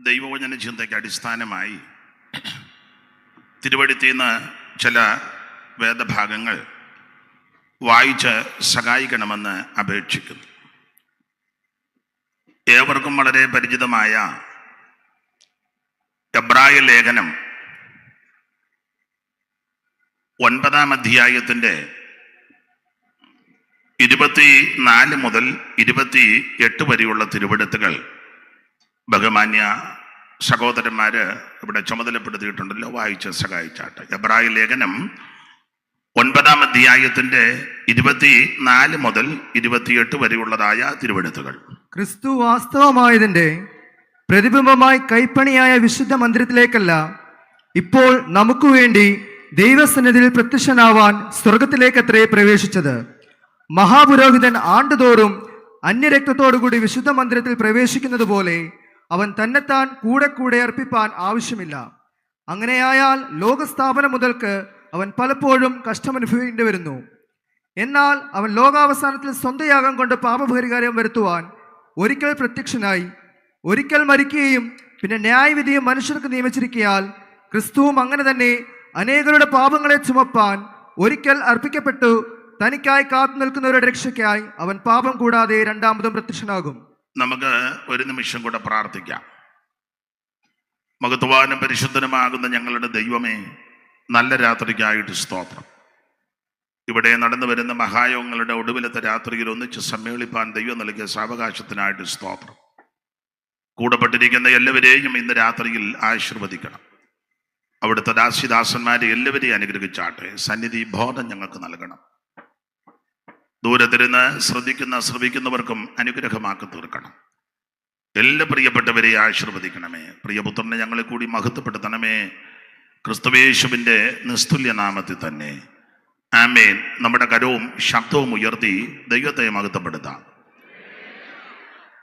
ദൈവവചന ചിന്തയ്ക്ക് അടിസ്ഥാനമായി തിരുവഴുത്തിൽ നിന്ന് ചില വേദഭാഗങ്ങൾ വായിച്ച് സഹായിക്കണമെന്ന് അപേക്ഷിക്കുന്നു. ഏവർക്കും വളരെ പരിചിതമായ എബ്രായ ലേഖനം 9-ാം അധ്യായത്തിൻ്റെ 24 മുതൽ 28 വരെയുള്ള തിരുവെഴുത്തുകൾ ബഹുമാന്യ സഹോദരന്മാര് ഇവിടെ ചുമതലപ്പെടുത്തിയിട്ടുണ്ടല്ലോ, വായിച്ച് സഹായിച്ചാട്ടെ. എബ്രായ ലേഖനം 9-ാം അധ്യായത്തിൻ്റെ 24 മുതൽ 28 വരെയുള്ളതായ തിരുവെഴുത്തുകൾ. ക്രിസ്തു വാസ്തവമായതിന്റെ പ്രതിബിംബമായി കൈപ്പണിയായ വിശുദ്ധ മന്ദിരത്തിലേക്കല്ല, ഇപ്പോൾ നമുക്ക് വേണ്ടി ദൈവസന്നിധിയിൽ പ്രത്യക്ഷനാവാൻ സ്വർഗത്തിലേക്കത്രേ പ്രവേശിച്ചത്. മഹാപുരോഹിതൻ ആണ്ടുതോറും അന്യരക്തത്തോടുകൂടി വിശുദ്ധ മന്ദിരത്തിൽ പ്രവേശിക്കുന്നത് പോലെ അവൻ തന്നെത്താൻ കൂടെ കൂടെ അർപ്പിപ്പാൻ ആവശ്യമില്ല. അങ്ങനെയായാൽ ലോകസ്ഥാപനം മുതൽക്ക് അവൻ പലപ്പോഴും കഷ്ടമനുഭവിക്കേണ്ടി വരുന്നു. എന്നാൽ അവൻ ലോകാവസാനത്തിൽ സ്വന്തം യാഗം കൊണ്ട് പാപപരിഹാരം വരുത്തുവാൻ ഒരിക്കൽ പ്രത്യക്ഷനായി ഒരിക്കൽ മരിക്കുകയും പിന്നെ ന്യായവിധിയും മനുഷ്യർക്ക് നിയമിച്ചിരിക്കയാൽ ക്രിസ്തുവും അങ്ങനെ തന്നെ അനേകരുടെ പാപങ്ങളെ ചുമപ്പാൻ ഒരിക്കൽ അർപ്പിക്കപ്പെട്ടു തനിക്കായി കാത്തു നിൽക്കുന്നവരുടെ രക്ഷയ്ക്കായി അവൻ പാപം കൂടാതെ രണ്ടാമതും പ്രത്യക്ഷനാകും. നമുക്ക് ഒരു നിമിഷം കൂടെ പ്രാർത്ഥിക്കാം. മഹത്വവാനും പരിശുദ്ധനുമാകുന്ന ഞങ്ങളുടെ ദൈവമേ, നല്ല രാത്രിക്കായിട്ട് സ്തോത്രം. ഇവിടെ നടന്നു വരുന്ന മഹായോഗങ്ങളുടെ ഒടുവിലത്തെ രാത്രിയിൽ ഒന്നിച്ച് സമ്മേളിപ്പാൻ ദൈവം നൽകിയ സാവകാശത്തിനായിട്ട് സ്തോത്രം. കൂടപ്പെട്ടിരിക്കുന്ന എല്ലാവരെയും ഇന്ന് രാത്രിയിൽ ആശീർവദിക്കണം. അവിടുത്തെ ദാസിദാസന്മാരെ എല്ലാവരെയും അനുഗ്രഹിച്ചാട്ടെ. സന്നിധി ബോധം ഞങ്ങൾക്ക് നൽകണം. ദൂരത്തിരുന്ന് ശ്രവിക്കുന്നവർക്കും അനുഗ്രഹമാക്കി തീർക്കണം. എല്ലാ പ്രിയപ്പെട്ടവരെ ആശീർവദിക്കണമേ. പ്രിയപുത്രനെ ഞങ്ങളെ കൂടി മഹത്വപ്പെടുത്തണമേ. ക്രിസ്തുയേശുവിൻ്റെ നിസ്തുല്യ നാമത്തിൽ തന്നെ ആമേൻ. നമ്മുടെ കരവും ശബ്ദവും ഉയർത്തി ദൈവത്തെ മഹത്വപ്പെടുത്താം.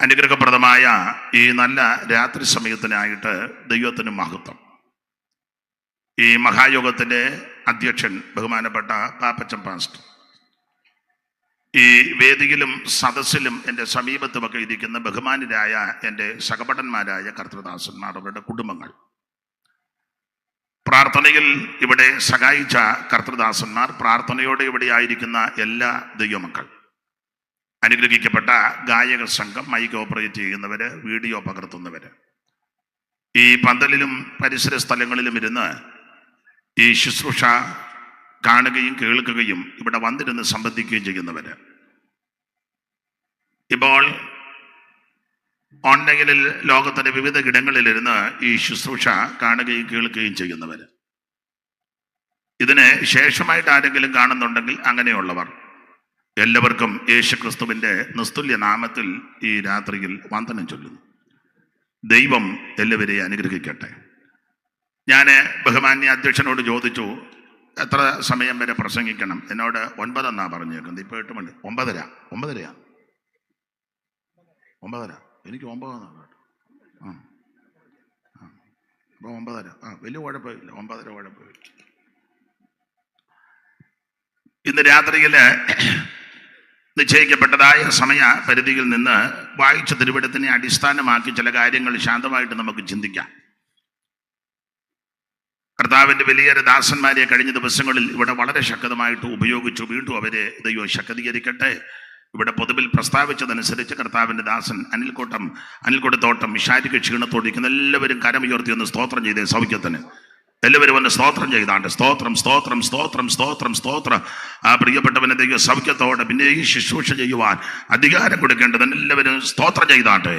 അനുഗ്രഹപ്രദമായ ഈ നല്ല രാത്രി സമയത്തിനായിട്ട് ദൈവത്തിന് മഹത്വം. ഈ മഹായോഗത്തിൻ്റെ അധ്യക്ഷൻ ബഹുമാനപ്പെട്ട പാപ്പച്ചൻ പാസ്റ്റർ, ഈ വേദിയിലും സദസ്സിലും എൻ്റെ സമീപത്തുമൊക്കെ ഇരിക്കുന്ന ബഹുമാനരായ എൻ്റെ സഹപഠന്മാരായ കർത്തൃദാസന്മാർ, അവരുടെ കുടുംബങ്ങൾ, പ്രാർത്ഥനയിൽ ഇവിടെ സഹായിച്ച കർത്തൃദാസന്മാർ, പ്രാർത്ഥനയോടെ ഇവിടെ ആയിരിക്കുന്ന എല്ലാ ദൈവമക്കൾ, അനുഗ്രഹിക്കപ്പെട്ട ഗായക സംഘം, മൈക്ക് ഓപ്പറേറ്റ് ചെയ്യുന്നവര്, വീഡിയോ പകർത്തുന്നവര്, ഈ പന്തലിലും പരിസര സ്ഥലങ്ങളിലും ഇരുന്ന് ഈ ശുശ്രൂഷ കാണുകയും കേൾക്കുകയും ഇവിടെ വന്നിരുന്ന് സംബന്ധിക്കുകയും ചെയ്യുന്നവര്, ഇപ്പോൾ ഓൺലൈനിൽ ലോകത്തിന്റെ വിവിധ ഇടങ്ങളിലിരുന്ന് ഈ ശുശ്രൂഷ കാണുകയും കേൾക്കുകയും ചെയ്യുന്നവര്, ഇതിന് ശേഷമായിട്ട് ആരെങ്കിലും കാണുന്നുണ്ടെങ്കിൽ അങ്ങനെയുള്ളവർ എല്ലാവർക്കും യേശുക്രിസ്തുവിൻ്റെ നിസ്തുല്യ നാമത്തിൽ ഈ രാത്രിയിൽ വന്ദനം ചൊല്ലുന്നു. ദൈവം എല്ലാവരെയും അനുഗ്രഹിക്കട്ടെ. ഞാൻ ബഹുമാന്യ അധ്യക്ഷനോട് ചോദിച്ചു എത്ര സമയം വരെ പ്രസംഗിക്കണം. എന്നോട് 9 എന്നാ പറഞ്ഞേക്കുന്നത്. ഇപ്പോൾ 8 മണി, 9:30 എനിക്ക് 9 എന്നാണ് കേട്ടോ. അപ്പോൾ 9:30 വലിയ കുഴപ്പമില്ല, 9:30 കുഴപ്പമില്ല. ഇന്ന് രാത്രിയിൽ നിശ്ചയിക്കപ്പെട്ടതായ സമയ പരിധിയിൽ നിന്ന് വായിച്ച തിരുവെഴുത്തിനെ അടിസ്ഥാനമാക്കി ചില കാര്യങ്ങൾ ശാന്തമായിട്ട് നമുക്ക് ചിന്തിക്കാം. കർത്താവിൻ്റെ വലിയ ദാസന്മാരെ കഴിഞ്ഞ ദിവസങ്ങളിൽ ഇവിടെ വളരെ ശക്തമായിട്ട് ഉപയോഗിച്ചു. വീണ്ടും അവരെ ദൈവം ശക്തീകരിക്കട്ടെ. ഇവിടെ പൊതുവിൽ പ്രസ്താവിച്ചതനുസരിച്ച് കർത്താവിൻ്റെ ദാസൻ അനിൽക്കൊടുത്തോട്ടം വിശാരിക ക്ഷീണത്തോടിരിക്കുന്ന എല്ലാവരും കരമുയർത്തി ഒന്ന് സ്തോത്രം ചെയ്തേ. സൗഖ്യത്തിന് എല്ലാവരും ഒന്ന് സ്തോത്രം ചെയ്താണ്ട്. സ്തോത്രം സ്തോത്രം സ്തോത്രം സ്തോത്രം സ്തോത്രം. ആ പ്രിയപ്പെട്ടവനെ ദൈവം സൗഖ്യത്തോടെ പിന്നെ ഈ ശുശ്രൂഷ ചെയ്യുവാൻ അധികാരം കൊടുക്കേണ്ടത് എല്ലാവരും സ്തോത്രം ചെയ്താട്ടെ.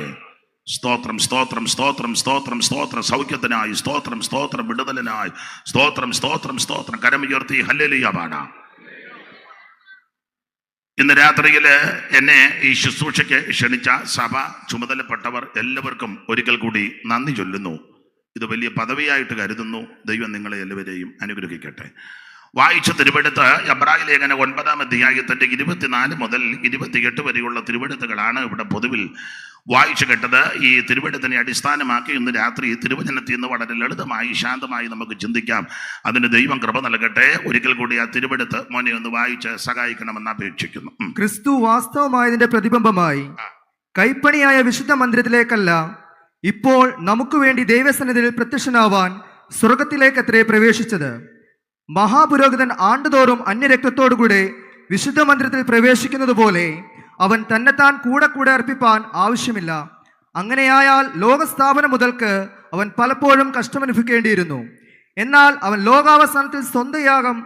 സ്തോത്രം സ്തോത്രം സ്തോത്രം സ്തോത്രം സ്തോത്രം. സൗഖ്യത്തിനായി സ്തോത്രം, സ്തോത്രം വിടുതലിനായി സ്തോത്രം, സ്തോത്രം സ്തോത്രം. കരമുയർത്തി ഹല്ലേലൂയ പാടാം. ഇന്ന് രാത്രിയിൽ എന്നെ ഈ ശുശ്രൂഷയ്ക്ക് ക്ഷണിച്ച സഭ ചുമതലപ്പെട്ടവർ എല്ലാവർക്കും ഒരിക്കൽ കൂടി നന്ദി ചൊല്ലുന്നു. ഇത് വലിയ പദവിയായിട്ട് കരുതുന്നു. ദൈവം നിങ്ങളെ എല്ലാവരെയും അനുഗ്രഹിക്കട്ടെ. വായിച്ച തിരുവെഴുത്ത് എബ്രായ ലേഖനം 9-ാം അധ്യായത്തിൻ്റെ 24 മുതൽ 28 വരെയുള്ള തിരുവെഴുത്തുകളാണ് ഇവിടെ പൊതുവിൽ വായിച്ചു കേട്ടത്. ഈ തിരുവെഴുത്തിനെ അടിസ്ഥാനമാക്കി ഇന്ന് രാത്രി തിരുവചനത്തിൽ നിന്ന് വളരെ ലളിതമായി ശാന്തമായി നമുക്ക് ചിന്തിക്കാം. അതിന് ദൈവം കൃപ നൽകട്ടെ. ഒരിക്കൽ കൂടി ആ തിരുവെഴുത്ത് മോനെ ഒന്ന് വായിച്ച് സഹായിക്കണമെന്ന് അപേക്ഷിക്കുന്നു. ക്രിസ്തു വാസ്തവമായതിന്റെ പ്രതിബിംബമായി കൈപ്പണിയായ വിശുദ്ധ മന്ദിരത്തിലേക്കല്ല, ഇപ്പോൾ നമുക്ക് വേണ്ടി ദൈവസന്നിധിയിൽ പ്രത്യക്ഷനാവാൻ സ്വർഗത്തിലേക്കത്രേ പ്രവേശിച്ചത്. മഹാപുരോഹിതൻ ആണ്ടുതോറും അന്യരക്തത്തോടുകൂടെ വിശുദ്ധ മന്ദിരത്തിൽ പ്രവേശിക്കുന്നത് പോലെ അവൻ തന്നെത്താൻ കൂടെ കൂടെ അർപ്പിപ്പാൻ ആവശ്യമില്ല. അങ്ങനെയായാൽ ലോകസ്ഥാപനം മുതൽക്ക് അവൻ പലപ്പോഴും കഷ്ടമനുഭവിക്കേണ്ടിയിരുന്നു. എന്നാൽ അവൻ ലോകാവസാനത്തിൽ സ്വന്തം യാഗം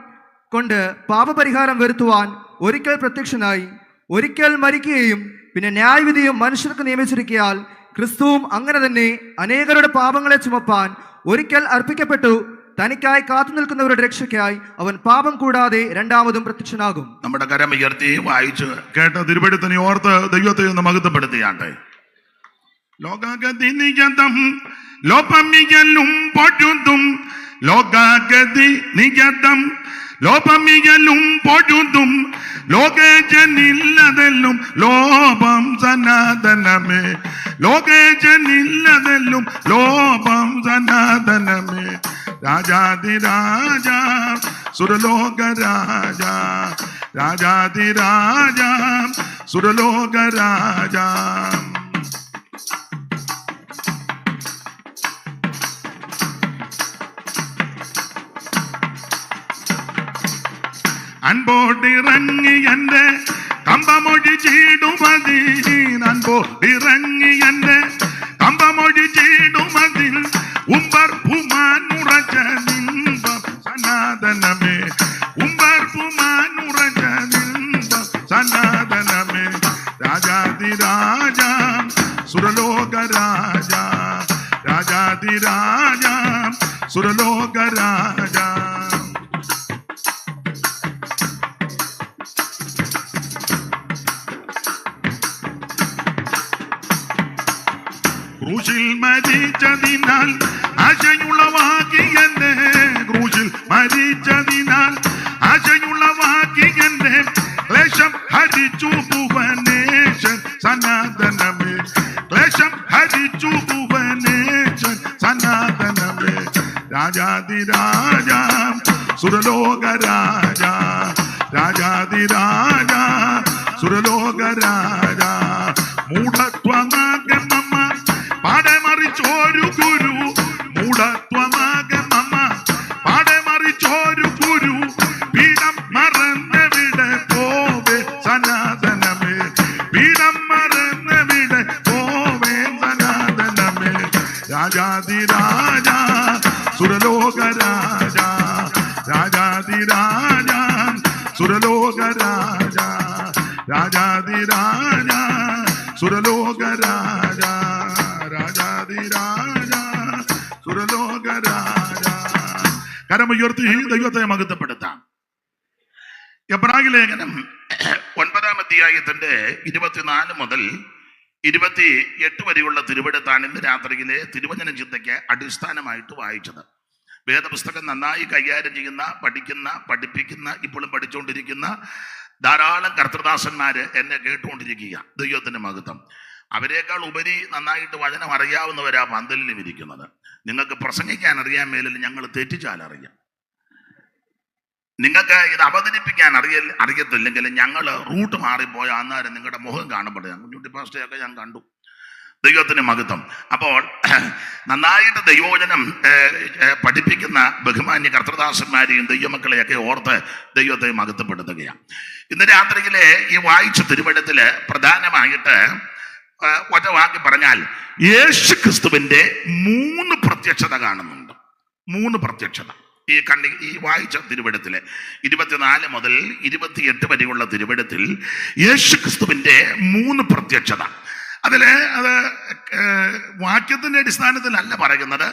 കൊണ്ട് പാപപരിഹാരം വരുത്തുവാൻ ഒരിക്കൽ പ്രത്യക്ഷനായി. ഒരിക്കൽ മരിക്കുകയും പിന്നെ ന്യായവിധിയും മനുഷ്യർക്ക് നിയമിച്ചിരിക്കയാൽ ക്രിസ്തുവും അങ്ങനെ തന്നെ അനേകരുടെ പാപങ്ങളെ ചുമപ്പാൻ ഒരിക്കൽ അർപ്പിക്കപ്പെട്ടു. തനിക്കായി കാത്തു നിൽക്കുന്നവരുടെ രക്ഷയ്ക്കായി അവൻ പാപം കൂടാതെ രണ്ടാമതും പ്രത്യക്ഷനാകും. നമ്മുടെ കരമുയർത്തി വായിച്ച് കേട്ട തിരുവെടുത്തിനെ ഓർത്ത് ദൈവത്തെ ഒന്ന് മഹത്വപ്പെടുത്തിയാട്ടെ. ലോകാഗതി നിജതം ലോപമികലും പൊഴുതും, ലോകാഗതി നിജതം ലോപമികലും പൊഴുതും, ലോകേജനില്ലതെല്ലും ലോപം സനാതനമേ, ലോകേജനില്ലതെല്ലും ലോപം സനാതനമേ. രാജാതിരാജ സുരലോക രാജ, രാജാതിരാജ സുരലോക രാജ. അൻപോടിറങ്ങി എൻ്റെ കമ്പമൊഴി ചീടുമതി, അൻപോടിറങ്ങി എൻ്റെ കമ്പമൊഴി ചീടുമതി, ഉമ്പർ പുമാനുറച്ച നിമ്പം സനാതനമേ, ഉമ്പർ പുമാനുറച്ച നിമ്പം സനാതനമേ. രാജാതിരാജ സുരലോക രാജ, രാജാതിരാജ സുരലോക രാജ. ക്രൂശിൽ മരിച്ചതിനാൽ ആശയുളവാക്കി എന്നെ, ക്രൂശിൽ മരിച്ചതിനാൽ ആശയുളവാക്കി എന്നെ, ക്ലേശം ഹരിച്ചു ഭുവനേശൻ സനാതനമേ, ക്ലേശം ഹരിച്ചു ഭുവനേശൻ സനാതനമേ. രാജാതിരാജ സുരലോക രാജ, രാജാതിരാജ സുരലോക രാജ. മൂഢത്വമാകമ പാടമറിച്ചോരു ഗുരു, മൂഢത്വമാകമ പാടമറിച്ചോരു ഗുരു, പീഠം മറന്നവിടെ പോവേ സനാതനമേ, പീഠം മറന്നവിടെ പോവേ സനാതനമേ. രാജാതിരാജ സുരലോക രാജ, രാജാതിരാജ സുരലോക രാജ, രാജാതിരാജ സുരലോക രാജ, രാജാതിരാജ സുരലോക രാജ. കരമുയർത്തി ദൈവത്തെ മഹത്വപ്പെടുത്താം. എബ്രായ ലേഖനം 9-ാം അധ്യായത്തിന്റെ 24 മുതൽ 28 വരെയുള്ള തിരുവെടുത്താണ് ഇന്ന് രാത്രിയിലെ തിരുവചന ചിന്തയ്ക്ക് അടിസ്ഥാനമായിട്ട് വായിച്ചത്. വേദപുസ്തകം നന്നായി കൈകാര്യം ചെയ്യുന്ന, പഠിക്കുന്ന, പഠിപ്പിക്കുന്ന, ഇപ്പോഴും പഠിച്ചുകൊണ്ടിരിക്കുന്ന ധാരാളം കർത്തൃദാസന്മാര് എന്നെ കേട്ടുകൊണ്ടിരിക്കുക. ദൈവത്തിന്റെ മഹത്വം. അവരെക്കാൾ ഉപരി നന്നായിട്ട് വചനം അറിയാവുന്നവരാ പന്തലിലും ഇരിക്കുന്നത്. നിങ്ങൾക്ക് പ്രസംഗിക്കാൻ അറിയാൻ മേലിൽ ഞങ്ങൾ തെറ്റിച്ചാൽ അറിയാം. നിങ്ങൾക്ക് ഇത് അവതരിപ്പിക്കാൻ അറിയത്തില്ലെങ്കിൽ ഞങ്ങൾ റൂട്ട് മാറിപ്പോയ അന്നേരം നിങ്ങളുടെ മുഖം കാണപ്പെടുക. കുഞ്ഞുട്ടി പാസ്റ്റയൊക്കെ ഞാൻ കണ്ടു. ദൈവത്തിന് മഹത്വം. അപ്പോൾ നന്നായിട്ട് ദൈവവചനം പഠിപ്പിക്കുന്ന ബഹുമാന്യ കർത്തൃദാസന്മാരെയും ദൈവമക്കളെയൊക്കെ ഓർത്ത് ദൈവത്തെ മഹത്വപ്പെടുത്തുകയാണ്. ഇന്ന് രാത്രിയിലെ ഈ വായിച്ച തിരുവെടുത്തില് പ്രധാനമായിട്ട് ഒറ്റ വാക്കി പറഞ്ഞാൽ യേശു ക്രിസ്തുവിന്റെ 3 പ്രത്യക്ഷത കാണുന്നുണ്ട്. 3 പ്രത്യക്ഷത ഈ വായിച്ച തിരുവെടുത്തില് 24 മുതൽ 28 വരെയുള്ള തിരുവെടുത്തിൽ യേശു ക്രിസ്തുവിന്റെ 3 പ്രത്യക്ഷത. അത് വാക്യത്തിന്റെ അടിസ്ഥാനത്തിലല്ല പറയുന്നത്,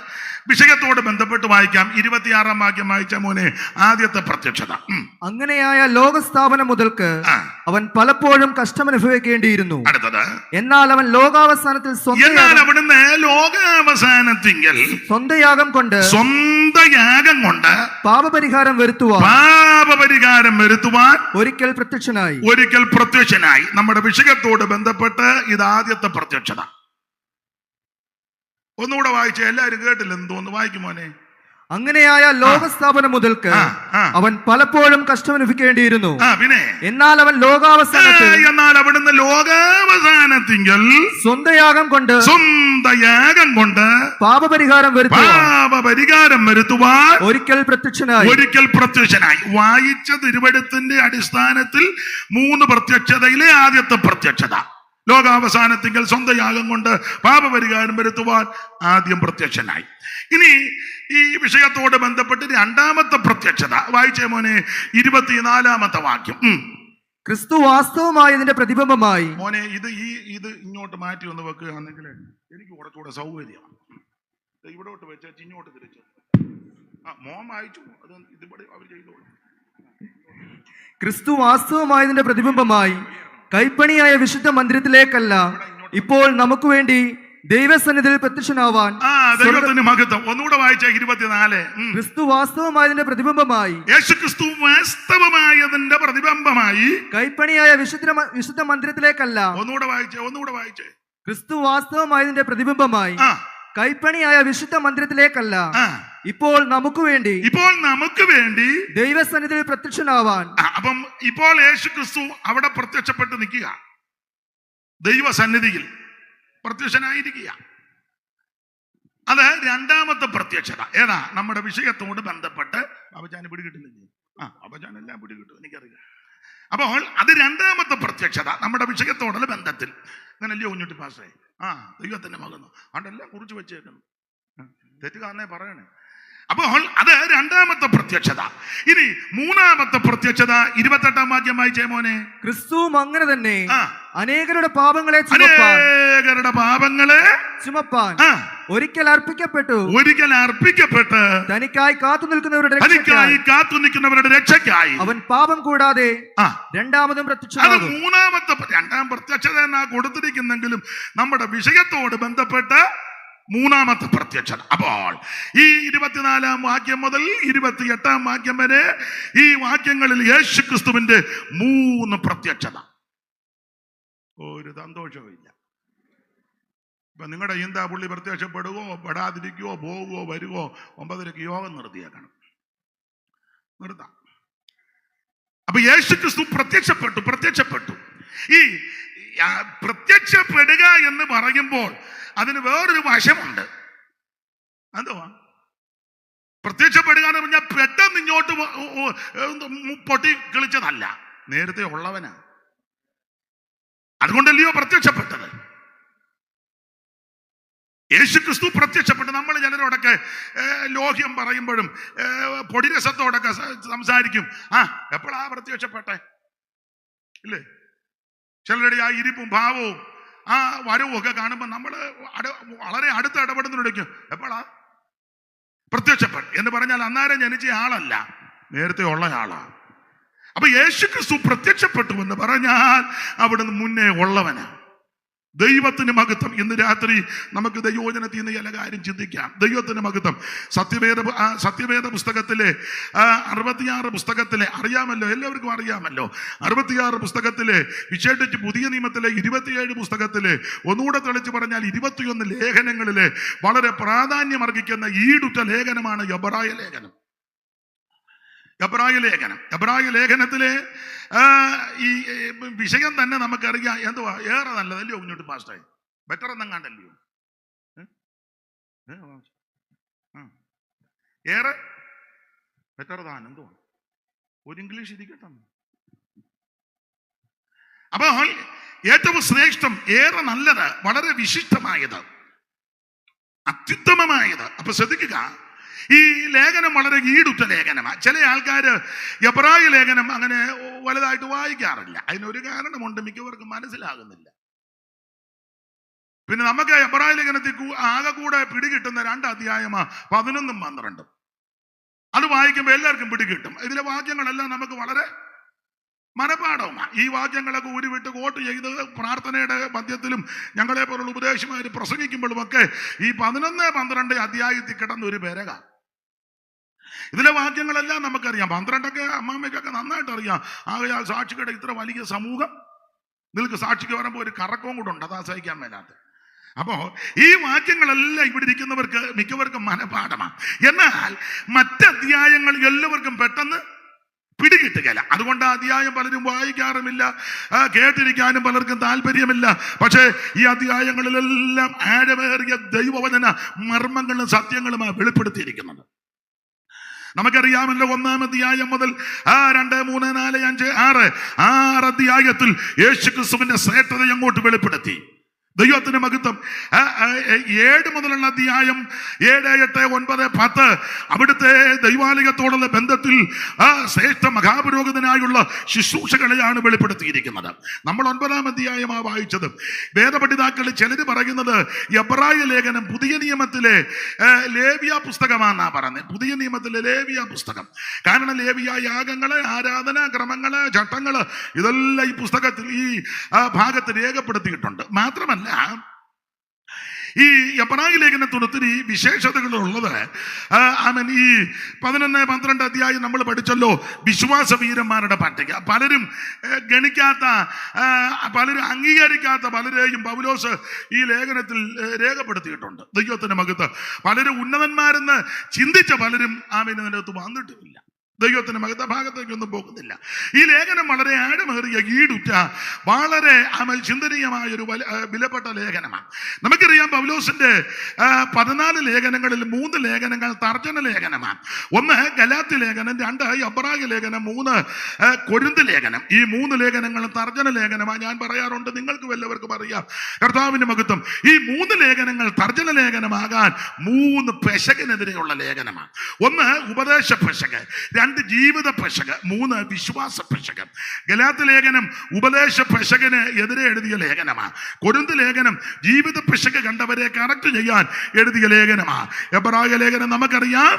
വിഷയത്തോട് ബന്ധപ്പെട്ട് വായിക്കാം. 26-ാം വാക്യം വായിച്ച മോനെ, ആദ്യത്തെ പ്രത്യക്ഷത. അങ്ങനെയായ ലോകസ്ഥാപനം മുതൽക്ക് അവൻ പലപ്പോഴും കഷ്ടമനുഭവിക്കേണ്ടിയിരുന്നു. അടുത്തത്, എന്നാൽ അവൻ ലോകാവസാനത്തിൽ ലോകാവസാനത്തിങ്കൽ സ്വന്തയാഗം കൊണ്ട് പാപപരിഹാരം വരുത്തുവാൻ ഒരിക്കൽ പ്രത്യക്ഷനായി. നമ്മുടെ വിഷയത്തോട് ബന്ധപ്പെട്ട് ഇതാദ്യത്തെ പ്രത്യക്ഷത. ഒന്നുകൂടെ വായിച്ച എല്ലാവരും കേട്ടില്ല. എന്തോന്ന് വായിക്കും മോനെ? അങ്ങനെയായ ലോകസ്ഥാപനം മുതൽക്ക് അവൻ പലപ്പോഴും കഷ്ടമനുഭവിക്കേണ്ടിയിരുന്നു. പിന്നെ എന്നാൽ അവൻ എന്നാൽ അവിടുന്ന് ലോകാവസാനത്തിങ്കൽ സ്വന്തയാഗം കൊണ്ട് പാപപരിഹാരം വരുത്തുവാൻ ഒരിക്കൽ പ്രത്യക്ഷനായി. വായിച്ച തിരുവെഴുത്തിന്റെ അടിസ്ഥാനത്തിൽ 3 പ്രത്യക്ഷതയിലെ ആദ്യത്തെ പ്രത്യക്ഷത ലോകാവസാനത്തിങ്കൽ സ്വന്തയാഗം കൊണ്ട് പാപപരിഹാരം വരുത്തുവാൻ ആദ്യം പ്രത്യക്ഷനായി. ഇനി ഈ വിഷയത്തോട് ബന്ധപ്പെട്ട് രണ്ടാമത്തെ പ്രത്യക്ഷത വായിച്ചേ മോനെ, 24-ാമത്തെ വാക്യം. ക്രിസ്തു വാസ്തവമായതിന്റെ പ്രതിബിംബമായി. മോനെ ഇത് ഇങ്ങോട്ട് മാറ്റി ഒന്ന് വെക്കുകയാണെങ്കിൽ എനിക്ക് കുറച്ചുകൂടെ സൗകര്യമാണ്. ഇവിടോട്ട് വെച്ച് ഇങ്ങോട്ട് തിരിച്ചു മോൻ വായിച്ചു, അത് ഇതിവിടെ അവർ ചെയ്തോളൂ. ക്രിസ്തു വാസ്തവമായതിന്റെ പ്രതിബിംബമായി കൈപ്പണിയായ വിശുദ്ധ മന്ദിരത്തിലേക്കല്ല, ഇപ്പോൾ നമുക്ക് വേണ്ടി ദൈവസന്നിധിയിൽ പ്രത്യക്ഷനാവാൻ. ഒന്നുകൂടെ വായിച്ച 24. ക്രിസ്തു വാസ്തവമായതിന്റെ പ്രതിബിംബമായി, യേശു ക്രിസ്തു വാസ്തവമായതിന്റെ പ്രതിബിംബമായി കൈപ്പണിയായ വിശുദ്ധ മന്ദിരത്തിലേക്കല്ല. ഒന്നുകൂടെ വായിച്ചേ. ക്രിസ്തു വാസ്തവമായതിന്റെ പ്രതിബിംബമായി കൈപ്പണിയായ വിശുദ്ധ മന്ദിരത്തിലേക്കല്ല, ഇപ്പോൾ നമുക്ക് വേണ്ടി ദൈവസന്നിധിയിൽ പ്രത്യക്ഷനാവാൻ. അപ്പം ഇപ്പോൾ യേശു ക്രിസ്തു അവിടെ പ്രത്യക്ഷപ്പെട്ട് നിൽക്കുക, ദൈവസന്നിധിയിൽ പ്രത്യക്ഷനായിരിക്കുക. അത് രണ്ടാമത്തെ പ്രത്യക്ഷത. ഏതാ? നമ്മുടെ വിഷയത്തോട് ബന്ധപ്പെട്ട് അപ്പച്ചാന് പിടികിട്ടുന്നില്ലേ? അപ്പച്ചാനെല്ലാം പിടികിട്ടും, എനിക്കറിയാം. അപ്പോൾ അത് രണ്ടാമത്തെ പ്രത്യക്ഷത നമ്മുടെ വിഷയത്തോടുള്ള ബന്ധത്തിൽ. അങ്ങനല്ലയോ കുഞ്ഞുട്ടി പാസ്റ്റേ? ദൈവത്തിന്റെ മകനോ അതെല്ലാം കുറിച്ച് വെച്ചേക്കുന്നു, തെറ്റുകാരനെ പറയണേ. അപ്പോൾ അത് രണ്ടാമത്തെ പ്രത്യക്ഷത. ഇനി മൂന്നാമത്തെ പ്രത്യക്ഷത 28-ാം വാക്യം വായിച്ചേ മോനെ. ക്രിസ്തുവും അങ്ങനെ തന്നെ അനേകരുടെ പാപങ്ങളെ ചുമപ്പാൻ ഒരിക്കൽ അർപ്പിക്കപ്പെട്ടു തനിക്കായി കാത്തു നിൽക്കുന്നവരുടെ രക്ഷയ്ക്കായി അവൻ പാപം കൂടാതെ രണ്ടാമതും പ്രത്യക്ഷനാകും. മൂന്നാമത്തെ രണ്ടാം പ്രത്യക്ഷത എന്നാ കൊടുത്തിരിക്കുന്നെങ്കിലും നമ്മുടെ വിഷയത്തോട് ബന്ധപ്പെട്ട് മൂന്നാമത്തെ പ്രത്യക്ഷത. അപ്പോൾ ഈ 24-ാം വാക്യം മുതൽ 28-ാം വാക്യം വരെ ഈ വാക്യങ്ങളിൽ യേശു ക്രിസ്തുവിന്റെ 3 പ്രത്യക്ഷത. ഒരു സന്തോഷമില്ല. ഇപ്പൊ നിങ്ങളുടെ എന്താ പുള്ളി പ്രത്യക്ഷപ്പെടുകയോ പെടാതിരിക്കുകയോ പോകുകയോ വരുകയോ 9:30 യോഗം നിർത്തിയേക്കണം, നിർത്താം. അപ്പൊ യേശു ക്രിസ്തു പ്രത്യക്ഷപ്പെട്ടു. ഈ പ്രത്യക്ഷപ്പെടുക എന്ന് പറയുമ്പോൾ അതിന് വേറൊരു വശമുണ്ട്. എന്തുവാ പ്രത്യക്ഷപ്പെടുക എന്ന് പറഞ്ഞാൽ പെട്ടെന്ന് ഇങ്ങോട്ട് പൊട്ടി കിളിച്ചതല്ല, നേരത്തെ ഉള്ളവനാ. അതുകൊണ്ടല്ലയോ പ്രത്യക്ഷപ്പെട്ടത്. യേശു ക്രിസ്തു പ്രത്യക്ഷപ്പെട്ടു. നമ്മൾ ചിലരോടൊക്കെ ലോഹ്യം പറയുമ്പോഴും പൊടിരസത്തോടൊക്കെ സംസാരിക്കും. എപ്പോഴാ പ്രത്യക്ഷപ്പെട്ടെ ഇല്ലേ? ചിലരുടെ ആ ഇരിപ്പും ഭാവവും ആ വരവും ഒക്കെ കാണുമ്പോൾ നമ്മൾ വളരെ അടുത്ത് ഇടപെടുന്നതിനോടൊക്കെ എപ്പോഴാ പ്രത്യക്ഷപ്പെട്ടു എന്ന് പറഞ്ഞാൽ അന്നേരം ജനിച്ച ആളല്ല, നേരത്തെ ഉള്ള ആളാ. അപ്പൊ യേശു ക്രിസ്തു പ്രത്യക്ഷപ്പെട്ടു എന്ന് പറഞ്ഞാൽ അവിടുന്ന് മുന്നേ ഉള്ളവനാ. ദൈവത്തിന് മഹത്വം. ഇന്ന് രാത്രി നമുക്ക് ദൈവോചനത്തിൽ നിന്ന് ചില കാര്യം ചിന്തിക്കാം. ദൈവത്തിന് മഹത്വം. സത്യവേദ പുസ്തകത്തിലെ 66 പുസ്തകത്തിലെ അറിയാമല്ലോ, എല്ലാവർക്കും അറിയാമല്ലോ. 66 പുസ്തകത്തിലെ വിശേഷിച്ച് പുതിയ നിയമത്തിലെ 27 പുസ്തകത്തിലെ ഒന്നുകൂടെ തെളിച്ച് പറഞ്ഞാൽ 21 ലേഖനങ്ങളിലെ വളരെ പ്രാധാന്യം അർഹിക്കുന്ന ഈടുറ്റ ലേഖനമാണ് എബ്രായ ലേഖനം. എബ്രായ ലേഖനത്തിലെ ഈ വിഷയം തന്നെ നമുക്കറിയാം. എന്തുവാ ഏറെ നല്ലതല്ലയോ കുഞ്ഞോട്ട് പാസ്റ്റായി? ബെറ്റർ എന്നങ്ങാണ്ടല്ലയോ? ഏറെ ബെറ്റർ താൻ എന്തുവാ? ഒരു ഇംഗ്ലീഷ് ഇരിക്കട്ടെ. അപ്പൊ ഏറ്റവും ശ്രേഷ്ഠം, ഏറെ നല്ലത്, വളരെ വിശിഷ്ടമായത്, അത്യുത്തമമായത്. അപ്പൊ ശ്രദ്ധിക്കുക, ഈ ലേഖനം വളരെ ഈടുറ്റ ലേഖനമാണ്. ചില ആൾക്കാര് എബ്രായ ലേഖനം അങ്ങനെ വലുതായിട്ട് വായിക്കാറില്ല. അതിനൊരു കാരണമുണ്ട്, മിക്കവർക്കും മനസ്സിലാകുന്നില്ല. പിന്നെ നമുക്ക് എബ്രായ ലേഖനത്തിൽ ആകെ കൂടെ പിടികിട്ടുന്ന 2 അധ്യായമാണ് 11ഉം 12ഉം. അത് വായിക്കുമ്പോൾ എല്ലാവർക്കും പിടികിട്ടും. ഇതിലെ വാക്യങ്ങളെല്ലാം നമുക്ക് വളരെ മനപാഠവുമാണ്. ഈ വാക്യങ്ങളൊക്കെ ഉരുവിട്ട് കോട്ട് ചെയ്ത് പ്രാർത്ഥനയുടെ മധ്യത്തിലും ഞങ്ങളെ പോലുള്ള ഉപദേശമാര് പ്രസംഗിക്കുമ്പോഴുമൊക്കെ ഈ 11, 12 അധ്യായത്തിൽ കിടന്ന ഒരു പെരക. ഇതിലെ വാക്യങ്ങളെല്ലാം നമുക്കറിയാം. 12ഒക്കെ അമ്മാമ്മയ്ക്കൊക്കെ നന്നായിട്ട് അറിയാം. ആകയാൽ സാക്ഷികളുടെ ഇത്ര വലിയ സമൂഹം നിൽക്ക് സാക്ഷിക്ക് പറയുമ്പോൾ ഒരു കറക്കവും കൂടെ ഉണ്ട്, അതാ സഹിക്കാൻ മേലാത്ത. അപ്പോ ഈ വാക്യങ്ങളെല്ലാം ഇവിടെ ഇരിക്കുന്നവർക്ക് മിക്കവർക്കും മനപാഠമാണ്. എന്നാൽ മറ്റധ്യായങ്ങൾ എല്ലാവർക്കും പെട്ടെന്ന് പിടികിട്ടുകയില്ല. അതുകൊണ്ട് ആ അധ്യായം പലരും വായിക്കാറുമില്ല, കേട്ടിരിക്കാനും പലർക്കും താല്പര്യമില്ല. പക്ഷേ ഈ അധ്യായങ്ങളിലെല്ലാം ആഴമേറിയ ദൈവവചന മർമ്മങ്ങളും സത്യങ്ങളുമാണ് വെളിപ്പെടുത്തിയിരിക്കുന്നത്. നമുക്കറിയാമല്ലോ, 1-ാം അധ്യായം മുതൽ 2, 3, 4, 5, 6 അധ്യായത്തിൽ യേശുക്രിസ്തുവിന്റെ ശ്രേഷ്ഠത അങ്ങോട്ട് വെളിപ്പെടുത്തി. ദൈവത്തിന് മഹത്വം. 7 മുതലുള്ള അധ്യായം 7, 8, 9, 10 അവിടുത്തെ ദൈവാലയത്തോടുള്ള ബന്ധത്തിൽ ശ്രേഷ്ഠ മഹാപുരോഹിതനായുള്ള ശുശ്രൂഷകളെയാണ് വെളിപ്പെടുത്തിയിരിക്കുന്നത്. നമ്മൾ 9-ാം അധ്യായമാണ് വായിച്ചത്. വേദപണ്ഡിതാക്കൾ ചിലർ പറയുന്നത് എബ്രായ ലേഖനം പുതിയ നിയമത്തിലെ ലേവ്യ പുസ്തകമാണെന്നാ പറയുന്നത്. പുതിയ നിയമത്തിലെ ലേവ്യ പുസ്തകം. കാരണം ലേവ്യ യാഗങ്ങള്, ആരാധന ക്രമങ്ങള്, ചട്ടങ്ങള് ഇതെല്ലാം ഈ പുസ്തകത്തിൽ ഈ ഭാഗത്ത് രേഖപ്പെടുത്തിയിട്ടുണ്ട്. മാത്രമല്ല, ഈ എബ്രായ ലേഖനത്തിന് ഒത്തിരി വിശേഷതകളുള്ളത്. ഈ 11, 12 അധ്യായം നമ്മൾ പഠിച്ചല്ലോ, വിശ്വാസ വീരന്മാരുടെ പട്ടിക. പലരും ഗണിക്കാത്ത, പലരും അംഗീകരിക്കാത്ത പലരെയും പൗലോസ് ഈ ലേഖനത്തിൽ രേഖപ്പെടുത്തിയിട്ടുണ്ട്. ദൈവത്തിന് മഹത്വം. പലരും ഉന്നതന്മാരെന്ന് ചിന്തിച്ച പലരും ഇതിനകത്ത് വന്നിട്ടുമില്ല. ദൈവത്തിന് മഹത്വ ഭാഗത്തേക്കൊന്നും പോകുന്നില്ല. ഈ ലേഖനം വളരെ ആഴമേറിയ ഈടുറ്റ വളരെ ചിന്തനീയമായൊരു വിലപ്പെട്ട ലേഖനമാണ്. നമുക്കറിയാം, പൗലോസിന്റെ 14 ലേഖനങ്ങളിൽ 3 ലേഖനങ്ങൾ തർജ്ജമ ലേഖനമാണ്. 1 ഗലാത്യ ലേഖനം, 2 എബ്രായ ലേഖനം, 3 കൊരിന്ത് ലേഖനം. ഈ 3 ലേഖനങ്ങൾ തർജ്ജമ ലേഖനമാണ്. ഞാൻ പറയാറുണ്ട്, നിങ്ങൾക്ക് വല്ലവർക്കും അറിയാം. കർത്താവിന്റെ മഹത്വം. ഈ 3 ലേഖനങ്ങൾ തർജ്ജമ ലേഖനമാകാൻ 3 പെശകിനെതിരെയുള്ള ലേഖനമാണ്. 1 ഉപദേശ പെശക്, 2 ജീവിത പെശക്, 3 വിശ്വാസ പെശക്. ഗലാത്യ ലേഖനം ഉപദേശ പെശകിന് എതിരെ എഴുതിയ ലേഖനമാണ്. കൊരിന്ത് ലേഖനം ജീവിത പെശക് കണ്ടവരെ കറക്റ്റ് ചെയ്യാൻ എഴുതിയ ലേഖനമാണ്. എബ്രായ ലേഖനം നമുക്കറിയാം,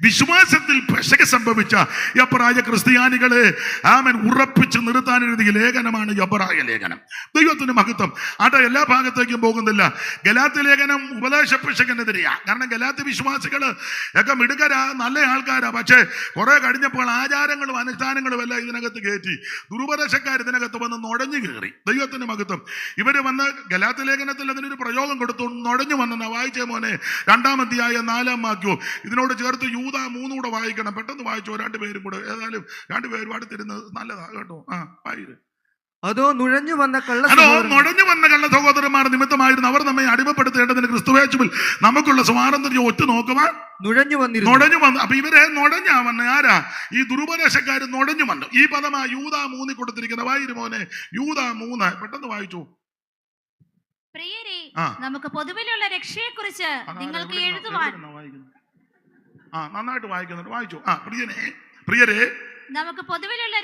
വിശ്വാസത്തിൽ പെശക് സംഭവിച്ച എബ്രായ ക്രിസ്ത്യാനികളെ ഉറപ്പിച്ച് നിർത്താൻ എഴുതിയ ലേഖനമാണ് എബ്രായ ലേഖനം. ദൈവത്തിന് മഹത്വം. എല്ലാ ഭാഗത്തേക്കും പോകുന്നില്ല. ഗലാത്യ ലേഖനം ഉപദേശ പെശകിനെതിരെയാ. കാരണം ഗലാത്യ വിശ്വാസികൾ ഒക്കെ മിടുക്കരാ, നല്ല ആൾക്കാരാ. പക്ഷേ കുറെ കഴിഞ്ഞപ്പോൾ ആചാരങ്ങളും അനുഷ്ഠാനങ്ങളും എല്ലാം ഇതിനകത്ത് കയറ്റി ദുരുപദേശക്കാർ ഇതിനകത്ത് വന്ന് നുഴഞ്ഞു കയറി. ദൈവത്തിന് മഹത്വം. ഇവര് വന്ന് ഗലാത്യ ലേഖനത്തിൽ അതിനൊരു പ്രയോഗം കൊടുത്തു, നുഴഞ്ഞു വന്നെന്നാ. വായിച്ചേ മോനെ, 2-ാം അധ്യായം 4-ാം വാക്യവും ഇതിനോട് ചേർത്ത് യൂദ 3 കൂടെ വായിക്കണം. പെട്ടെന്ന് വായിച്ചോ, 2 പേരും കൂടെ. ഏതായാലും 2 പേരും അടുത്തിരുന്നത് നല്ലതാ കേട്ടോ. വായിര്. അതോ നുഴഞ്ഞു വന്ന കള്ള സഹോദരന്മാർ നിമിത്തമായിരുന്നു അവർ നമ്മെ അടിമപ്പെടുത്തേണ്ടതിന് ക്രിസ്തുയേശുവിൽ നമുക്കുള്ള സ്വാതന്ത്ര്യം ഒറ്റ നോക്കുവാൻ നുഴഞ്ഞു വന്നു. അപ്പൊ ഇവരെ നുഴഞ്ഞാ വന്ന് ആരാ? ഈ ദുരുപദേശക്കാർ നുഴഞ്ഞു വന്നു. ഈ പദമാ യൂദ 3 കൊടുത്തിരിക്കുന്ന. വായിര് മോനെ, യൂദ 3 പെട്ടെന്ന് വായിച്ചു. പ്രിയരേ, നമുക്ക് പൊതുവിലുള്ള രക്ഷയെക്കുറിച്ച് നിങ്ങൾക്ക് എഴുതുവാൻ. നന്നായിട്ട് വായിക്കുന്നുണ്ട്. വായിച്ചു. പ്രിയരേ, നമുക്ക് പൊതുവിലുള്ള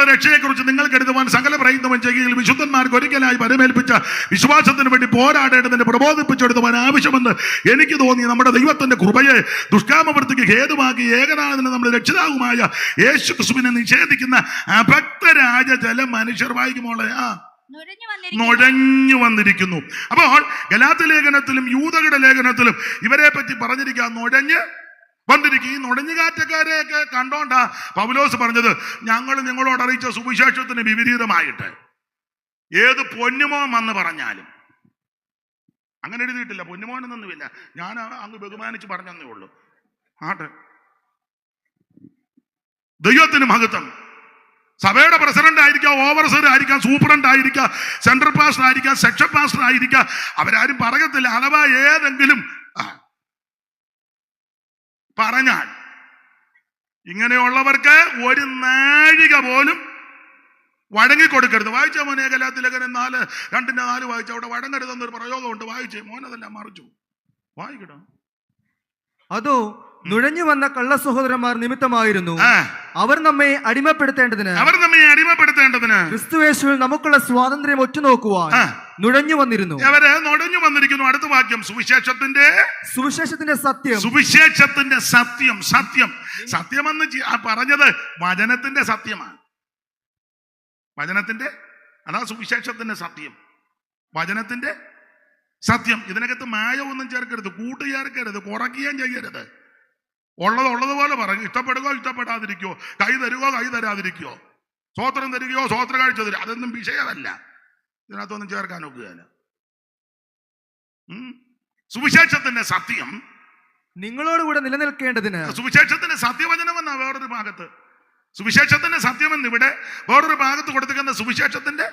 രക്ഷയെക്കുറിച്ച് നിങ്ങൾക്ക് എഴുതുവാൻ സകല പ്രയത്നവും ചെയ്യുകയിൽ വിശുദ്ധന്മാർക്ക് ഒരിക്കലായി പരമേൽപ്പിച്ച വിശ്വാസത്തിന് വേണ്ടി പോരാടേണ്ടതിന് പ്രബോധിപ്പിച്ചെടുത്തുവാൻ ആവശ്യമെന്ന് എനിക്ക് തോന്നി. നമ്മുടെ ദൈവത്തിന്റെ കൃപയെ ദുഷ്കാമവൃത്തിക്ക് ഹേതുവാക്കി ഏകനാഥന് നമ്മുടെ രക്ഷിതാവുമായ യേശു ക്രിസ്തുവിനെ നിഷേധിക്കുന്ന അഭക്തരായ ചില മനുഷ്യർ വായിക്കുമോളെ നുഴഞ്ഞു വന്നിരിക്കുന്നു. അപ്പോൾ ഗലാത്യ ലേഖനത്തിലും യൂദയുടെ ലേഖനത്തിലും ഇവരെ പറ്റി പറഞ്ഞിരിക്കുക, നുഴഞ്ഞ് വന്നിരിക്കും. ഈ നുഴഞ്ഞുകാറ്റക്കാരെയൊക്കെ കണ്ടോണ്ടാ പൗലോസ് പറഞ്ഞത്, ഞങ്ങൾ നിങ്ങളോട് അറിയിച്ച സുവിശേഷത്തിന് വിപരീതമായിട്ട് ഏത് പൊന്നുമോൻ വന്ന് പറഞ്ഞാലും. അങ്ങനെ എഴുതിയിട്ടില്ല, പൊന്നുമോനൊന്നുമില്ല. ഞാൻ അങ്ങ് ബഹുമാനിച്ച് പറഞ്ഞതേ ഉള്ളൂ. ദൈവത്തിന് മഹത്വം. സഭയുടെ പ്രസിഡന്റ് ആയിരിക്കാം, ഓവർസീർ ആയിരിക്കാം, സൂപ്രണ്ട് ആയിരിക്കാം, സെൻട്രൽ പാസ്റ്റർ ആയിരിക്കാം, സെക്ഷൻ പാസ്റ്റർ ആയിരിക്കാം. അവരാരും പറയത്തില്ല. അഥവാ ഏതെങ്കിലും പറഞ്ഞാൽ ഇങ്ങനെയുള്ളവർക്ക് ഒരു നാഴിക പോലും വഴങ്ങിക്കൊടുക്കരുത്. വായിച്ച മോനെ, ഗലാത്യ ലേഖനം 4:2-4 വായിച്ച. അവിടെ വഴങ്ങരുതെന്നൊരു പ്രയോഗമുണ്ട്. വായിച്ചേ മോനതെല്ലാം മറിച്ചു വായിക്കട്ടോ. അതോ നുഴഞ്ഞു വന്ന കള്ള സഹോദരന്മാർ നിമിത്തമായിരുന്നു അവർ നമ്മെ അടിമപ്പെടുത്തേണ്ടതിന് ക്രിസ്തുയേശുവിൽ നമുക്കുള്ള സ്വാതന്ത്ര്യം ഒറ്റുനോക്കുവാൻ നുഴഞ്ഞു വന്നിരുന്നു. അവരെ നുഴഞ്ഞു വന്നിരിക്കുന്നു. അടുത്ത വാക്യം, സുവിശേഷത്തിന്റെ സത്യം. സത്യമെന്ന് പറഞ്ഞത് വചനത്തിന്റെ സത്യമാണ്. വചനത്തിന്റെ, അതാ സുവിശേഷത്തിന്റെ സത്യം, വചനത്തിന്റെ സത്യം. ഇതിനകത്ത് മായമൊന്നും ചേർക്കരുത്, കൂട്ടുചേർക്കരുത്, കുറയ്ക്കുകയും ചെയ്യരുത്. ഉള്ളതുപോലെ പറയും. ഇഷ്ടപ്പെടുകയോ ഇഷ്ടപ്പെടാതിരിക്കോ, കൈ തരുകയോ കൈ തരാതിരിക്കോ, സ്വോത്രം തരികയോ സ്വോത്ര കാഴ്ച തരിക, അതൊന്നും വിഷയമല്ല. ഇതിനകത്തൊന്നും ചേർക്കാൻ ഒക്കുകയില്ല. സുവിശേഷത്തിന്റെ സത്യം നിങ്ങളോടുകൂടെ നിലനിൽക്കേണ്ടതിന്. സുവിശേഷത്തിന്റെ സത്യവചനം എന്നാ വേറൊരു ഭാഗത്ത്, സുവിശേഷത്തിന്റെ സത്യമെന്ന് ഇവിടെ വേറൊരു ഭാഗത്ത് കൊടുത്തിരിക്കുന്ന സുവിശേഷത്തിന്റെ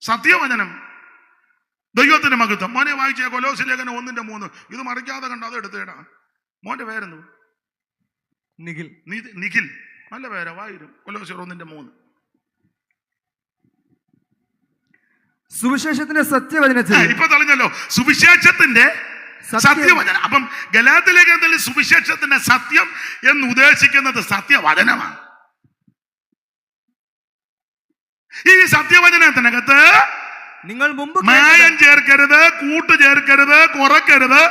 സത്യവചനം, ദൈവത്തിന്റെ മഹത്വം. മോനെ വായിച്ച കൊലോസ്യ ലേഖനം 1:3. ഇത് മറിക്കാതെ കണ്ട അത് എടുത്തേടാ. മോന്റെ പേരെന്തു? നിഖിൽ. നിഖിൽ, നല്ല പേരാ, വായിരും. കൊലോസ്യർ 1:3. സുവിശേഷത്തിന്റെ സത്യവചനത്തിൽ. ഇപ്പൊ തെളിഞ്ഞല്ലോ, സുവിശേഷത്തിന്റെ സത്യവചനം. അപ്പം ഗലാത്യ ലേഖനത്തിൽ സുവിശേഷത്തിന്റെ സത്യം എന്ന് ഉദ്ദേശിക്കുന്നത് സത്യവചനമാണ്. ഈ സത്യവചനത്തിനകത്ത് നിങ്ങൾ മുമ്പ് മായം ചേർക്കരുത്, കൂട്ട് ചേർക്കരുത്, കുറക്കരുത്,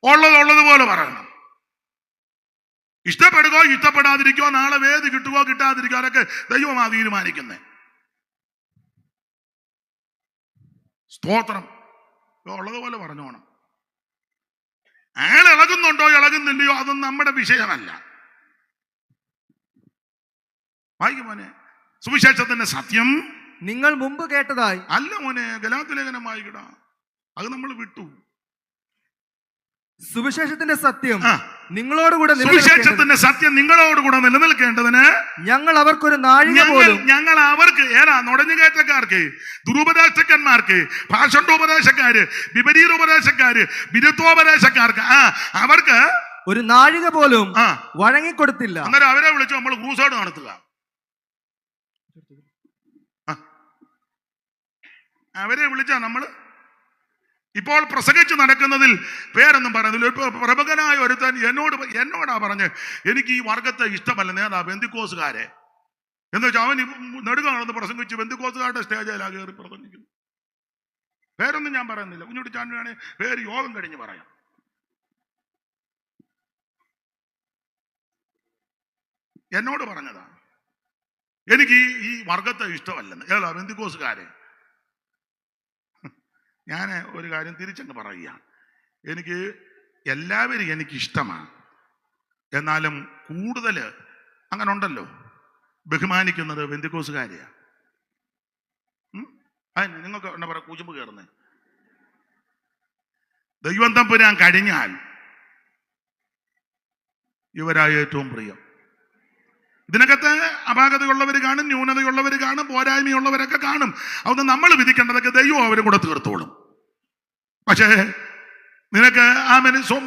ഉള്ളതുപോലെ പറയണം. ഇഷ്ടപ്പെടുകയോ ഇഷ്ടപ്പെടാതിരിക്കോ, നാളെ വേദി കിട്ടുകയോ കിട്ടാതിരിക്കോ, അതൊക്കെ ദൈവമാ തീരുമാനിക്കുന്നത്. സ്തോത്രം. ഉള്ളതുപോലെ പറഞ്ഞോണം. അയാൾ ഇളകുന്നുണ്ടോ ഇളകുന്നില്ലയോ അതൊന്നും നമ്മുടെ വിഷയമല്ല. വായിക്കും മോനെ, സുവിശേഷത്തിന്റെ സത്യം നിങ്ങൾ മുമ്പ് കേട്ടതായി. അല്ല മോനെ, ഗലാത്യ ലേഖനം വായിക്കടാ, അത് നമ്മൾ വിട്ടു. സുവിശേഷത്തിന്റെ സത്യം നിങ്ങളോടുകൂടെ. സുവിശേഷത്തിന്റെ സത്യം നിങ്ങളോടുകൂടെ നിലനിൽക്കേണ്ടതിന് ഞങ്ങൾ അവർക്കൊരു നാഴിക പോലും. ഞങ്ങൾ അവർക്ക് നുഴഞ്ഞുകയറ്റക്കാർക്ക്, ദുരുപദേശക്കന്മാർക്ക്, ഭാഷണ്ടോപദേശക്കാര്, വിപരീതോപദേശക്കാര്, വിരുദ്ധോപദേശക്കാർക്ക് അവർക്ക് ഒരു നാഴിക പോലും വഴങ്ങിക്കൊടുത്തില്ല. അന്നേരം അവരെ വിളിച്ച് നമ്മൾ ക്രൂസേഡ് നടത്തുക. അവരെ വിളിച്ചാ നമ്മള് ഇപ്പോൾ പ്രസംഗിച്ച് നടക്കുന്നതിൽ പേരൊന്നും പറയുന്നില്ല. ഇപ്പൊ പ്രമുഖനായ ഒരുത്തൻ എന്നോടാ പറഞ്ഞ്, എനിക്ക് ഈ വർഗത്തെ ഇഷ്ടമല്ല, നേതാ ബെന്തിക്കോസുകാരെ എന്ന് വെച്ചാൽ അവൻ നെടുക നടന്ന് പ്രസംഗിച്ച് ബെന്തിക്കോസുകാരുടെ സ്റ്റേജിലാണ് കയറി പ്രസംഗിക്കുന്നു. പേരൊന്നും ഞാൻ പറയുന്നില്ല, കുഞ്ഞുട്ടി ചാണ്ടിയാണ് പേര്, യോഗം കഴിഞ്ഞ് പറയാം. എന്നോട് പറഞ്ഞതാ, എനിക്ക് ഈ വർഗത്തെ ഇഷ്ടമല്ലെന്ന്. ഏതാ ബെന്തിക്കോസുകാരെ? ഞാൻ ഒരു കാര്യം തിരിച്ചങ്ങ് പറയുക, എനിക്ക് എല്ലാവരും എനിക്കിഷ്ടമാണ്. എന്നാലും കൂടുതൽ അങ്ങനെ ഉണ്ടല്ലോ ബഹുമാനിക്കുന്നത് ബെന്തിക്കോസുകാരെയാണ്. അതിന് നിങ്ങൾക്ക് എന്താ പറയുക, കൂച്ചുമ്പ് കയറുന്നത്. ദൈവം തമ്പുരാൻ കഴിഞ്ഞാൽ ഇവരായ ഏറ്റവും പ്രിയം. ഇതിനകത്ത് അപാകതയുള്ളവർ കാണും, ന്യൂനതയുള്ളവർ കാണും, പോരായ്മയുള്ളവരൊക്കെ കാണും. അതൊന്നും നമ്മൾ വിധിക്കേണ്ടതൊക്കെ ദൈവം അവരും കൂടെ തീർത്തോളും. പക്ഷേ നിനക്ക്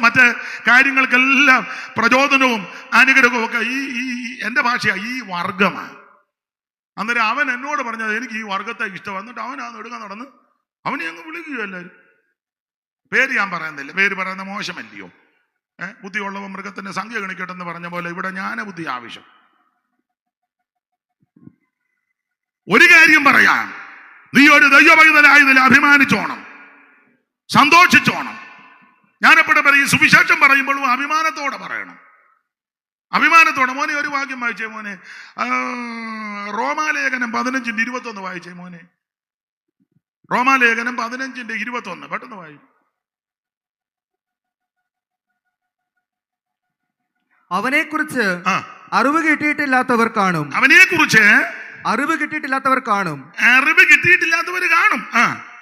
മറ്റ് കാര്യങ്ങൾക്കെല്ലാം പ്രചോദനവും അനുഗ്രഹവും ഒക്കെ ഈ എൻ്റെ ഭാഷയാ, ഈ വർഗമാണ്. അന്നേരം അവൻ എന്നോട് പറഞ്ഞത് എനിക്ക് ഈ വർഗത്തെ ഇഷ്ടം. എന്നിട്ട് അവനാന്ന് എടുക്കാൻ നടന്ന് അവനെ അങ്ങ് വിളിക്കുകയോ എല്ലാവരും. പേര് ഞാൻ പറയുന്നില്ല, പേര് പറയുന്ന മോശമല്ലയോ? ബുദ്ധിയുള്ളവ മൃഗത്തിന്റെ സംഖ്യ ഗണിക്കട്ടെന്ന് പറഞ്ഞ പോലെ ഇവിടെ ജ്ഞാനബുദ്ധി ആവശ്യം. ഒരു കാര്യം പറയാം, നീ ഒരു ദൈവപൈതലായതിൽ അഭിമാനിച്ചോണം, സന്തോഷിച്ചോണം. ഞാനെപ്പോഴും പറയും, സുവിശേഷം പറയുമ്പോഴും അഭിമാനത്തോടെ പറയണം. അഭിമാനത്തോടെ. മോനെ ഒരു വാക്യം വായിച്ചേ മോനെ, റോമാലേഖനം 15:21 വായിച്ചേ മോനെ. റോമാലേഖനം 15:21 പെട്ടെന്ന് വായിക്കും. അവനെക്കുറിച്ച് അറിവ് കിട്ടിയിട്ടില്ലാത്തവർ കാണും. അവനെക്കുറിച്ച് അറിവ് കിട്ടിയിട്ടില്ലാത്തവർ കാണും. അറിവ് കിട്ടിയിട്ടില്ലാത്തവർ കാണും.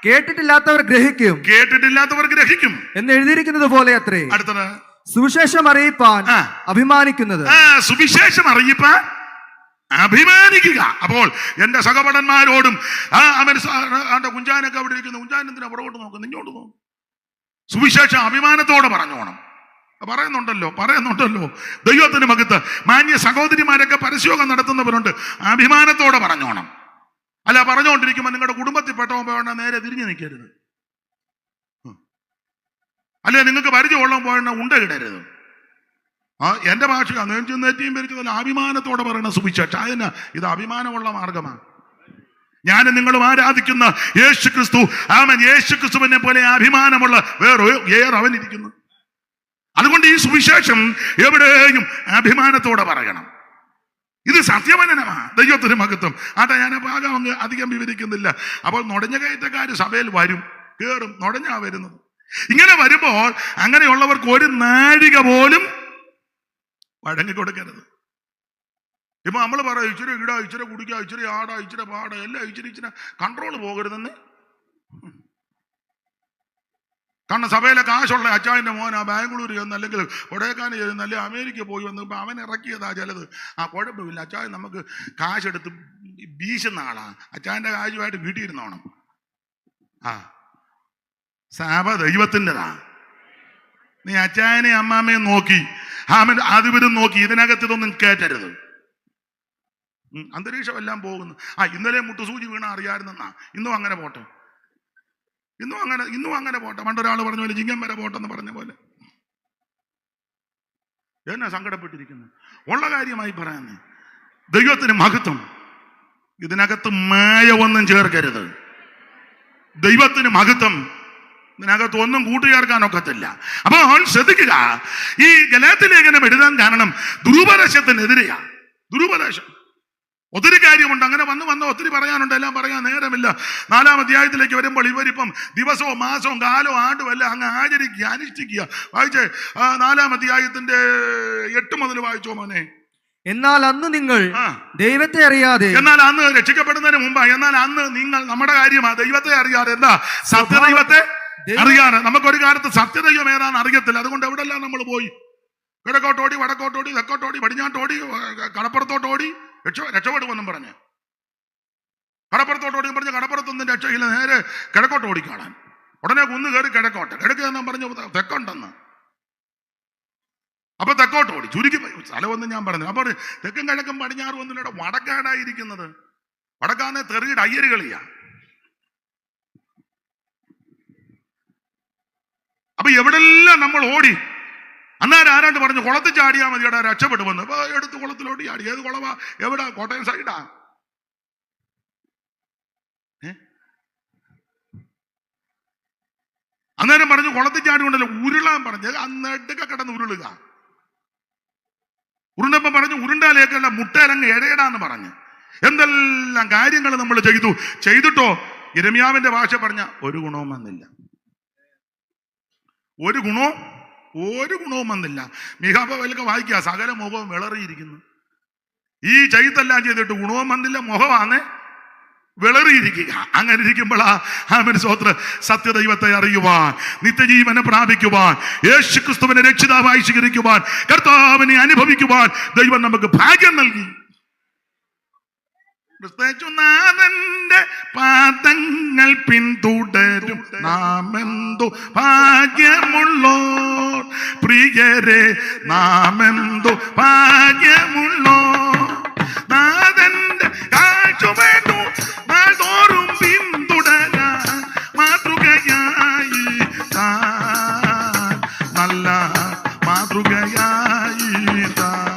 കേട്ടിട്ടില്ലാത്തവർ ഗ്രഹിക്കും. കേട്ടിട്ടില്ലാത്തവർ ഗ്രഹിക്കും എന്ന് എഴുതിയിരിക്കുന്നത് പോലെ അത്രേ. അടുത്തത് സുവിശേഷം അറിയിപ്പാൻ അഭിമാനിക്കുന്നത്. സുവിശേഷം അറിയിപ്പാൻ അഭിമാനിക്കുക. അപ്പോൾ എന്റെ സഹപടന്മാരോടും കുഞ്ചാനൊക്കെ അവിടെ ഇരിക്കുന്ന, കുഞ്ചാൻ എന്തിനാ പുറകോട്ട് നോക്കുന്നു, ഇങ്ങോട്ട് നോക്കും. സുവിശേഷം അഭിമാനത്തോടെ പറഞ്ഞോണം. പറയുന്നുണ്ടല്ലോ ദൈവത്തിന് മകത്ത് മാന്യ സഹോദരിമാരൊക്കെ പരസ്യോഗം നടത്തുന്നവരുണ്ട്. അഭിമാനത്തോടെ പറഞ്ഞോണം. അല്ല പറഞ്ഞുകൊണ്ടിരിക്കുമ്പോൾ നിങ്ങളുടെ കുടുംബത്തിൽപ്പെട്ടവൻ പോകണ്ട നേരെ തിരിഞ്ഞു നിൽക്കരുത്. അല്ലെ നിങ്ങൾക്ക് പരിചയമുള്ള പോകണ ഉണ്ട ഇടരുത്. എന്റെ ഭാഷ നെറ്റിയും ഭരിച്ചതല്ല, അഭിമാനത്തോടെ പറയണ സുവിശേഷം. അതിന് ഇത് അഭിമാനമുള്ള മാർഗമാണ്. ഞാൻ നിങ്ങളും ആരാധിക്കുന്ന യേശു ക്രിസ്തു, യേശു ക്രിസ്തുവിനെ പോലെ അഭിമാനമുള്ള വേറെ അവനിരിക്കുന്നു. അതുകൊണ്ട് ഈ സുവിശേഷം എവിടെയും അഭിമാനത്തോടെ പറയണം. ഇത് സത്യവചനമാണ്, ദൈവത്തിന് മഹത്വം. അതാ ഞാൻ ഭാഗം അങ്ങ് അധികം വിവരിക്കുന്നില്ല. അപ്പോൾ നുടഞ്ഞ കയറ്റക്കാര് സഭയിൽ വരും, കേറും, നുടഞ്ഞാ വരുന്നത്. ഇങ്ങനെ വരുമ്പോൾ അങ്ങനെയുള്ളവർക്ക് ഒരു നാഴിക പോലും വഴങ്ങി കൊടുക്കരുത്. ഇപ്പൊ നമ്മൾ പറയാം ഇച്ചിരി ഇടാ, ഇച്ചിരി കുടിക്കുക, ഇച്ചിരി ആടാ, ഇച്ചിരി പാടാ, എല്ലാം ഇച്ചിരി കൺട്രോൾ പോകരുതെന്ന്. കാരണം സഭയിലെ കാശുള്ള അച്ചായൻ്റെ മോൻ ആ ബാംഗ്ലൂർ ചെന്ന് അല്ലെങ്കിൽ കൊടൈക്കാനൽ ചെന്ന് അല്ലെങ്കിൽ അമേരിക്ക പോയി വന്ന് ഇപ്പം അവൻ ഇറക്കിയതാ ചിലത്. ആ കുഴപ്പമില്ല, അച്ചായൻ നമുക്ക് കാശെടുത്ത് വീശുന്ന ആളാ, അച്ചായൻ്റെ കാശുമായിട്ട് വീട്ടിൽ ഇരുന്നോണം. ആ സഭ ദൈവത്തിൻ്റെതാ. നീ അച്ചായനെ അമ്മാമ്മയും നോക്കി അതിവരും നോക്കി ഇതിനകത്ത് ഇതൊന്നും കയറ്റരുത്. അന്തരീക്ഷം എല്ലാം പോകുന്നു. ഇന്നലെ മുട്ടുസൂചി വീണ അറിയാമായിരുന്നാ, ഇന്നും അങ്ങനെ പോട്ടെ, ഇന്നും അങ്ങനെ പോട്ടെ. പണ്ടൊരാൾ പറഞ്ഞ പോലെ ചിങ്ങം വരെ പോട്ടെന്ന് പറഞ്ഞ പോലെ. എന്നാ സങ്കടപ്പെട്ടിരിക്കുന്നത്? ഉള്ള കാര്യമായി പറയാന്ന്. ദൈവത്തിന് മഹത്വം. ഇതിനകത്ത് മായമൊന്നും ചേർക്കരുത്. ദൈവത്തിന് മഹത്വം. ഇതിനകത്ത് ഒന്നും കൂട്ടുചേർക്കാനൊക്കത്തില്ല. അപ്പോൾ ശ്രദ്ധിക്കുക, ഈ ഗലാത്യ ലേഖനം എഴുതാൻ കാരണം ദുരുപദേശത്തിനെതിരെയാണ്. ദുരുപദേശം ഒത്തിരി കാര്യമുണ്ട്. അങ്ങനെ വന്ന് ഒത്തിരി പറയാനുണ്ട്, എല്ലാം പറയാൻ നേരമില്ല. 4-ാം അധ്യായത്തിലേക്ക് വരുമ്പോൾ ഇവരിപ്പം ദിവസവും മാസവും കാലവും ആണ്ടും എല്ലാം അങ്ങ് ആചരിക്കുക, അനുഷ്ഠിക്കുക. വായിച്ചേ 4-ാം അധ്യായത്തിന്റെ 8 മുതൽ വായിച്ചോ മോനെ. എന്നാൽ അന്ന് നിങ്ങൾ ദൈവത്തെ അറിയാതെ, എന്നാൽ അന്ന് രക്ഷിക്കപ്പെടുന്നതിന് മുമ്പാ, എന്നാൽ അന്ന് നിങ്ങൾ നമ്മുടെ കാര്യമാ ദൈവത്തെ അറിയാതെ. എന്താ? സത്യദൈവത്തെ അറിയാതെ. നമുക്കൊരു കാലത്ത് സത്യദൈവം ഏതാന്ന് അറിയത്തില്ല. അതുകൊണ്ട് എവിടെല്ലാം നമ്മൾ പോയി, കിഴക്കോട്ടോടി, വടക്കോട്ടോടി, തെക്കോട്ടോടി, പടിഞ്ഞാട്ടോടി, കടപ്പുറത്തോട്ടോടി, രക്ഷപ്പെടുമെന്നും പറഞ്ഞ് കടപ്പുറത്തോട്ടോടി പറഞ്ഞ് കടപ്പുറത്തൊന്നും രക്ഷയില്ല, നേരെ കിഴക്കോട്ട് ഓടിക്കാളാൻ. ഉടനെ കുന്ന് കയറി കിഴക്കെന്നും പറഞ്ഞ് തെക്കുണ്ടെന്ന്. അപ്പൊ തെക്കോട്ട് ഓടി. ചുരുക്കി സ്ഥലമൊന്നും ഞാൻ പറഞ്ഞു. അപ്പൊ തെക്കും കിഴക്കും പടിഞ്ഞാറും ഒന്നിലൂടെ വടക്കാടായിരിക്കുന്നത്. വടക്കാന്നെ തെറിയുടെ അയ്യരുകളിയാ. അപ്പൊ എവിടെല്ലാം നമ്മൾ ഓടി. അന്നേരം ആരാണ്ട് പറഞ്ഞു കുളത്തിൽ ചാടിയാൽ മതി, എടാ രക്ഷപ്പെടുമെന്ന്. അപ്പൊ എടുത്ത് കുളത്തിലോട്ട് ചാടി. ഏത് കുളവാ? എവിടാ? കോട്ടയം സൈഡാ. അന്നേരം പറഞ്ഞു കുളത്തിൽ ചാടി കൊണ്ടല്ലോ ഉരുളാൻ പറഞ്ഞ്. അന്നെടുക്ക കിടന്ന് ഉരുളുക. ഉരുണ്ടപ്പം പറഞ്ഞു ഉരുണ്ടാലേക്കല്ല മുട്ടേരങ്ങ് ഇഴയിടാന്ന് പറഞ്ഞ്. എന്തെല്ലാം കാര്യങ്ങൾ നമ്മൾ ചെയ്തിട്ടോ യിരെമ്യാവിന്റെ ഭാഷ പറഞ്ഞ ഒരു ഗുണവും വന്നില്ല. ഒരു ഗുണവും വന്നില്ല. മീഖാപ്പയിലൊക്കെ വായിക്കുക, സകല മുഖവും വിളറിയിരിക്കുന്നു. ഈ ചെയ്തെല്ലാം ചെയ്തിട്ട് ഗുണവും വന്നില്ല, മുഖമാണ് വിളറിയിരിക്കുക. അങ്ങനെ ഇരിക്കുമ്പോഴാ സ്തോത്രം സത്യദൈവത്തെ അറിയുവാൻ, നിത്യജീവനെ പ്രാപിക്കുവാൻ, യേശുക്രിസ്തുവിനെ രക്ഷിതാവായി സ്വീകരിക്കുവാൻ, കർത്താവിനെ അനുഭവിക്കുവാൻ ദൈവം നമുക്ക് ഭാഗ്യം നൽകി. ക്രിസ്തുനാഥന്റെ പാദങ്ങൾ പിന്തുടരും നാമെന്തു ഭാഗ്യമുള്ളോർ, പ്രിയരെ നാമെന്തു ഭാഗ്യമുള്ളോർ. നാഥന്റെ കാഴ്ചവേണ്ടു നാൾതോറും പിന്തുടരാൻ മാതൃകയായി താൻ, നല്ല മാതൃകയായി താൻ.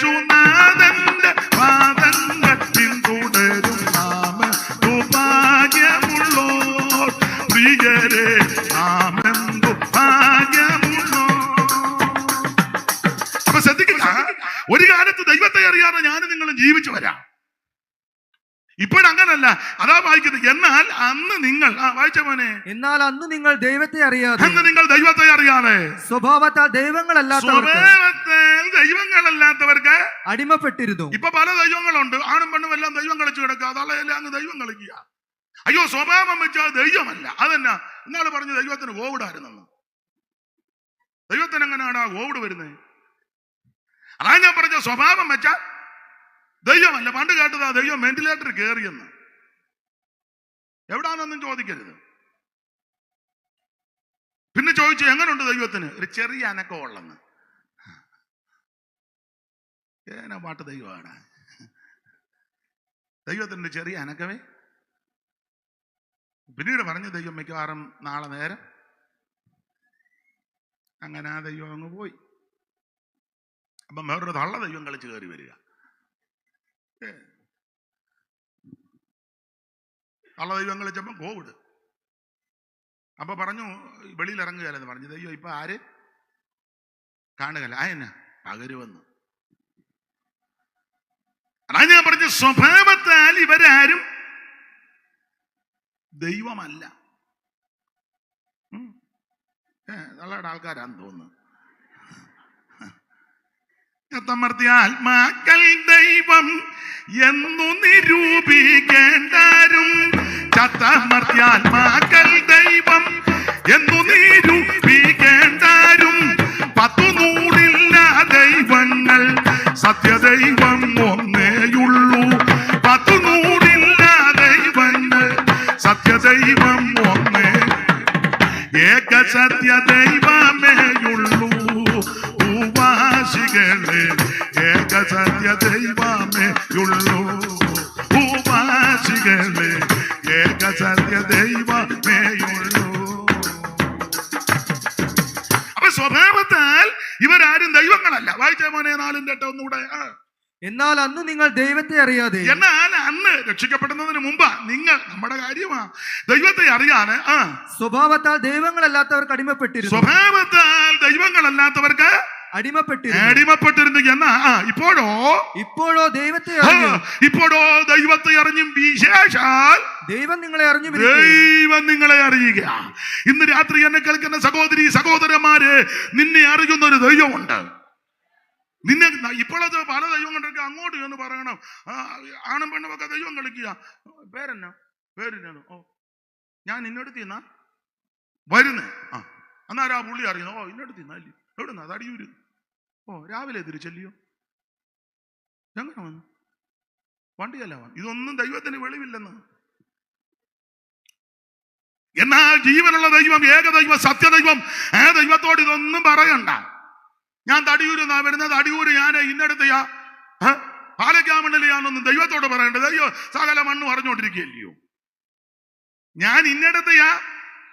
ക്രിസ്തേശുനാഥന്റെ പാദങ്ങൾ പിന്തുടരും നാമെന്തു ഭാഗ്യമുള്ളോർ, പ്രിയരെ നാമെന്തു ഭാഗ്യമുള്ളോർ. അപ്പൊ ശ്രദ്ധിക്കുക, ഒരു കാലത്ത് ദൈവത്തെ അറിയാതെ ഞാനും നിങ്ങളും ജീവിച്ചു വരാം. ഇപ്പോഴങ്ങനല്ല. അതാ വായിക്കുന്നത്. എന്നാൽ അന്ന് നിങ്ങൾ വായിച്ച മോനെ. എന്നാൽ അന്ന് നിങ്ങൾ ദൈവത്തെ അറിയാതെ, സ്വഭാവത്താൽ ദൈവങ്ങളല്ലാത്തവർക്ക് അടിമപ്പെട്ടിരുന്നു. ഇപ്പൊ പല ദൈവങ്ങളുണ്ട്. ആണും പെണ്ണും എല്ലാം ദൈവം കളിച്ചു കിടക്കുക. അതല്ല അങ്ങ് ദൈവം കളിക്കുക. അയ്യോ സ്വഭാവം വെച്ചാൽ ദൈവമല്ല. അതെന്നാ ഇന്നാള് പറഞ്ഞു ദൈവത്തിന് കോവിഡായിരുന്നെന്ന്. ദൈവത്തിന് എങ്ങനെയാടാ കോവിഡ് വരുന്നത്? അതാ ഞാൻ പറഞ്ഞ സ്വഭാവം വെച്ചാൽ ദൈവമല്ല. പണ്ട് കേട്ടതാ ദൈവം വെന്റിലേറ്റർ കയറിയെന്ന്. എവിടാന്നൊന്നും ചോദിക്കരുത്. പിന്നെ ചോദിച്ചു എങ്ങനെയുണ്ട് ദൈവത്തിന്? ഒരു ചെറിയ അനക്കം ഉള്ളെന്ന്. ഏനാ പാട്ട് ദൈവമാണ്. ദൈവത്തിൻ്റെ ചെറിയ അനക്കമേ. പിന്നീട് പറഞ്ഞു ദൈവം മിക്കവാറും നാളെ നേരം അങ്ങനെ ആ ദൈവം അങ്ങ് പോയി. അപ്പം വേറൊരു തള്ള ദൈവം കളിച്ച് കയറി വരിക. തള്ള ദൈവം കളിച്ചപ്പം കോവിഡ്. അപ്പൊ പറഞ്ഞു വെളിയിൽ ഇറങ്ങുകയല്ലെന്ന് പറഞ്ഞു. ദൈവം ഇപ്പൊ ആര് കാണുകയല്ല. എന്നാ പകരുവെന്ന്. അതാ ഞാൻ പറഞ്ഞ സ്വഭാവത്താൽ ഇവരാരും ദൈവമല്ല. നല്ല ആൾക്കാരാന്ന് തോന്നുന്നു. ആത്മാക്കൾ ദൈവം എന്നു നിരൂപിക്കേണ്ടാരും. ചത്തമർത്യാത്മാക്കൾ ദൈവം എന്നു നിരൂപിക്കേണ്ടാരും. 100 ദൈവങ്ങൾ സത്യദൈവം ഒന്നേയുള്ളൂ. 100 ദൈവങ്ങൾ സത്യദൈവം ഒന്നേ. ഏക സത്യ ദൈവമേയുള്ളൂ ഭൂവാസികളെ. ഏക സത്യ ദൈവമേയുള്ളൂ ഭൂവാസികളെ. ഏക സത്യ ദൈവമേയുള്ളൂ. അപ്പൊ സ്വഭാവത്താൽ ഇവരാരും ദൈവങ്ങളല്ല. വായിച്ച മോനെ 4:8 ഒന്നുകൂടെ. എന്നാൽ അന്ന് നിങ്ങൾ ദൈവത്തെ അറിയാതെ. എന്നാൽ അന്ന് രക്ഷിക്കപ്പെടുന്നതിന് മുമ്പ് നിങ്ങൾ, നമ്മുടെ കാര്യമാ, ദൈവത്തെ അറിയാന് സ്വഭാവത്താൽ ദൈവങ്ങളല്ലാത്തവർക്ക് അടിമപ്പെട്ടിരുന്നു. സ്വഭാവത്താൽ ദൈവങ്ങളല്ലാത്തവർക്ക് അടിമപ്പെട്ടിരുന്നു. എന്നാ ഇപ്പോഴോ ദൈവത്തെ അറിഞ്ഞും വിശേഷാൽ ദൈവം നിങ്ങളെ അറിയുക. ഇന്ന് രാത്രി എന്നെ കേൾക്കുന്ന സഹോദരി സഹോദരന്മാരെ, നിന്നെ അറിയുന്ന ഒരു ദൈവമുണ്ട്. നിന്നെ ഇപ്പോഴത്തെ പല ദൈവം കണ്ടൊക്കെ അങ്ങോട്ട് എന്ന് പറയണം. ആണും പെണ്ണുമൊക്കെ ദൈവം കളിക്കുക. പേരെന്നാ പേരിനാണ്? ഞാൻ ഇന്നടുത്തിന്നാ വരുന്നേ. അന്നാരാ പുള്ളി അറിയുന്നു. ഇന്നടുത്തിന്നാ അല്ലേ? എവിടുന്നാ? തടിയൂര്. രാവിലെ തിരിച്ചല്ലയോ? എങ്ങനെ വന്നു? വണ്ടിയല്ല വന്നു. ഇതൊന്നും ദൈവത്തിന് വെളിവില്ലെന്ന്. എന്നാൽ ജീവനുള്ള ദൈവം, ഏക ദൈവം, സത്യദൈവം, ആ ദൈവത്തോട് ഇതൊന്നും പറയണ്ട. ഞാൻ തടിയൂരെന്നാ വരുന്നത്. തടിയൂര് ഞാൻ ഇന്നടുത്തയാ പാലക്കാമണ്ണിലെയാണെന്നും ദൈവത്തോട് പറയേണ്ടത്. അയ്യോ, സകല മണ്ണും അറിഞ്ഞോണ്ടിരിക്കുകയല്ലയോ? ഞാൻ ഇന്നടത്തെയാ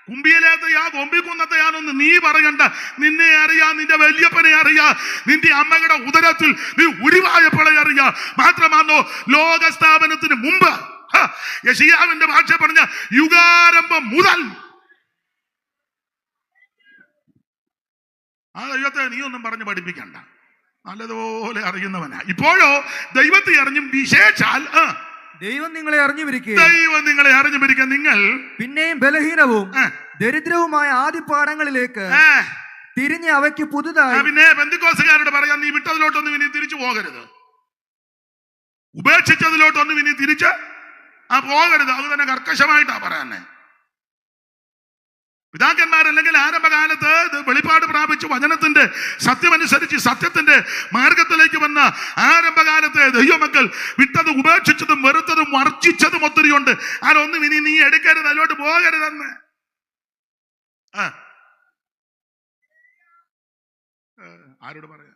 കുമ്പിയിലേത്തയാ കൊമ്പിക്കുന്നത്തെയാണെന്ന് നീ പറയണ്ട. നിന്നെ അറിയാ, നിന്റെ വല്യപ്പനെ അറിയാ, നിന്റെ അമ്മയുടെ ഉദരത്തിൽ നീ ഉരുവായപ്പോഴേ അറിയാ. മാത്രമാണോ ലോകസ്ഥാപനത്തിന് മുമ്പ് യെശയ്യാവിന്റെ ഭാഷ പറഞ്ഞ യുഗാരംഭം മുതൽ ആ ദൈവത്തെ നീ ഒന്നും പറഞ്ഞ് പഠിപ്പിക്കണ്ട. നല്ലതുപോലെ അറിയുന്നവനാ. ഇപ്പോഴോ ദൈവത്തെ അറിഞ്ഞും വിശേഷാൽ ദൈവം നിങ്ങളെ അറിഞ്ഞുപിരിക്കുക. നിങ്ങൾ പിന്നെയും ബലഹീനവും ദരിദ്രവുമായ ആദിപാഠങ്ങളിലേക്ക് തിരിഞ്ഞ് അവയ്ക്ക് പുതുതായി. പിന്നെ പെന്തിക്കോസുകാരോട് പറയാം, നീ വിട്ടതിലോട്ടൊന്നും ഇനി തിരിച്ചു പോകരുത്. ഉപേക്ഷിച്ചതിലോട്ടൊന്നും ഇനി തിരിച്ച് പോകരുത്. അത് തന്നെ കർക്കശമായിട്ടാ പറയാന്നെ. പിതാക്കന്മാരല്ലെങ്കിൽ ആരംഭകാലത്ത് വെളിപ്പാട് പ്രാപിച്ചു വചനത്തിന്റെ സത്യമനുസരിച്ച് സത്യത്തിന്റെ മാർഗത്തിലേക്ക് വന്ന ആരംഭകാലത്തെ ദൈവമക്കൾ വിട്ടത്, ഉപേക്ഷിച്ചതും വെറുത്തതും വർജിച്ചതും ഒത്തിരിയുണ്ട്. ആരൊന്നും ഇനി നീ എടുക്കരുത്, അതിലോട്ട് പോകരുതെന്ന്. ആരോട് പറയാ?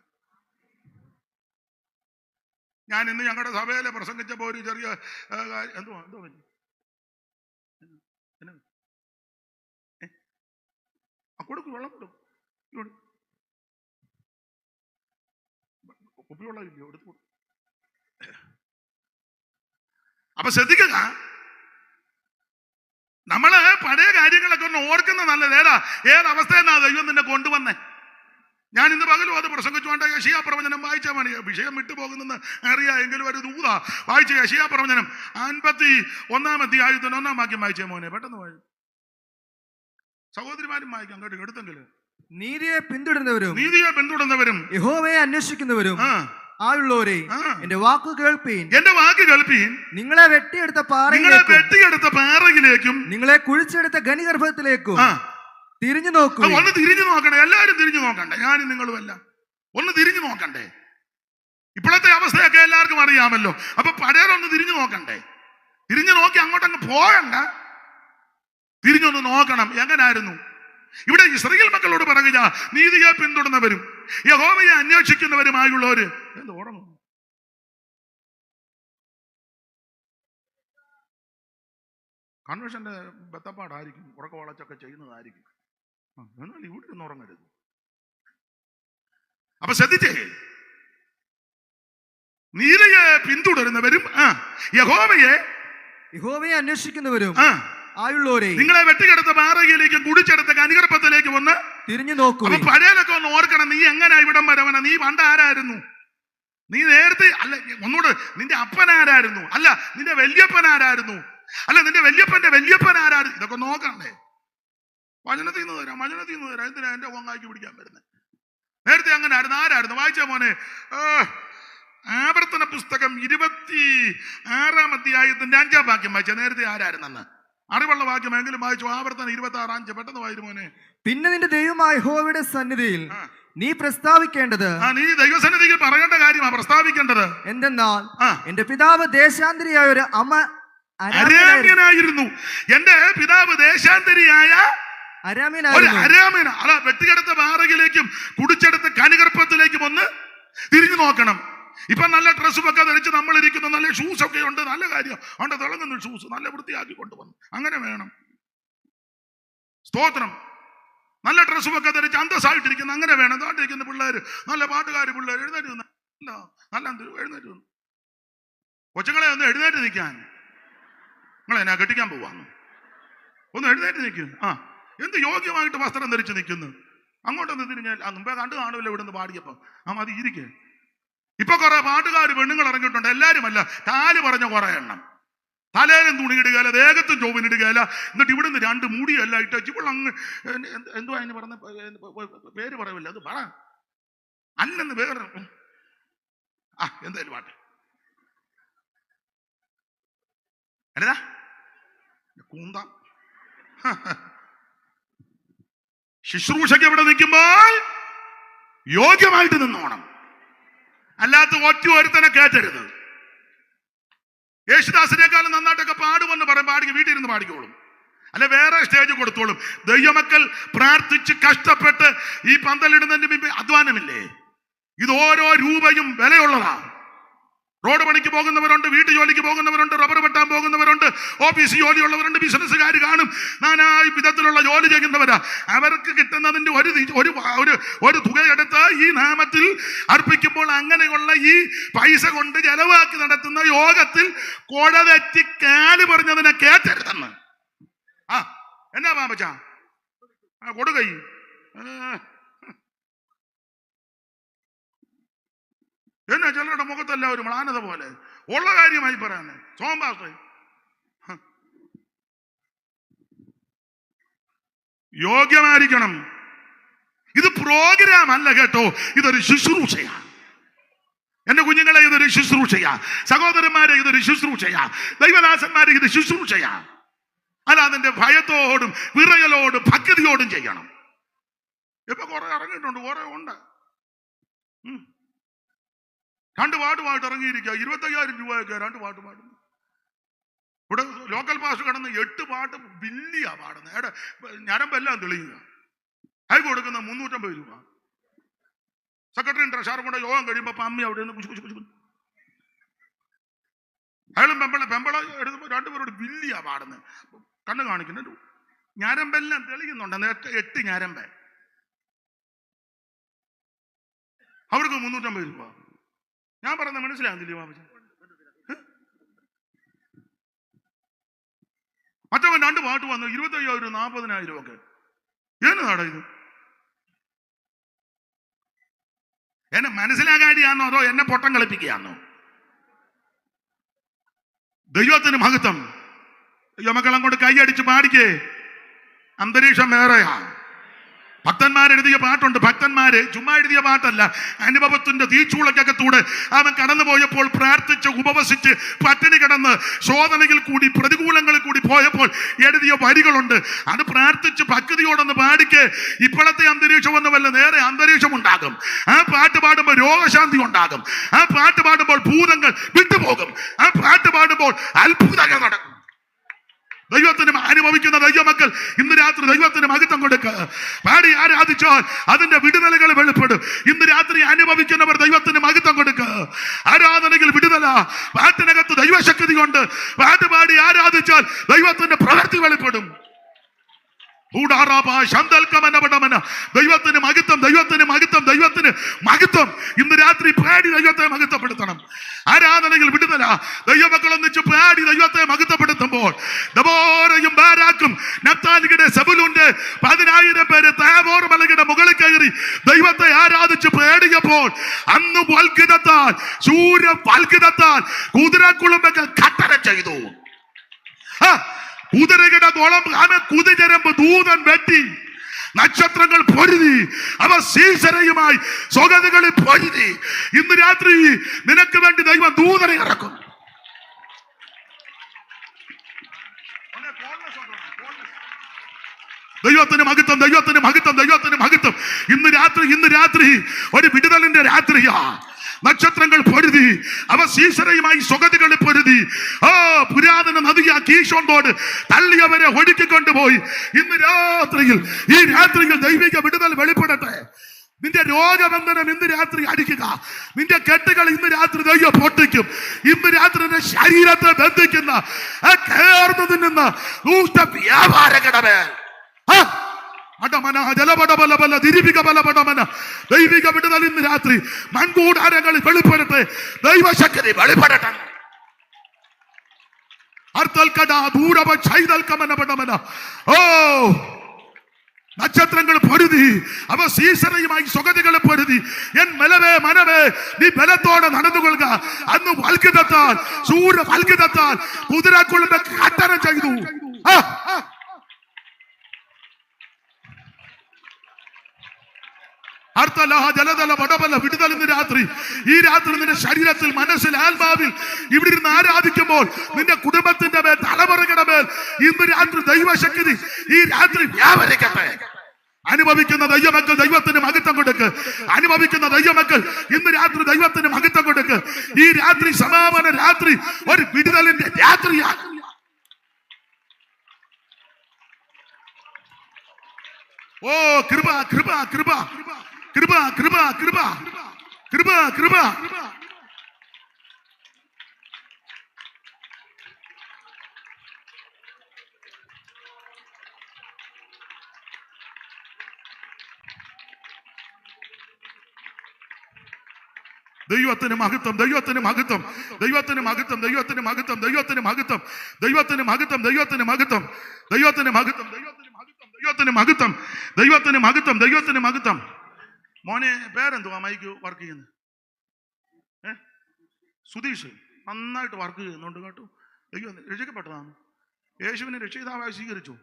ഞാൻ ഇന്ന് ഞങ്ങളുടെ സഭയിലെ പ്രസംഗിച്ചപ്പോ ഒരു ചെറിയ എന്തോ കൊടുക്കും, വെള്ളം കൊടുക്കും. കുപ്പിവെള്ളം ഇല്ലയോ? എടുത്തു കൊടുക്കും. അപ്പൊ ശ്രദ്ധിക്കുക, നമ്മള് പഴയ കാര്യങ്ങളൊക്കെ ഒന്ന് ഓർക്കുന്ന നല്ലത്. ഏതവസ്ഥയെന്നാ ദൈവം നിന്നെ കൊണ്ടുവന്നേ. ഞാൻ ഇന്ന് പകലും അത് പ്രസംഗിച്ചുകൊണ്ട് യെശയ്യാ പ്രവചനം വായിച്ചാൽ മതി. വിഷയം വിട്ടുപോകുന്നെന്ന് അറിയാം, എങ്കിലും ഒരു ദൂത വായിച്ച യെശയ്യാ പ്രവചനം 51-ാം അധ്യായത്തിന് 1-ാം വാക്യം വായിച്ചേ മോനെ, പെട്ടെന്ന് വായിച്ചു. സഹോദരിമാരും വായിക്കാം കേട്ടോ, എടുത്തെങ്കിലും. നീതിയെ പിന്തുടരുന്നവരും യഹോവയെ അന്വേഷിക്കുന്നവരും ആയുള്ളവരെ, എന്റെ വാക്ക് കേൾപ്പീൻ. നിങ്ങളെ വെട്ടിയെടുത്ത പാറയിലേക്കും നിങ്ങളെ കുഴിച്ചെടുത്ത ഖനിഗർഭത്തിലേക്കും തിരിഞ്ഞു നോക്കൂ. ഒന്ന് തിരിഞ്ഞു നോക്കണ്ടേ? എല്ലാരും തിരിഞ്ഞു നോക്കണ്ടേ? ഞാനും നിങ്ങളും എല്ലാം ഒന്ന് തിരിഞ്ഞു നോക്കണ്ടേ? ഇപ്പോഴത്തെ അവസ്ഥയൊക്കെ എല്ലാവർക്കും അറിയാമല്ലോ. അപ്പൊ പഴയതൊന്ന് തിരിഞ്ഞു നോക്കണ്ടേ? തിരിഞ്ഞു നോക്കി അങ്ങോട്ടങ്ങ് പോകണ്ട, തിരിഞ്ഞൊന്ന് നോക്കണം. എങ്ങനായിരുന്നു ഇവിടെ ഇസ്രായേൽ മക്കളോട് പറയുക, നീതിയെ പിന്തുടർന്നവരും യഹോവയെ അന്വേഷിക്കുന്നവരുമായുള്ളവര്. എന്ത് ഓർമ്മ? കൺവെൻഷന്റെ ബത്തപ്പാടായിരിക്കും, ഉറക്ക വളച്ചൊക്കെ ചെയ്യുന്നതായിരിക്കും. എന്നാൽ ഇവിടെ നിന്ന് ഉറങ്ങരുത്. അപ്പൊ ശ്രദ്ധിച്ചേ, നീതിയെ പിന്തുടരുന്നവരും യഹോവയെ അന്വേഷിക്കുന്നവരും ആയുള്ളവരെ, നിങ്ങളെ വെട്ടിക്കെടുത്ത പാറയിലേക്കും കുടിച്ചെടുത്ത കനികർപ്പത്തിലേക്ക് ഒന്ന് തിരിഞ്ഞു നോക്കൂ. പഴയതൊക്കെ ഒന്ന് ഓർക്കണം. നീ എങ്ങനെ ഇവിടം വരവന? നീ പണ്ട് ആരായിരുന്നു? നീ നേരത്തെ അല്ല, ഒന്നുകൂടെ, നിന്റെ അപ്പൻ ആരായിരുന്നു? അല്ല, നിന്റെ വല്യപ്പൻ ആരായിരുന്നു? അല്ല, നിന്റെ വല്യപ്പന്റെ വല്യപ്പൻ ആരായിരുന്നു? ഇതൊക്കെ നോക്കണ്ടേ? വചനത്തിൽ നിന്ന് തരാം, വചനത്തിൽ നിന്ന് തരാം. എന്തിനാ എന്റെ ഒങ്ങാക്കി പിടിക്കാൻ വരുന്നത്? നേരത്തെ അങ്ങനെ ആയിരുന്നു. ആരായിരുന്നു? വായിച്ച മോനെ, ആവർത്തന പുസ്തകം 26-ാം അധ്യായത്തിന്റെ 5-ാം വാക്യം വായിച്ച. നേരത്തെ ആരായിരുന്നെന്ന് അറിവുള്ള വാക്യമെങ്കിലും വായിച്ചു. ആവർത്തനം 26:5 പെട്ടെന്ന് വായിച്ചു മോനെ. പിന്നെ നിന്റെ ദൈവമായ യഹോവയുടെ സന്നിധിയിൽ നീ പ്രസ്താവിക്കേണ്ടത്, നീ ദൈവസന്നിധിയിൽ പറയേണ്ട കാര്യമാണ് പ്രസ്താവിക്കേണ്ടത്. എന്തെന്നാൽ എന്റെ പിതാവ് ദേശാന്തരിയായ ഒരു അരാമ്യനായിരുന്നു. എന്റെ പിതാവ് ദേശാന്തരിയായ ഒരു അരാമ്യന. അല്ല, വെട്ടിയെടുത്ത വാറകിലേക്കും കുടിച്ചെടുത്ത കനികർപ്പത്തിലേക്കും ഒന്ന് തിരിഞ്ഞു നോക്കണം. ഇപ്പൊ നല്ല ഡ്രസ്സുമൊക്കെ ധരിച്ച് നമ്മൾ ഇരിക്കുന്ന നല്ല ഷൂസ് ഒക്കെ ഉണ്ട്, നല്ല കാര്യം. അവിടെ തിളങ്ങുന്ന ഷൂസ് നല്ല വൃത്തിയാക്കി കൊണ്ടുവന്നു. അങ്ങനെ വേണം. സ്തോത്രം. നല്ല ഡ്രസ്സുമൊക്കെ ധരിച്ച് അന്തസ്സായിട്ടിരിക്കുന്ന അങ്ങനെ വേണം. താണ്ടിരിക്കുന്ന പിള്ളേർ, നല്ല പാട്ടുകാർ പിള്ളേർ എഴുന്നേറ്റ് വന്നു. നല്ല എഴുന്നേറ്റ് വന്നു. കൊച്ചുങ്ങളെ ഒന്ന് എഴുന്നേറ്റ് നിൽക്കാൻ. നിങ്ങളെന്നാ കെട്ടിക്കാൻ പോവാന്ന്? ഒന്ന് എഴുന്നേറ്റ് നിൽക്കും. എന്ത് യോഗ്യമായിട്ട് വസ്ത്രം ധരിച്ച് നിൽക്കുന്നു. അങ്ങോട്ടൊന്ന് തിരിഞ്ഞാൽ മുമ്പേ കണ്ടു കാണുമല്ലോ ഇവിടുന്ന് പാടിയപ്പോ. മതി ഇരിക്കേ. ഇപ്പൊ കുറെ പാട്ടുകാർ പെണ്ണുങ്ങൾ ഇറങ്ങിയിട്ടുണ്ട്. എല്ലാരും അല്ല, കാല് പറഞ്ഞ കുറെ എണ്ണം. തലേനും തുണിയിടുകയല്ല, ദേഹത്തും ചോവിനിടുകയല്ല. എന്നിട്ട് ഇവിടുന്ന് 2 മുടിയല്ല ഇട്ട് ഇവളങ്ങ് എന്തുവാ അതിന് പറഞ്ഞ പേര് പറയല്ല, അത് പറ അല്ലെന്ന് വേറെ എന്തായാലും പാട്ട് അല്ലതാ കൂന്താം. ശുശ്രൂഷയ്ക്ക് എവിടെ നിൽക്കുമ്പോൾ യോഗ്യമായിട്ട് നിന്നോണം. അല്ലാത്ത ഒറ്റ ഒരുത്തനെ കേറ്റരുത്. യേശുദാസിനേക്കാളും നന്നായിട്ടൊക്കെ പാടുമെന്ന് പറയും. പാടിക്ക് വീട്ടിൽ ഇരുന്ന് പാടിക്കോളും, അല്ലെ വേറെ സ്റ്റേജ് കൊടുത്തോളും. ദൈവമക്കൾ പ്രാർത്ഥിച്ച് കഷ്ടപ്പെട്ട് ഈ പന്തലിടുന്നതിന്റെ മുമ്പ് അധ്വാനമില്ലേ? ഇത് ഓരോ രൂപയും വിലയുള്ളതാ. റോഡ് പണിക്ക് പോകുന്നവരുണ്ട്, വീട്ടു ജോലിക്ക് പോകുന്നവരുണ്ട്, റബ്ബർ വെട്ടാൻ പോകുന്നവരുണ്ട്, ഓഫീസ് ജോലിയുള്ളവരുണ്ട്, ബിസിനസ്സുകാർ കാണും, നാനായി വിധത്തിലുള്ള ജോലി ചെയ്യുന്നവരാ. അവർക്ക് കിട്ടുന്നതിന്റെ ഒരു തുകയെടുത്ത് ഈ നാമത്തിൽ അർപ്പിക്കുമ്പോൾ അങ്ങനെയുള്ള ഈ പൈസ കൊണ്ട് ചെലവാക്കി നടത്തുന്ന യോഗത്തിൽ കുഴ തെറ്റി കാല് പറഞ്ഞതിനെ കേറ്റരുതെന്ന്. എന്നാ പാമ്പച്ചാ കൊടുകൈ എന്നാ ചിലരുടെ മുഖത്തല്ല ഒരു മ്ലാനത പോലെ ഉള്ള കാര്യമായി പറയാന്ന്. സോംബാസ് യോഗ്യമായിരിക്കണം. ഇത് പ്രോഗ്രാം അല്ല കേട്ടോ, ഇതൊരു ശുശ്രൂഷയാ. എന്റെ കുഞ്ഞുങ്ങളെ, ഇതൊരു ശുശ്രൂഷയാ. സഹോദരന്മാരെ, ഇതൊരു ശുശ്രൂഷയാ. ദൈവദാസന്മാരെ, ഇത് ശുശ്രൂഷയാ. അല്ല, അതിന്റെ ഭയത്തോടും വിറയലോടും ഭക്തിയോടും ചെയ്യണം. ഇപ്പൊ കുറെ ഇറങ്ങിയിട്ടുണ്ട്, കുറെ ഉണ്ട്. 2 പാട്ടുമായിട്ട് ഇറങ്ങിയിരിക്കുക. 25,000 രൂപയൊക്കെ 2 പാട്ട് പാടുന്നു. ഇവിടെ ലോക്കൽ പാസ് കിടന്ന് 8 പാട്ട് ബില്ലിയാ പാടുന്നത്. ഞരമ്പെല്ലാം തെളിയുക. അയൽ കൊടുക്കുന്ന 350 രൂപ. സെക്രട്ടറി ട്രഷറും കൂടെ യോഗം കഴിയുമ്പോ അമ്മ അവിടെ നിന്ന് കുശു കുശു കുശു. അയാളും പെമ്പള എടുക്കുമ്പോ 2 പേരോട് ബില്ലിയാ പാടുന്നത്. കണ്ണ് കാണിക്കുന്നു. ഞരമ്പെല്ലാം തെളിയുന്നുണ്ട്. 8 ഞരമ്പ്. അവർക്ക് 350 രൂപ. ഞാൻ പറഞ്ഞ മനസ്സിലാകുന്നില്ലേ ബാബു? മറ്റവൻ 2 പാട്ട് വന്നു 25,000 40,000 ഒക്കെ. എന്നതാടാ ഇത്? എന്നെ മനസ്സിലാകാതെയാണോ അതോ എന്നെ പൊട്ടം കളിപ്പിക്കുകയാണോ? ദൈവത്തിന് മഹത്വം. ദൈവമക്കളെ കൊണ്ട് കൈയടിച്ച് പാടിക്കേ. അന്തരീക്ഷം വേറെയാ. ഭക്തന്മാരെഴുതിയ പാട്ടുണ്ട്. ഭക്തന്മാര് ചുമ്മാ എഴുതിയ പാട്ടല്ല. അനുഭവത്തിന്റെ തീച്ചൂളക്കകത്തൂടെ അവൻ കടന്നുപോയപ്പോൾ, പ്രാർത്ഥിച്ച് ഉപവസിച്ച് പട്ടിണി കിടന്ന് ശോധനയിൽ കൂടി പ്രതികൂലങ്ങളിൽ കൂടി പോയപ്പോൾ എഴുതിയ വരികളുണ്ട്. അത് പ്രാർത്ഥിച്ച് ഭക്തിയോടൊന്ന് പാടിക്ക്. ഇപ്പോഴത്തെ അന്തരീക്ഷം ഒന്നുമല്ല, നേരെ അന്തരീക്ഷം ഉണ്ടാകും. ആ പാട്ട് പാടുമ്പോൾ രോഗശാന്തി ഉണ്ടാകും. ആ പാട്ട് പാടുമ്പോൾ ഭൂതങ്ങൾ വിട്ടുപോകും. ആ പാട്ട് പാടുമ്പോൾ അത്ഭുതങ്ങൾ നടക്കും. ദൈവത്തിന് അനുഭവിക്കുന്ന ദൈവമക്കൾ ഇന്ന് രാത്രി ദൈവത്തിന് മഹത്വം കൊടുക്കുക. പാടി ആരാധിച്ചാൽ അതിന്റെ വിടുതലുകൾ വെളിപ്പെടും. ഇന്ന് രാത്രി അനുഭവിക്കുന്നവർ ദൈവത്തിന് മഹത്വം കൊടുക്കുക. ആരാധനയിൽ വിടുതല. പാട്ടിനകത്ത് ദൈവശക്തി കൊണ്ട് പാട്ട് പാടി ആരാധിച്ചാൽ ദൈവത്തിന്റെ പ്രവൃത്തി വെളിപ്പെടും. ദൈവത്തിന് മഹത്വം, ദൈവത്തിന് മഹത്വം, ദൈവത്തിന് മഹത്വം. ഇന്ന് രാത്രി പാടി ദൈവത്തെ മഹത്വപ്പെടുത്തണം. ആരാധനയിൽ വിടുതല. ദൈവമക്കൾ ഒന്നിച്ച് പാടി ദൈവത്തെ മഹത്വപ്പെടുത്തുമ്പോൾ നടക്കും. നഫ്താലിയുടെ സെബുലൂന്റെ 10,000 പേര് താബോർ മലയുടെ മുകളിൽ കയറി ദൈവത്തെ ആരാധിച്ച് പേടിയപ്പോൾ അന്ന് വൽക്കിതത്താൽ സൂര്യ വൽക്കിതത്താൽ കുതിരക്കുളമ്പൊക്കെ ഖട്ടന ചെയ്തു. കുതിരയുടെ കുതിരമ്പ് ദൂതൻ വെട്ടി, നക്ഷത്രങ്ങൾ പൊരുതി, അവ സീസരയുമായി സ്വഗതകളിൽ പൊരുതി. ഇന്ന് രാത്രി നിനക്ക് വേണ്ടി ദൈവം ദൂതനെ ഇറക്കും. ദൈവത്തിന് മഹത്വം, ദൈവത്തിന് മഹത്വം, ദൈവത്തിന് മഹത്വം. ഇന്ന് രാത്രി ഒരു വിടുതലിന്റെ രാത്രിയാ. നക്ഷത്രങ്ങൾ പൊരുതി, അവ സീസരയുമായി സ്വഗതികളിൽ പൊരുതി. പുരാതന നദിയാ കീശോൻ തോട് തള്ളിയവരെ ഒഴുക്കിക്കൊണ്ടുപോയി. ഈ രാത്രിയിൽ ദൈവിക വിടുതൽ വെളിപ്പെടട്ടെ. നിന്റെ രോഗബന്ധനം ഇന്ന് രാത്രി അടിക്കുക. നിന്റെ കെട്ടുകൾ ഇന്ന് രാത്രി ദൈവം പൊട്ടിക്കും. ഇന്ന് രാത്രി നിന്റെ ശരീരത്തെ ബന്ധിക്കുന്ന കേർന്നു നിന്നുന്ന ദൂഷ്ട വ്യാപാരകടമേ ദൈവിക വിടുതൽ ഇന്ന് രാത്രി മൺകൂടാരങ്ങളിൽ വെളിപ്പെടട്ടെ. ദൈവശക്തി വെളിപ്പെടട്ടെ. നക്ഷത്രങ്ങൾ പൊരുതി, അവ സീസറയുമായി സ്വഗതികളെ പൊരുതി. എൻ മലവേ മനവേ, നീ ബലത്തോടെ നടന്നുകൊള്ളുക. അന്ന് വൽക്കിതത്താൽ സൂര്യ വൽക്കിതത്താൽ കുതിരക്കുള്ളിന്റെ ഖട്ടനം ചെയ്തു. വിടുതൽ ഇന്ന് രാത്രി. ഈ രാത്രി നിന്റെ ശരീരത്തിൽ, മനസ്സിൽ, ആത്മാവിൽ ഇവിടെ ഇരുന്ന് ആരാധിക്കുമ്പോൾ നിന്റെ കുടുംബത്തിന്റെ മേൽ, തലമുറകളുടെ മേൽ ഇന്ന് രാത്രി ദൈവശക്തി ഈ രാത്രി വ്യാപരിക്കട്ടെ. അനുഭവിക്കുന്ന ദൈവമക്കൾ ദൈവത്തിന് മഹത്വം കൊടുക്ക്. അനുഭവിക്കുന്ന ദൈവമക്കൾ ഇന്ന് രാത്രി ദൈവത്തിന് മഹത്വം കൊടുക്ക്. ഈ രാത്രി സമാപന രാത്രി ഒരു വിടുതലിന്റെ രാത്രിയാണ്. ഓ കൃപ കൃപ കൃപ കൃപ കൃപ കൃപ കൃപ കൃപ. ദൈവത്തിന് മഹത്വം, ദൈവത്തിന് മഹത്വം, ദൈവത്തിന് മഹത്വം, ദൈവത്തിന് മഹത്വം, ദൈവത്തിന് മഹത്വം, ദൈവത്തിന് മഹത്വം, ദൈവത്തിന് മഹത്വം, ദൈവത്തിന് മഹത്വം, ദൈവത്തിന് മഹത്വം, ദൈവത്തിന് മഹത്വം, ദൈവത്തിന് മഹത്വം. മോനെ പേരെന്തുവാ മൈക്ക് വർക്ക് ചെയ്യുന്നത്? സുധീഷ് നന്നായിട്ട് വർക്ക് ചെയ്യുന്നുണ്ട് കേട്ടോ. ദൈവം രക്ഷിക്കപ്പെട്ടതാണ്. യേശുവിനെ രക്ഷിതാവായി സ്വീകരിച്ചു.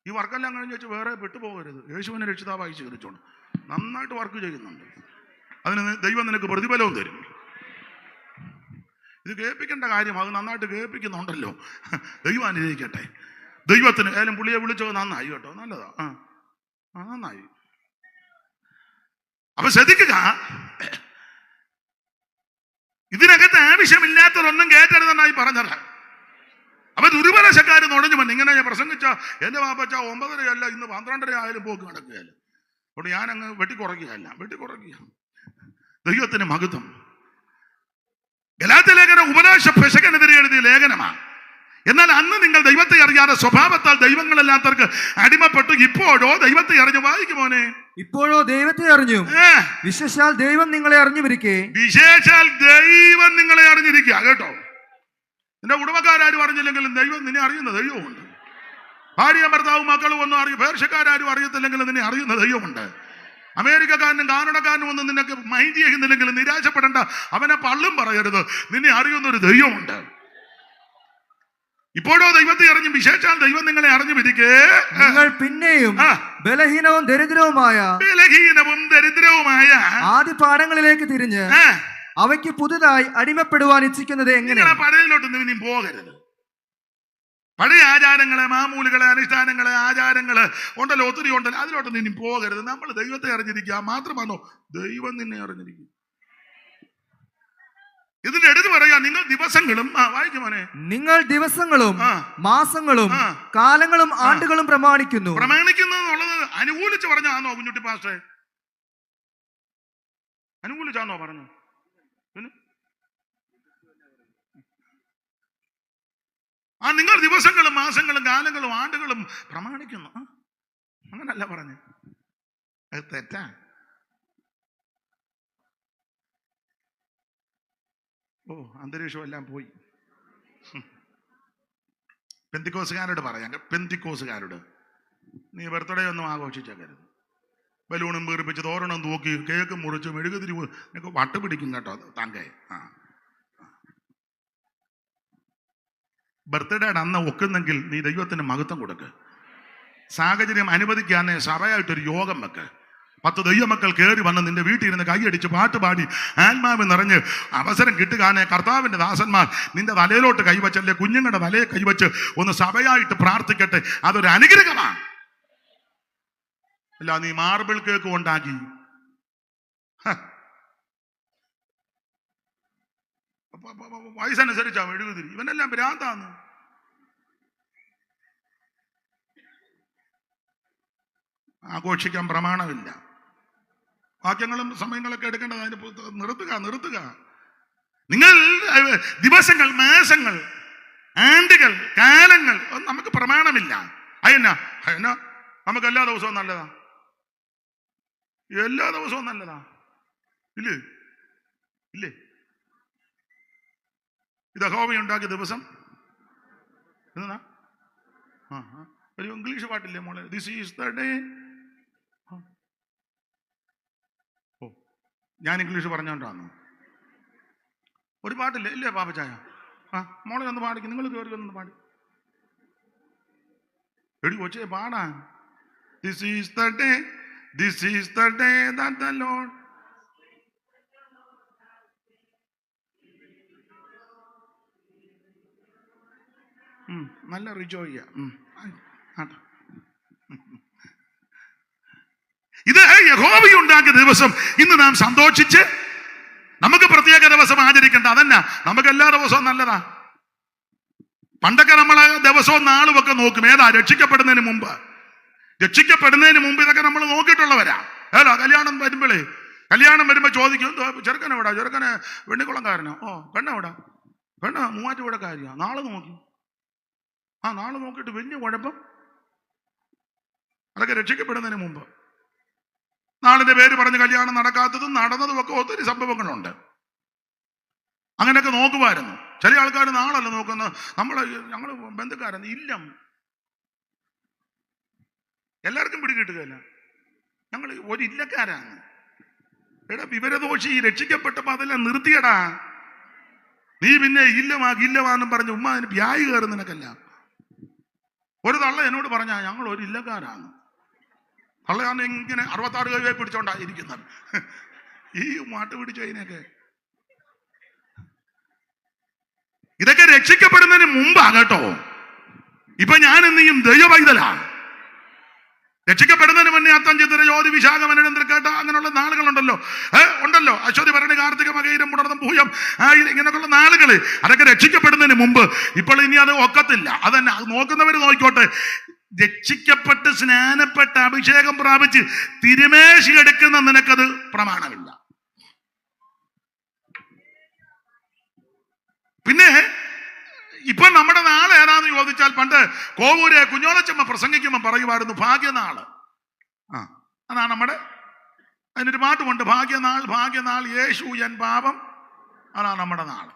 ഈ വർക്കെല്ലാം കഴിഞ്ഞ് വെച്ച് വേറെ വിട്ടുപോകരുത്. യേശുവിനെ രക്ഷിതാവായി സ്വീകരിച്ചോണം. നന്നായിട്ട് വർക്ക് ചെയ്യുന്നുണ്ട്. അതിന് ദൈവം നിനക്ക് പ്രതിഫലവും തരും. ഇത് കേൾപ്പിക്കേണ്ട കാര്യം, അത് നന്നായിട്ട് കേൾപ്പിക്കുന്നുണ്ടല്ലോ. ദൈവം അനുഗ്രഹിക്കട്ടെ. ദൈവത്തിന് ഏതായാലും പുള്ളിയെ വിളിച്ചോ, നന്നായി കേട്ടോ, നല്ലതാ. നന്നായി. അപ്പൊ ശ്രദ്ധിക്കുക, ഇതിനകത്ത് ആവശ്യമില്ലാത്തതൊന്നും കേട്ടരുതെന്നായി പറഞ്ഞത്. അപ്പൊ ദുർബലശക്കാർ നുഴഞ്ഞു വന്നു. ഇങ്ങനെ ഞാൻ പ്രസംഗിച്ച എന്റെ വാപ്പച്ച 9:30 അല്ല, ഇന്ന് 12:30 ആയാലും പോക്ക് നടക്കുകയല്ല. അതുകൊണ്ട് ഞാൻ അങ്ങ് വെട്ടിക്കുറയ്ക്കുക. ദൈവത്തിന് മഹത്വം. ഗലാത്യ ലേഖനം ഉപദേശ പെശകനെതിരെ എഴുതിയ ലേഖനമാണ്. എന്നാൽ അന്ന് നിങ്ങൾ ദൈവത്തെ അറിയാതെ സ്വഭാവത്താൽ ദൈവങ്ങളല്ലാത്തവർക്ക് അടിമപ്പെട്ടു. ഇപ്പോഴോ ദൈവത്തെ അറിഞ്ഞു. വായിക്കുമോനെ. ഇപ്പോഴോ ദൈവത്തെ അറിഞ്ഞു, വിശേഷാൽ ദൈവം നിങ്ങളെ അറിഞ്ഞുമിരിക്കെ. വിശേഷാൽ ദൈവം നിങ്ങളെ അറിഞ്ഞിരിക്കുക കേട്ടോ. നിന്റെ കുടുംബക്കാരും അറിഞ്ഞില്ലെങ്കിലും ദൈവം നിന്നെ അറിയുന്ന ദൈവമുണ്ട്. ഭാര്യ ഭർത്താവും മക്കളും ഒന്നും അറിയും. പേർഷ്യക്കാരും അറിയത്തില്ലെങ്കിലും നിന്നെ അറിയുന്ന ദൈവമുണ്ട്. അമേരിക്കക്കാരനും കാനഡക്കാരനും ഒന്നും നിനക്ക് മൈൻഡ് ചെയ്യുന്നില്ലെങ്കിലും നിരാശപ്പെടേണ്ട. അവനെ പള്ളും പറയരുത്. നിന്നെ അറിയുന്ന ഒരു ദൈവമുണ്ട്. ഇപ്പോഴോ ദൈവത്തെ അറിഞ്ഞു, വിശേഷാൽ ദൈവം നിങ്ങളെ അറിഞ്ഞു വിധിക്കേ. നിങ്ങൾ പിന്നെയും ബലഹീനവും ദരിദ്രവുമായ ആദ്യ പാഠങ്ങളിലേക്ക് തിരിഞ്ഞ് അവയ്ക്ക് പുതുതായി അടിമപ്പെടുവാൻ ഇച്ഛിക്കുന്നത് എങ്ങനെ? പഴയതിലോട്ട് നീ പോകരുത്. പഴയ ആചാരങ്ങളെ, മാമൂലുകളെ, അനുഷ്ഠാനങ്ങളെ, ആചാരങ്ങള് ഉണ്ടല്ലോ, ഒത്തിരി ഉണ്ടല്ലോ, അതിലോട്ട് നീ പോകരുത്. നമ്മൾ ദൈവത്തെ അറിഞ്ഞിരിക്കുക. മാത്രമാണോ ദൈവം നിന്നെ അറിഞ്ഞിരിക്കുക. ഇതിന്റെ എടുത്ത് പറയാ, നിങ്ങൾ ദിവസങ്ങളും വായിക്കുമോനെ, നിങ്ങൾ ദിവസങ്ങളും മാസങ്ങളും കാലങ്ങളും ആണ്ടുകളും പ്രമാണിക്കുന്നു. എന്നുള്ളത് അനുകൂലിച്ച് പറഞ്ഞാന്നോ കുഞ്ഞുട്ടി പാസ്റ്റേ? അനുകൂലിച്ചാന്നോ പറഞ്ഞു? നിങ്ങൾ ദിവസങ്ങളും മാസങ്ങളും കാലങ്ങളും ആണ്ടുകളും പ്രമാണിക്കുന്നു. അങ്ങനല്ല പറഞ്ഞു. അത് തെറ്റാ. അന്തരീക്ഷം എല്ലാം പോയി. പെന്തിക്കോസുകാരോട് പറയാം, പെന്തിക്കോസുകാരോട് നീ ബർത്ത്ഡേ ഒന്നും ആഘോഷിച്ചേക്കരുത്. ബലൂണും വീർപ്പിച്ച് തോരണം തൂക്കി കേക്ക് മുറിച്ച് മെഴുകുതിരി നിനക്ക് വട്ട് പിടിക്കും കേട്ടോ താങ്കേ. ബർത്ത്ഡേയുടെ അന്ന് ഒക്കുന്നെങ്കിൽ നീ ദൈവത്തിന് മഹത്വം കൊടുക്ക്. സാഹചര്യം അനുവദിക്കാന്നെ സഭയായിട്ടൊരു യോഗം വെക്ക്. 10 ദൈവമക്കൾ കയറി വന്ന് നിന്റെ വീട്ടിൽ ഇരുന്ന് കൈയടിച്ച് പാട്ട് പാടി ആത്മാവ് നിറഞ്ഞ് അവസരം കിട്ടുകാനെ കർത്താവിൻ്റെ ദാസന്മാർ നിന്റെ തലയിലോട്ട് കൈവച്ചല്ലേ, കുഞ്ഞുങ്ങളുടെ തലയെ കൈവച്ച് ഒന്ന് സഭയായിട്ട് പ്രാർത്ഥിക്കട്ടെ. അതൊരു അനുഗ്രഹമാണ്. അല്ല നീ മാർബിൾ കേക്ക് ഉണ്ടാക്കി വയസ്സനുസരിച്ചാ മെഴുകുതിരി. ഇവനെല്ലാം ഭ്രാന്താന്ന്. ആഘോഷിക്കാൻ പ്രമാണമില്ല. വാക്യങ്ങളും സമയങ്ങളൊക്കെ എടുക്കേണ്ടത്. അതിന് നിർത്തുക. നിങ്ങൾ ദിവസങ്ങൾ, മാസങ്ങൾ, ആണ്ടുകൾ, കാലങ്ങൾ നമുക്ക് പ്രമാണമില്ല. അതെന്നാ നമുക്ക് എല്ലാ ദിവസവും നല്ലതാ? എല്ലാ ദിവസവും നല്ലതാ? ഇല്ലേ? ഇത് യഹോവ ഉണ്ടാക്കിയ ദിവസം എന്നാ? ഒരു ഇംഗ്ലീഷ് പാട്ടില്ലേ മോളെ, ദിസ് ഈസ് ദ ഡേ. ഓ, ഞാൻ ഇംഗ്ലീഷ് പറഞ്ഞോണ്ടാന്ന്. ഒരു പാട്ടില്ലേ? ഇല്ലേ പാപ്പച്ചായ? മോളെ ഒന്ന് പാടിക്കും. നിങ്ങൾ കയറി ഒന്ന് പാടി. എടി കൊച്ചേ പാടാ. This is the day, this is the day that the Lord. നല്ല റിജോയ്യ. ഇത് യഹോവ ഉണ്ടാക്കിയ ദിവസം. ഇന്ന് നാം സന്തോഷിച്ച് നമുക്ക് പ്രത്യേക ദിവസം ആചരിക്കേണ്ട. അതന്നെ നമുക്ക് എല്ലാ ദിവസവും നല്ലതാ. പണ്ടൊക്കെ നമ്മൾ ദിവസവും നാളും ഒക്കെ നോക്കും. ഏതാ? രക്ഷിക്കപ്പെടുന്നതിന് മുമ്പ് ഇതൊക്കെ നമ്മൾ നോക്കിയിട്ടുള്ളവരാ. ഏതാ? കല്യാണം വരുമ്പോ ചോദിക്കും, ചെറുക്കനെവിടാ? ചെറുക്കനെ വെണ്ണിക്കുളംകാരനോ? ഓ, പെണ്ണെവിടാ? പെണ്ണ് മൂവാറ്റുപുഴക്കാരിയാ. നാളെ നോക്കി. നാളെ നോക്കിയിട്ട് വലിയ കുഴപ്പം. അതൊക്കെ രക്ഷിക്കപ്പെടുന്നതിന് മുമ്പ്. നാളിന്റെ പേര് പറഞ്ഞ് കല്യാണം നടക്കാത്തതും നടന്നതും ഒക്കെ ഒത്തിരി സംഭവങ്ങളുണ്ട്. അങ്ങനെയൊക്കെ നോക്കുമായിരുന്നു. ചില ആൾക്കാർ നാളല്ല നോക്കുന്നത്. ഞങ്ങൾ ബന്ധുക്കാരെന്ന് ഇല്ലം എല്ലാവർക്കും പിടികിട്ടുകയല്ല. ഞങ്ങൾ ഒരു ഇല്ലക്കാരാണ്. എടാ വിവരദോഷി, രക്ഷിക്കപ്പെട്ടപ്പോ അതെല്ലാം നിർത്തിയടാ. നീ പിന്നെ ഇല്ലമാന്നും പറഞ്ഞ് ഉമ്മ അതിന് വ്യായി കയറുന്നതിനൊക്കെല്ല. ഒരു തള്ള എന്നോട് പറഞ്ഞാ ഞങ്ങൾ ഒരു ഇല്ലക്കാരാണ്. തള്ളയാണ് ഇങ്ങനെ 66 കൈവേ പിടിച്ചോണ്ടായിരിക്കുന്നത്. ഈ മാട്ട് പിടിച്ച അതിനൊക്കെ ഇതൊക്കെ രക്ഷിക്കപ്പെടുന്നതിന് മുമ്പാ കേട്ടോ. ഇപ്പൊ ഞാൻ എന്തെയും ദൈവവൈതലാ. രക്ഷിക്കപ്പെടുന്നതിന് മുന്നേ അത്തം ചിത്ര ജ്യോതി വിശാഖം അനന്തരക്കേട്ട അങ്ങനെയുള്ള നാളുകളുണ്ടല്ലോ. അശ്വതി ഭരണി കാർത്തിക മകയിരം പുണർന്നം പൂയം ഇങ്ങനെയൊക്കെയുള്ള നാളുകള്. അതൊക്കെ രക്ഷിക്കപ്പെടുന്നതിന് മുമ്പ്. ഇപ്പോൾ ഇനി അത് ഒക്കത്തില്ല. അതന്നെ നോക്കുന്നവര് നോക്കിക്കോട്ടെ. രക്ഷിക്കപ്പെട്ട് സ്നാനപ്പെട്ട് അഭിഷേകം പ്രാപിച്ച് തിരുമേശി എടുക്കുന്ന നിനക്കത് പ്രമാണമില്ല. പിന്നെ ഇപ്പൊ നമ്മുടെ നാള് ഏതാന്ന് ചോദിച്ചാൽ, പണ്ട് കോവൂരെ കുഞ്ഞോളച്ചമ്മ പ്രസംഗിക്കുമ്പോൾ പറയുമായിരുന്നു ഭാഗ്യനാള്. അതാണ് നമ്മുടെ, അതിനൊരു പാട്ടുമുണ്ട്, ഭാഗ്യനാൾ യേശു എൻ പാപം. അതാണ് നമ്മുടെ നാള്.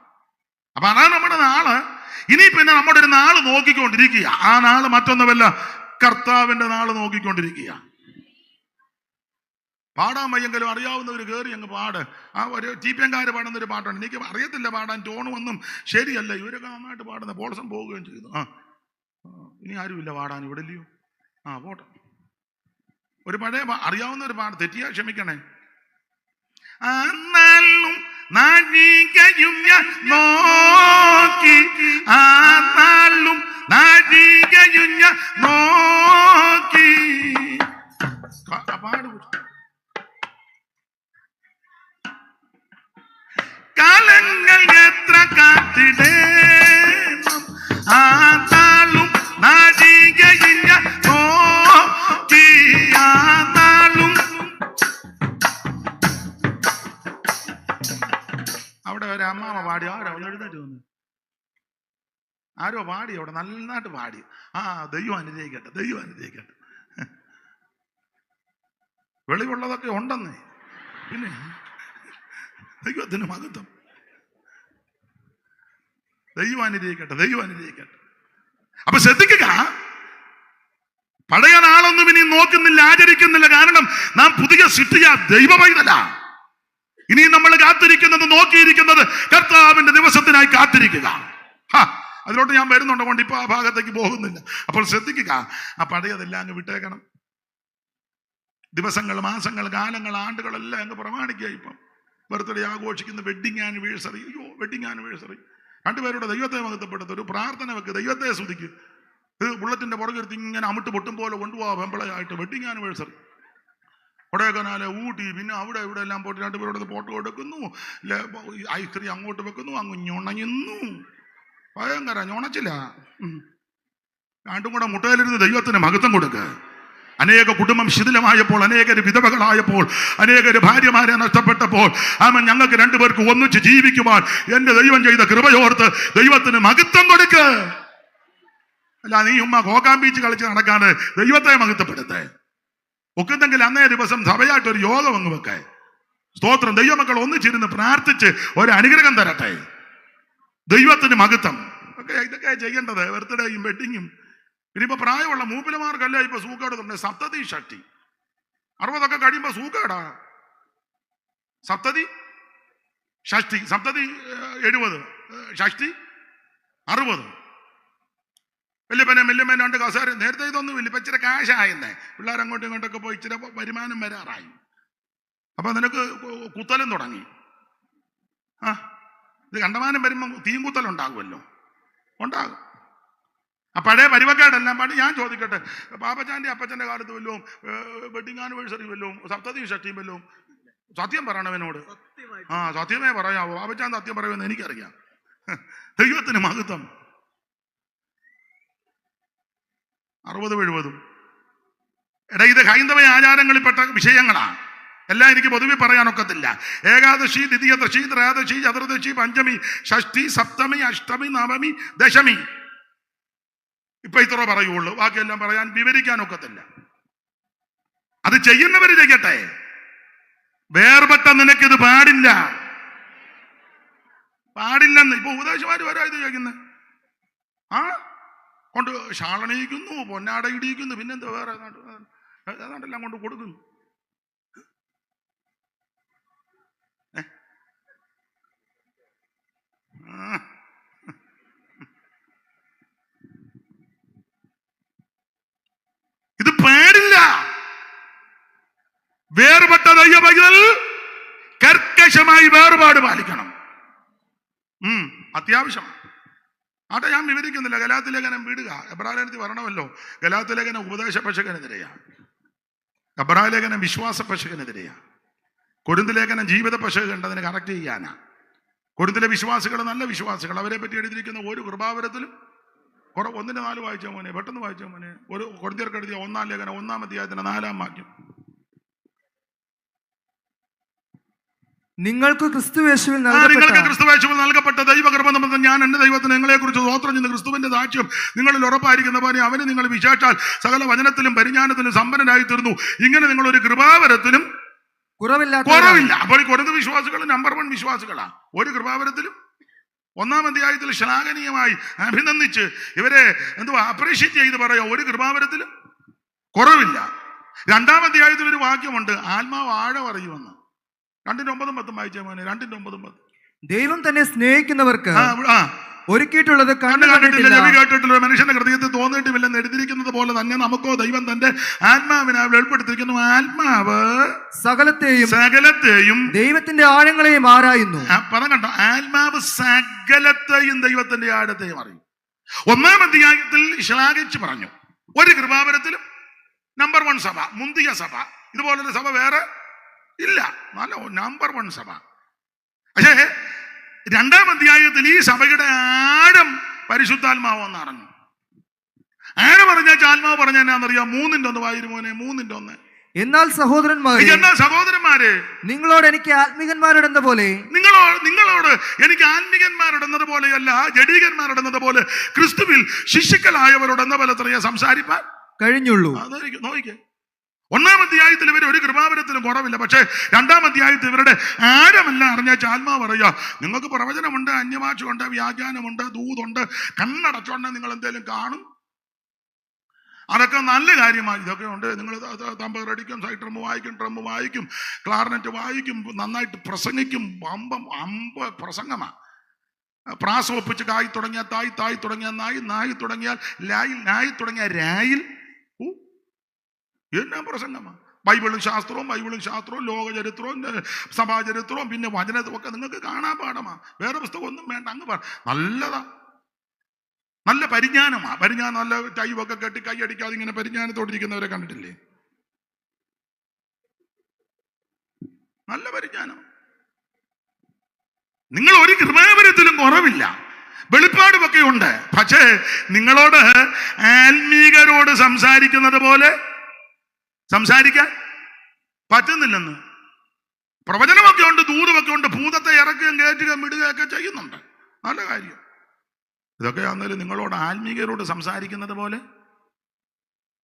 അപ്പൊ അതാണ് നമ്മുടെ നാള്. ഇനി പിന്നെ നമ്മുടെ ഒരു നാള് നോക്കിക്കൊണ്ടിരിക്കുക. ആ നാള് മറ്റൊന്നുമല്ല, കർത്താവിന്റെ നാള് നോക്കിക്കൊണ്ടിരിക്കുക. പാടാൻ വയ്യെങ്കിലും അറിയാവുന്നവർ കയറി അങ്ങ് പാട്. ഒരു ടീപ്പിയങ്കാര് പാടുന്ന ഒരു പാട്ടുണ്ട്. എനിക്ക് അറിയത്തില്ല പാടാൻ, ടോണും ഒന്നും ശരിയല്ല. ഇവരൊക്കെ നന്നായിട്ട് പാടുന്ന പോളസം പോവുകയും ചെയ്തു. ഇനി ആരുമില്ല പാടാൻ ഇവിടെ, ഇല്ലയോ? പോട്ടെ. ഒരു പഴയ അറിയാവുന്ന ഒരു പാട്ട്, തെറ്റിയാ ക്ഷമിക്കണേ. അന്നാലും നാഴികയും ഞാൻ നോക്കി, ആന്നാലും നാഴികയും ഞാൻ നോക്കി. പാട് കാലങ്ങൾ എത്ര കാത്തിടേണം, ആന്നാലും നാഴികയും ഞാൻ നോക്കി, ആന്നാലും. അവിടെ ഒരു അമ്മാമ പാടി. ആരോ ഒന്ന് എഴുന്നേറ്റ് വന്നു. ആരോ പാടി അവിടെ, നന്നായിട്ട് പാടി. ദൈവം അനുഗ്രഹിക്കട്ടെ, ദൈവം അനുഗ്രഹിക്കട്ടെ. വെളിവുള്ളതൊക്കെ ഉണ്ടെന്നേ. പിന്നെ ദൈവത്തിന് മഹത്വം. ദൈവം അനുഗ്രഹിക്കട്ടെ, ദൈവം അനുഗ്രഹിക്കട്ടെ. അപ്പൊ ശ്രദ്ധിക്കുക, പഴയ നാളൊന്നും ഇനി നോക്കുന്നില്ല, ആചരിക്കുന്നില്ല. കാരണം നാം പുതിയ സൃഷ്ടിയ ദൈവമൈതല. ഇനി നമ്മൾ കാത്തിരിക്കുന്നത്, നോക്കിയിരിക്കുന്നത് കർത്താവിന്റെ ദിവസത്തിനായി കാത്തിരിക്കുക. അതിലോട്ട് ഞാൻ വരുന്നുണ്ട്, കൊണ്ട് ഇപ്പൊ ആ ഭാഗത്തേക്ക് പോകുന്നില്ല. അപ്പോൾ ശ്രദ്ധിക്കുക, ആ പഴയതെല്ലാം അങ്ങ് വിട്ടേക്കണം. ദിവസങ്ങൾ, മാസങ്ങൾ, കാലങ്ങൾ, ആണ്ടുകളെല്ലാം അങ്ങ് പ്രമാണിക്കുക. ഇപ്പം ബർത്ത്ഡേ ആഘോഷിക്കുന്ന വെഡിങ് ആനിവേഴ്സറി, വെഡിങ് ആനിവേഴ്സറി. രണ്ടുപേരുടെ ദൈവത്തെ മഹത്വപ്പെടുത്ത ഒരു പ്രാർത്ഥന വെക്ക്, ദൈവത്തെ സ്തുതിക്ക്. ബുള്ളറ്റിന്റെ പുറകെടുത്ത് ഇങ്ങനെ അമിട്ട് പൊട്ടും പോലെ കൊണ്ടുപോകാം വെമ്പളയായിട്ട് വെഡിങ് ആനിവേഴ്സറി. കൊടൈക്കനാല്, ഊട്ടി, പിന്നെ അവിടെ ഇവിടെ എല്ലാം പോയിട്ട് രണ്ടുപേരോട് ഫോട്ടോ എടുക്കുന്നു, ഐസ്ക്രീം അങ്ങോട്ട് വെക്കുന്നു, അങ്ങ് ഞൊണയുന്നു. ഭയങ്കര ഞൊണച്ചില്ല. രണ്ടും കൂടെ മുട്ടയിലിരുന്ന് ദൈവത്തിന് മഹത്വം കൊടുക്കുക. അനേക കുടുംബം ശിഥിലമായപ്പോൾ, അനേകര് വിധവകളായപ്പോൾ, അനേകര് ഭാര്യമാരെ നഷ്ടപ്പെട്ടപ്പോൾ, ഞങ്ങൾക്ക് രണ്ടുപേർക്ക് ഒന്നിച്ച് ജീവിക്കുവാൻ എന്റെ ദൈവം ചെയ്ത കൃപയോർത്ത് ദൈവത്തിന് മഹത്വം കൊടുക്കുക. അല്ല, നീ ഉമ്മ കോക്കാമ്പീച്ച് കളിച്ച് നടക്കാതെ ദൈവത്തെ മഹത്വപ്പെടുത്തേ. ഒക്കുന്നെങ്കിൽ അന്നേ ദിവസം സഭയായിട്ടൊരു യോഗം അങ്ങ് വെക്കേ. സ്തോത്രം. ദൈവമക്കൾ ഒന്നിച്ചിരുന്ന് പ്രാർത്ഥിച്ച് ഒരു അനുഗ്രഹം തരട്ടെ. ദൈവത്തിന് മഹത്വം. ഇതൊക്കെ ചെയ്യേണ്ടത്. ബർത്ത്ഡേയും വെഡിങ്ങും. ഇനിയിപ്പോ പ്രായമുള്ള മൂപ്പിലമാർക്കല്ല ഇപ്പൊ സൂക്കേട് തന്നെ. സപ്തതി ഷഷ്ടി 60 കഴിയുമ്പോ സൂക്കേടാ. സപ്തതി ഷഷ്ടി, സപ്തതി 70, ഷഷ്ടി 60. വല്യപ്പനെ രണ്ട് കസേര. നേരത്തെ ഇതൊന്നും ഇല്ല, ഇപ്പൊ ഇച്ചിരി കാശായെന്നേ. പിള്ളേർ അങ്ങോട്ടും ഇങ്ങോട്ടൊക്കെ പോയി ഇച്ചിരി വരുമാനം വരാറായി. അപ്പൊ നിനക്ക് കുത്തലും തുടങ്ങി. ഇത് കണ്ടമാനം വരുമ്പോ തീയും കുത്തലുണ്ടാകുമല്ലോ. ഉണ്ടാകും. ആ പഴയ പരിവക്കേടെല്ലാം പാടി. ഞാൻ ചോദിക്കട്ടെ, പാപ്പച്ചാന്റെ അപ്പച്ചന്റെ കാലത്ത് വല്ലതും വെഡിങ് ആനിവേഴ്സറി വല്ലതും സപ്തതി ഷഷ്ടിയും വല്ലതും സത്യം പറയണവനോട്? സത്യമേ പറയാവോ? പാപ്പച്ചാൻ സത്യം പറയുമെന്ന് എനിക്കറിയാം. ദൈവത്തിന് മഹത്വം. 60, 70. എടാ, ഇത് ഹൈന്ദവ ആചാരങ്ങളിൽപ്പെട്ട വിഷയങ്ങളാണ്. എല്ലാം എനിക്ക് പൊതുവെ പറയാനൊക്കത്തില്ല. ഏകാദശി, ദ്വിതീയദശി, ത്രയോദശി, ചതുർദശി, പഞ്ചമി, ഷഷ്ടി, സപ്തമി, അഷ്ടമി, നവമി, ദശമി. ഇപ്പൊ ഇത്ര പറയുള്ളൂ. ബാക്കിയെല്ലാം പറയാൻ വിവരിക്കാനൊക്കത്തില്ല. അത് ചെയ്യുന്നവര് ചെയ്യട്ടെ. വേർപെട്ട നിനക്കിത് പാടില്ല. പാടില്ലെന്ന് ഇപ്പൊ ഉപദേശമാര് വരാ ഇത് ചോദിക്കുന്നത്. കൊണ്ട് ഷാളണിയിക്കുന്നു, പൊന്നാട ഇടിയിക്കുന്നു, പിന്നെന്താ വേറെ ഏതാണ്ടെല്ലാം കൊണ്ട് കൊടുക്കുന്നു. ഇത് പാടില്ല. വേർപെട്ട ദൈവപൈതൽ കർക്കശമായി വേർപാട് പാലിക്കണം. അത്യാവശ്യം. ആട്ടെ, ഞാൻ വിവരിക്കുന്നില്ല. ഗലാത്യ ലേഖനം വിടുക. എബ്രായ ലേഖനത്തിൽ വരണമല്ലോ. ഗലാത്യ ലേഖനം ഉപദേശ പശകനെതിരെയാണ്. എബ്രായ ലേഖനം വിശ്വാസ പശകനെതിരെയാണ്. കൊരിന്ത് ലേഖനം ജീവിത പശക കണ്ടതിനെ കറക്റ്റ് ചെയ്യാനാ. കൊരിന്തിലെ വിശ്വാസികൾ നല്ല വിശ്വാസികൾ. അവരെ പറ്റി എഴുതിയിരിക്കുന്ന ഒരു കൃപാവരത്തിലും 1:4 വായിച്ചോ മോനെ, പെട്ടെന്ന് വായിച്ചോ മോനെ. ഒരു കൊരിന്ത്യർക്ക് എഴുതിയ 1-ാം ലേഖനം 1-ാം അധ്യായത്തിന്റെ 4-ാം വാക്യം. നിങ്ങൾക്ക് ക്രിസ്തുയേശുവിൽ നൽകപ്പെട്ട ദൈവകൃപ നിമിത്തം ഞാൻ എന്റെ ദൈവത്തിന് നിങ്ങളെ കുറിച്ച് സ്തോത്രം ചെയ്യുന്ന ക്രിസ്തുവിന്റെ സാക്ഷ്യം നിങ്ങളിൽ ഉറപ്പായിരിക്കുന്ന പോലെ അവന് നിങ്ങൾ വിശേഷാൽ സകല വചനത്തിലും പരിജ്ഞാനത്തിലും സമ്പന്നരായി തീർന്നു. ഇങ്ങനെ നിങ്ങൾ ഒരു കൃപാവരത്തിലും കുറവില്ല. അപ്പോൾ ഈ കൊരിന്ത് വിശ്വാസികൾ നമ്പർ 1 വിശ്വാസികളാണ്. ഒരു കൃപാവരത്തിലും 1-ാം അധ്യായത്തിൽ ശ്ലാഘനീയമായി അഭിനന്ദിച്ച് ഇവരെ അപ്രീഷിയേറ്റ് ചെയ്ത് പറയാ, ഒരു കൃപാവരത്തിലും കുറവില്ല. 2-ാം അധ്യായത്തിൽ ഒരു വാക്യമുണ്ട്, ആത്മാവ് ആഴം അറിയുമെന്ന്. 2:9-10 വായിച്ച മോനെ. 2:9-10. ദൈവം തന്നെ സ്നേഹിക്കുന്നവർക്ക് ഒരുക്കിയിട്ടുള്ളത് കണ്ടിട്ടില്ല, ചെവി കേട്ടിട്ടില്ല, മനുഷ്യന്റെ ഹൃദയത്തിൽ തോന്നിയിട്ടുമില്ലെന്ന് എഴുതിയിരിക്കുന്നത് പോലെ തന്നെ നമുക്കോ ദൈവം തന്റെ ആത്മാവിനെ വെളിപ്പെടുത്തിയിരിക്കുന്നു. ആത്മാവ് സകലത്തെയും ദൈവത്തിന്റെ ആഴങ്ങളെയും ആരായുന്നു. പറഞ്ഞോ, ആത്മാവ് സകലത്തെയും ദൈവത്തിന്റെ ആഴത്തെയും അറിയും. 1-ാം അധ്യായത്തിൽ ശ്ലാഘിച്ച് പറഞ്ഞു, ഒരു കൃപാവരത്തിലും നമ്പർ 1 സഭ, മുന്തിയ സഭ, ഇതുപോലൊരു സഭ വേറെ ഇല്ല. നല്ല നമ്പർ 1 സഭ. പക്ഷേ 2-ാം അധ്യായത്തിൽ ഈ സഭയുടെ ആഴം പരിശുദ്ധാത്മാവെന്ന് അറിഞ്ഞു. ആഴം പറഞ്ഞാൽ ആത്മാവ് പറഞ്ഞാൽ എന്നാന്നറിയാം. 3:1 വായിരുമോനെ. 3:1. എന്നാൽ സഹോദരന്മാരെ നിങ്ങളോട് എനിക്ക് ആത്മീകന്മാരുടെന്ന പോലെ നിങ്ങളോട് എനിക്ക് ആത്മീകന്മാരുടെന്നത് പോലെയല്ല, ജഡീകന്മാരുടെന്നത് പോലെ ക്രിസ്തുവിൽ ശിശുക്കളായവരോടെന്ന പോലെ സംസാരിപ്പാൻ കഴിഞ്ഞുള്ളൂ. നോക്കിക്കേ, ഒന്നാം അധ്യായത്തിൽ ഇവർ ഒരു കൃപാവരത്തിലും കുറവില്ല. പക്ഷേ രണ്ടാം അധ്യായത്തിൽ ഇവരുടെ ആഴമെല്ലാം അറിഞ്ഞാൽ ആത്മാവ് പറയുക, നിങ്ങൾക്ക് പ്രവചനമുണ്ട്, അന്യഭാഷയുണ്ട്, വ്യാഖ്യാനമുണ്ട്, ദൂതുണ്ട്, കണ്ണടച്ചോണ്ട് നിങ്ങൾ എന്തെങ്കിലും കാണും. അതൊക്കെ നല്ല കാര്യമായി. ഇതൊക്കെ ഉണ്ട്. നിങ്ങൾ തമ്പർ അടിക്കും, സൈഡ് ഡ്രം വായിക്കും, ക്ലാർനെറ്റ് വായിക്കും, നന്നായിട്ട് പ്രസംഗിക്കും. പ്രസംഗമാണ്. പ്രാസം ഒപ്പിച്ച് കായ് തുടങ്ങിയ തായ് തുടങ്ങിയ നായി തുടങ്ങിയാൽ നായി തുടങ്ങിയ രായിൽ എന്നാ പ്രസംഗമാണ്. ബൈബിളും ശാസ്ത്രവും ലോകചരിത്രവും സഭാചരിത്രവും പിന്നെ വചനവും ഒക്കെ നിങ്ങൾക്ക് കാണാൻ പാഠമാണ്. വേറെ പുസ്തകം ഒന്നും വേണ്ട. അങ്ങ് നല്ലതാ, നല്ല പരിജ്ഞാനമാണ്. പരിജ്ഞാനം നല്ല ടൈവൊക്കെ കെട്ടി കൈയടിക്കാതെ ഇങ്ങനെ പരിജ്ഞാനത്തോടിരിക്കുന്നവരെ കണ്ടിട്ടില്ലേ? നല്ല പരിജ്ഞാനം. നിങ്ങൾ ഒരു കൃപാവരത്തിലും കുറവില്ല. വെളിപ്പാടുമൊക്കെ ഉണ്ട്. പക്ഷേ നിങ്ങളോട് ആത്മീകരോട് സംസാരിക്കുന്നത് പോലെ സംസാരിക്കാൻ പറ്റുന്നില്ലെന്ന്. പ്രവചനമൊക്കെ ഉണ്ട്, ദൂതുമൊക്കെ ഉണ്ട്, ഭൂതത്തെ ഇറക്കുകയും കയറ്റുകയും വിടുകയൊക്കെ ചെയ്യുന്നുണ്ട്. നല്ല കാര്യം. ഇതൊക്കെ ആണെങ്കിലും നിങ്ങളോട് ആത്മീകരോട് സംസാരിക്കുന്നത് പോലെ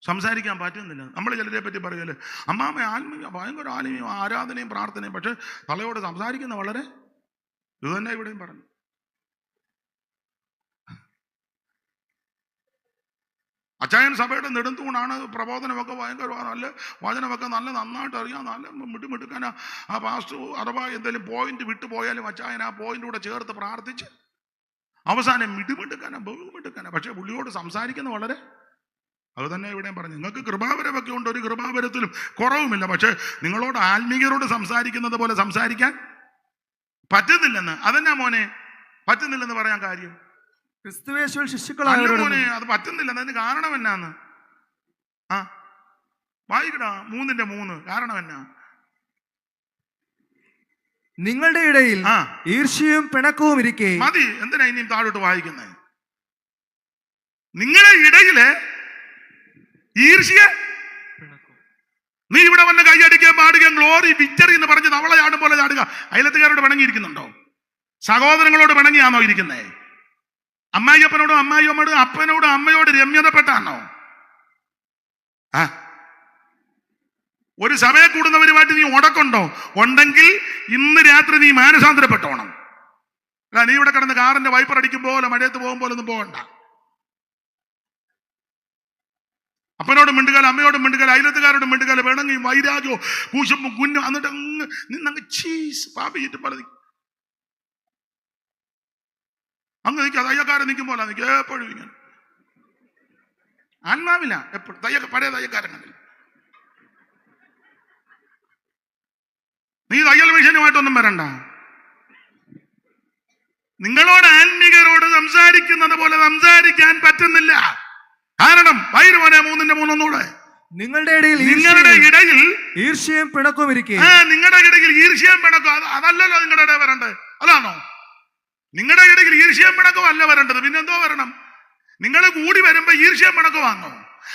സംസാരിക്കാൻ പറ്റുന്നില്ല. നമ്മൾ ചിലരെ പറ്റി പറയല്ലേ, അമ്മാമ ആത്മീയ ഭയങ്കര ആത്മീയ ആരാധനയും പ്രാർത്ഥനയും, പക്ഷെ തലയോട് സംസാരിക്കുന്ന വളരെ ഇത് തന്നെ ഇവിടെയും പറഞ്ഞു. അച്ചായൻ സഭയുടെ നെടുന്തൂണാണ്. പ്രബോധനമൊക്കെ ഭയങ്കര നല്ല, വചനമൊക്കെ നന്നായിട്ട് അറിയാം, നല്ല മിടുമിടുക്കാനാ. ആ പാസ്റ്റർ അഥവാ എന്തെങ്കിലും പോയിന്റ് വിട്ടുപോയാലും അച്ചായൻ ആ പോയിന്റൂടെ ചേർത്ത് പ്രാർത്ഥിച്ച് അവസാനം മിടുമിടുക്കാനാ, ബഹുമിടുക്കാനാ. പക്ഷെ പുള്ളിയോട് സംസാരിക്കുന്ന വളരെ അത് തന്നെ ഇവിടെയും പറഞ്ഞു. നിങ്ങൾക്ക് കൃപാവരമൊക്കെ ഉണ്ട്, ഒരു കൃപാവരത്തിലും കുറവുമില്ല. പക്ഷെ നിങ്ങളോട് ആത്മീയരോട് സംസാരിക്കുന്നത് പോലെ സംസാരിക്കാൻ പറ്റുന്നില്ലെന്ന്. അതെന്നാ മോനെ പറ്റുന്നില്ലെന്ന് പറയാൻ കാര്യം? ക്രിസ്തുവേശുവിൽ ശിശുക്കളായ മോനെ അത് പറ്റുന്നില്ല. അതിന് കാരണം എന്നാന്ന്? വായിക്കടാ 3:3. കാരണം എന്നാ? നിങ്ങളുടെ ഇടയിൽ ഈർഷ്യയും പിണക്കവും ഇരിക്കെ. മതി, എന്തിനാ ഇനിയും താഴോട്ട് വായിക്കുന്നത്? നിങ്ങളുടെ ഇടയില് ഈർഷ്യ, നീ ഇവിടെ വന്ന് കൈയടിക്കാൻ പാടുക, ഗ്ലോറി വിക്ടറി എന്ന് പറഞ്ഞ് നമ്മളെ ചാടും പോലെ ചാടുക. അയലത്തുകാരോട് പിണങ്ങിയിരിക്കുന്നുണ്ടോ? സഹോദരങ്ങളോട് പിണങ്ങിയാണോ ഇരിക്കുന്നേ? അമ്മായിയപ്പനോടും അമ്മായിയമ്മയോടും അപ്പനോടും അമ്മയോട് രമ്യതപ്പെട്ടാണോ? ഒരു സഭയെ കൂടുന്നവരുമായിട്ട് നീ ഉടക്കുണ്ടോ? ഉണ്ടെങ്കിൽ ഇന്ന് രാത്രി നീ മാനസാന്തരപ്പെട്ടോണം. നീ ഇവിടെ കിടന്ന് കാറിന്റെ വൈപ്പർ അടിക്കും പോലെ മഴയത്ത് പോകും പോലെ ഒന്നും പോകണ്ട. അപ്പനോടും മിണ്ടുകാല, അമ്മയോടും മിണ്ടുകാല, അയലത്തുകാരോടും മിണ്ടുകാല, വേണമെങ്കിൽ വൈരാഗ്യോ കൂശുമ്പും കുഞ്ഞും എന്നിട്ട് നിന്നങ്ങ് ചീസ് പാപ്പിയിട്ട് പോലെ അങ്ങ് നിൽക്കുക. തയ്യക്കാരൻ നിൽക്കും പോലെ നിൽക്കുക എപ്പോഴും ഇങ്ങനെ. ആത്മാവില്ല എപ്പോഴും പഴയ തയ്യക്കാരങ്ങളിൽ. നീ തയ്യൽ മിഷനുമായിട്ടൊന്നും വരണ്ട. നിങ്ങളോട് ആത്മീകരോട് സംസാരിക്കുന്നത് പോലെ സംസാരിക്കാൻ പറ്റുന്നില്ല. കാരണം വൈരുമോനെ 3:3 നിങ്ങളുടെ ഇടയിൽ ഈർഷ്യയും പിണക്കവും ഇരിക്കെ. നിങ്ങളുടെ ഇടയിൽ ഈർഷ്യയും പിണക്കും അതല്ലല്ലോ നിങ്ങളുടെ ഇടയിൽ വരണ്ടത്. അതാണോ? നിങ്ങളുടെ ഇടയിൽ ഈർഷ്യയും പിണക്കും അല്ല വരേണ്ടത്. പിന്നെന്തോ വരണം? നിങ്ങൾ കൂടി വരുമ്പോ ഈർഷ്യയും പിണക്കും വാങ്ങോ?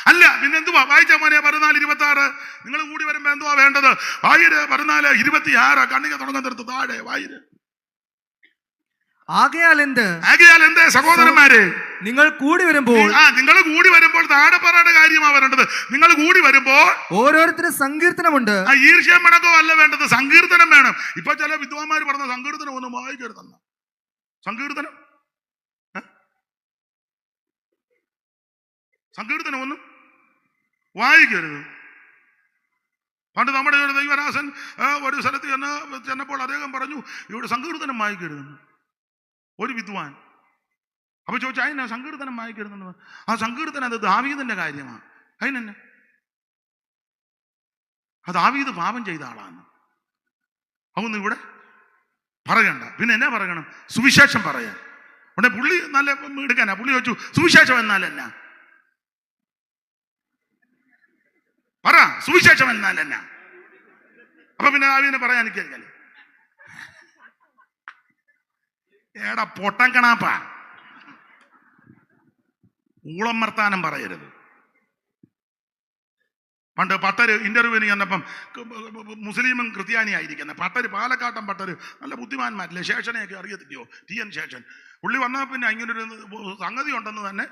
അല്ല പിന്നെന്തുവാ? വായിച്ച മോനെ 14:26. നിങ്ങൾ കൂടി വരുമ്പോ എന്തുവാ വേണ്ടത്? 14:26 കണ്ണിക തുടങ്ങാൻ തീർത്ത് താഴെ വായിര്. ആകയാൽ എന്ത് സഹോദരന്മാരെ, നിങ്ങൾ കൂടി വരുമ്പോൾ താഴെ പറയേണ്ട കാര്യമാണ് വരേണ്ടത്. നിങ്ങൾ കൂടി വരുമ്പോൾ ഓരോരുത്തരും സങ്കീർത്തനമുണ്ട്. ഈർഷ്യം പിണക്കോ അല്ല വേണ്ടത്, സങ്കീർത്തനം വേണം. ഇപ്പൊ ചില വിദ്വാന്മാർ പറഞ്ഞ സങ്കീർത്തനം ഒന്നും വായിക്കരുതെന്ന. സങ്കീർത്തനം ഒന്നും വായിക്കരുത്. പണ്ട് നമ്മുടെ ഒരു ദൈവരാസൻ ഒരു സ്ഥലത്ത് ചെന്നപ്പോൾ അദ്ദേഹം പറഞ്ഞു, ഇവിടെ സങ്കീർത്തനം വായിക്കരുതെന്ന്. ഒരു വിദ്വാൻ അപ്പൊ ചോദിച്ചു, അതിനാ സങ്കീർത്തനം വായിക്കരുതെന്ന്? ആ സങ്കീർത്തനം അത് ദാവീദിന്റെ കാര്യമാണ്. അതിനെന്നെ അത് ദാവീദ് പാപം ചെയ്ത ആളാണ്. അതൊന്നും ഇവിടെ പറയണ്ട. പിന്നെ എന്നാ പറയണം? സുവിശേഷം പറയാൻ. ഉടനെ പുള്ളി നല്ല എടുക്കാനാ. പുള്ളി ചോദിച്ചു, സുവിശേഷം എന്നാൽ എന്നാ? പറ, സുവിശേഷം എന്നാൽ എന്നാ? അപ്പൊ പിന്നെ ദാവീദിനെ പറയാൻ എനിക്കല്ലേ? ഏടാ പൊട്ടൻ കണാപ്പ, ഊളം വർത്താനം പറയരുത്. പണ്ട് പട്ടര് ഇന്റർവ്യൂവിന് ചെന്നപ്പം മുസ്ലിമും ക്രിസ്ത്യാനി ആയിരിക്കുന്ന പട്ടര്, പാലക്കാട്ടൻ പട്ടര്, നല്ല ബുദ്ധിമാന്മാരില്ലേ, ശേഷനെയൊക്കെ അറിയത്തില്ലയോ, TN ശേഷൻ. പുള്ളി വന്നാൽ പിന്നെ ഇങ്ങനൊരു സംഗതി ഉണ്ടെന്ന് തന്നെ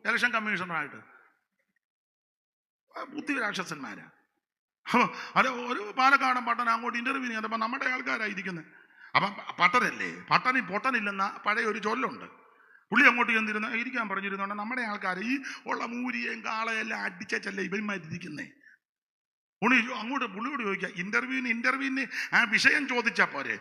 ഇലക്ഷൻ കമ്മീഷണറായിട്ട് ബുദ്ധി രാക്ഷസന്മാരാ. അപ്പോൾ അത് ഒരു പാലക്കാടൻ പട്ടണം അങ്ങോട്ട് ഇന്റർവ്യൂ ചെയ്തപ്പോൾ നമ്മുടെ ആൾക്കാരായിരിക്കുന്നത്. അപ്പം പട്ടനല്ലേ, പൊട്ടനില്ലെന്ന പഴയ ഒരു ചൊല്ലുണ്ട്. പുള്ളി അങ്ങോട്ട് ചെന്നിരുന്ന ഇരിക്കാൻ പറഞ്ഞിരുന്നോണ്ട് നമ്മുടെ ആൾക്കാർ ഈ ഉള്ള മൂരിയെയും കാളയെല്ലാം അടിച്ചല്ലേ ഇവന്മാരിരിക്കുന്നേ. അങ്ങോട്ട് പുള്ളിയോട് ചോദിക്കുക, ഇന്റർവ്യൂവിന് ആ വിഷയം ചോദിച്ചാൽ പോരെ.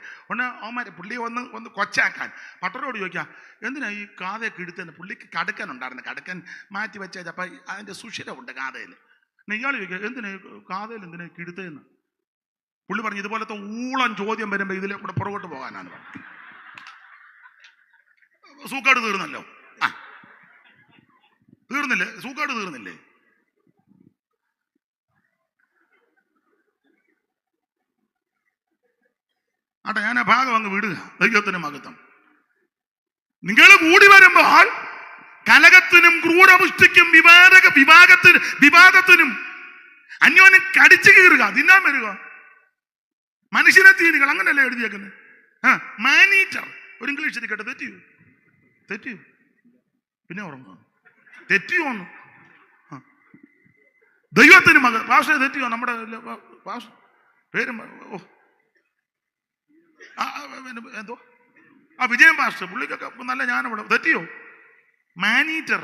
അവന്മാരെ പുള്ളിയെ ഒന്ന് കൊച്ചാക്കാൻ പട്ടരോട് ചോദിക്കുക, എന്തിനാ ഈ കാതയൊക്കെ എടുത്തതെന്ന്. പുള്ളിക്ക് കടുക്കൻ ഉണ്ടായിരുന്നു, കടുക്കൻ മാറ്റി വെച്ചാൽ അപ്പം അതിൻ്റെ സുഷിരമുണ്ട് കാതയിൽ. ഇയാൾ ചോദിക്കുക, എന്തിനാ കാതയിൽ എന്തിനാ കിടുത്തതെന്ന്. പുള്ളി പറഞ്ഞു, ഇതുപോലത്തെ ഊളം ചോദ്യം വരുമ്പോൾ ഇതിലെ കൂടെ പുറകോട്ട് പോകാനാണ്. സൂക്കാട് തീർന്നല്ലോ. തീർന്നില്ലേ? സൂക്കാട് തീർന്നില്ലേ? ആട്ടെ, ഞാൻ ആ ഭാഗം അങ്ങ് വിടുക. ദൈവത്തിന് മഹത്വം. നിങ്ങൾ കൂടി വരുമ്പോൾ കലഹത്തിനും ക്രൂരമുഷ്ടിക്കും വിവാദത്തിനും അന്യോന്യം കടിച്ചു കീറുക, തിന്നാൻ വരിക, മനുഷ്യനെ തീരുകൾ. അങ്ങനെയല്ലേ എഴുതിയേക്കുന്നത്? മാനീറ്റർ ഒരു ഇംഗ്ലീഷ് ഇരിക്കട്ടെ. തെറ്റിയോ പിന്നെ ഉറങ്ങുക. തെറ്റിയോന്ന് ദൈവത്തിന് മകൻ ഭാഷ തെറ്റിയോ? നമ്മുടെ ഭാഷ പേരും എന്തോ വിജയൻ പാസ്റ്റർ, പുള്ളിക്കൊക്കെ നല്ല ജ്ഞാനമുള്ള. തെറ്റിയോ? മാനീറ്റർ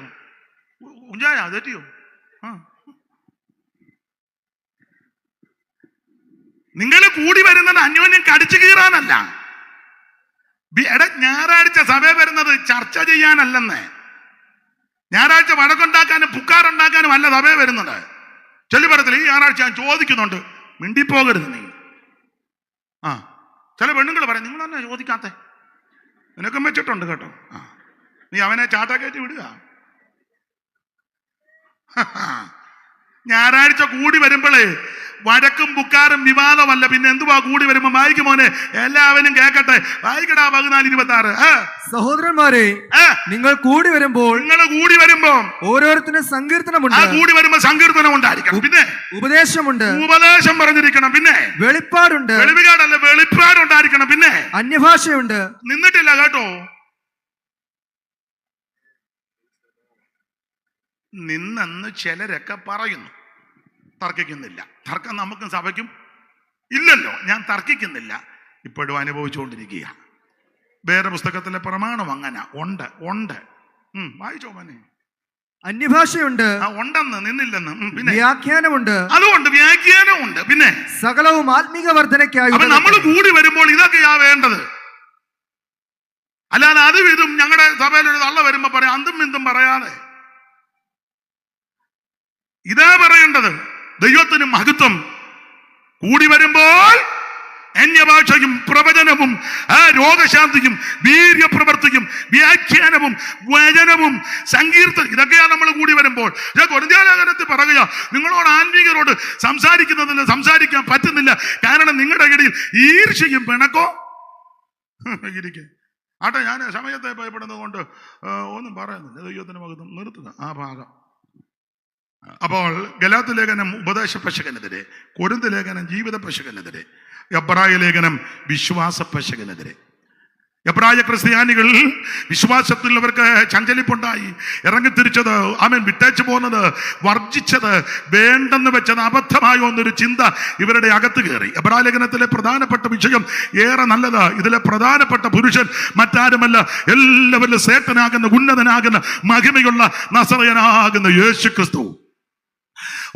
ഉഞ്ചായ തെറ്റിയോ? നിങ്ങൾ കൂടി വരുന്നത് അന്യോന്യം കടിച്ചു കീറാനല്ല. ഞായറാഴ്ച സഭ വരുന്നത് ചർച്ച ചെയ്യാനല്ലെന്ന്. ഞായറാഴ്ച വഴക്കുണ്ടാക്കാനും പുക്കാറുണ്ടാക്കാനും അല്ല സഭ വരുന്നത്. ചൊല്ലിപ്പറത്തിൽ ഈ ഞായറാഴ്ച ഞാൻ ചോദിക്കുന്നുണ്ട്, മിണ്ടിപ്പോകരുത് നീ. ചില പെണ്ണുങ്ങൾ പറയും, നിങ്ങൾ തന്നെ ചോദിക്കാത്ത, നിനക്കും വെച്ചിട്ടുണ്ട് കേട്ടോ. നീ അവനെ ചാട്ടാക്കയറ്റി വിടുക. ഞായറാഴ്ച കൂടി വരുമ്പോഴേ വഴക്കും പുക്കാറും വിവാദമല്ല, പിന്നെ എന്തുവാ കൂടി വരുമ്പോ? വായിക്കും മോനെ, എല്ലാവരും കേക്കട്ടെ. വായിക്കടാ 14:26. സഹോദരന്മാരെ, നിങ്ങൾ കൂടി വരുമ്പോൾ ഓരോരുത്തരും സങ്കീർത്തനമുണ്ട്. കൂടി വരുമ്പോ സങ്കീർത്തനം ഉണ്ടായിരിക്കണം. പിന്നെ ഉപദേശം പറഞ്ഞിരിക്കണം. പിന്നെ വെളിപ്പാടുണ്ട്. വെളിപ്പാടുണ്ടായിരിക്കണം. പിന്നെ അന്യഭാഷയുണ്ട്. നിന്നിട്ടില്ല കേട്ടോ. നിന്നെന്ന് ചിലരൊക്കെ പറയുന്നു. തർക്കിക്കുന്നില്ല. തർക്കം നമുക്കും സഭയ്ക്കും ഇല്ലല്ലോ. ഞാൻ തർക്കിക്കുന്നില്ല, ഇപ്പോഴും അനുഭവിച്ചുകൊണ്ടിരിക്കുക. വേറെ പുസ്തകത്തിലെ പ്രമാണം അങ്ങനെ ഉണ്ട്. വായിച്ചോ മോനെ. അന്യഭാഷയുണ്ട്. ഉണ്ടെന്ന്, നിന്നില്ലെന്ന്. പിന്നെ വ്യാഖ്യാനമുണ്ട്. അതുകൊണ്ട് വ്യാഖ്യാനമുണ്ട്. പിന്നെ സകലവും ആത്മീക വർധനയ്ക്കായി. നമ്മൾ കൂടി വരുമ്പോൾ ഇതൊക്കെയാ വേണ്ടത്. അല്ലാതെ അതും ഇതും ഞങ്ങളുടെ സഭയിലൊരു തള്ള വരുമ്പോ പറയാം, അന്തും ഇന്തും പറയാതെ. ഇതാ പറയേണ്ടത്. ദൈവത്തിന് മഹത്വം. കൂടി വരുമ്പോൾ അന്യഭാഷയും പ്രവചനവും രോഗശാന്തിയും വീര്യപ്രവർത്തിയും വ്യാഖ്യാനവും വചനവും സങ്കീർത്തനം, ഇതൊക്കെയാണ് നമ്മൾ കൂടി വരുമ്പോൾ. കൊരിന്ത്യലേഖനത്തിൽ പറയുക, നിങ്ങളോട് ആത്മീകരോട് സംസാരിക്കാൻ പറ്റുന്നില്ല, കാരണം നിങ്ങളുടെ ഇടയിൽ ഈർഷ്യയും പിണക്കോ ഇരിക്കെ. ആട്ടെ, ഞാൻ സമയത്തെ ഭയപ്പെടുന്നത് കൊണ്ട് ഒന്നും പറയുന്നില്ല. ദൈവത്തിന് മഹത്വം. നിർത്തുക ആ ഭാഗം. അപ്പോൾ ഗലാത്യ ലേഖനം ഉപദേശ പശകനെതിരെ, കൊരിന്ത് ലേഖനം ജീവിത പശകനെതിരെ, എബ്രായ ലേഖനം വിശ്വാസ പശകനെതിരെ. എബ്രായ ക്രിസ്ത്യാനികൾ വിശ്വാസത്തിലുള്ളവർക്ക് ചഞ്ചലിപ്പുണ്ടായി. ഇറങ്ങിത്തിരിച്ചത്, വിട്ടേച്ചു പോകുന്നത്, വർജിച്ചത്, വേണ്ടെന്ന് വെച്ചത് അബദ്ധമായോ എന്നൊരു ചിന്ത ഇവരുടെ അകത്ത് കയറി. എബ്രായ ലേഖനത്തിലെ പ്രധാനപ്പെട്ട വിഷയം ഏറെ നല്ലത്. ഇതിലെ പ്രധാനപ്പെട്ട പുരുഷൻ മറ്റാരുമല്ല, എല്ലാവരിലും ശ്രേഷ്ഠനാകുന്ന, ഉന്നതനാകുന്ന, മഹിമയുള്ള നസറയനാകുന്ന യേശു ക്രിസ്തു.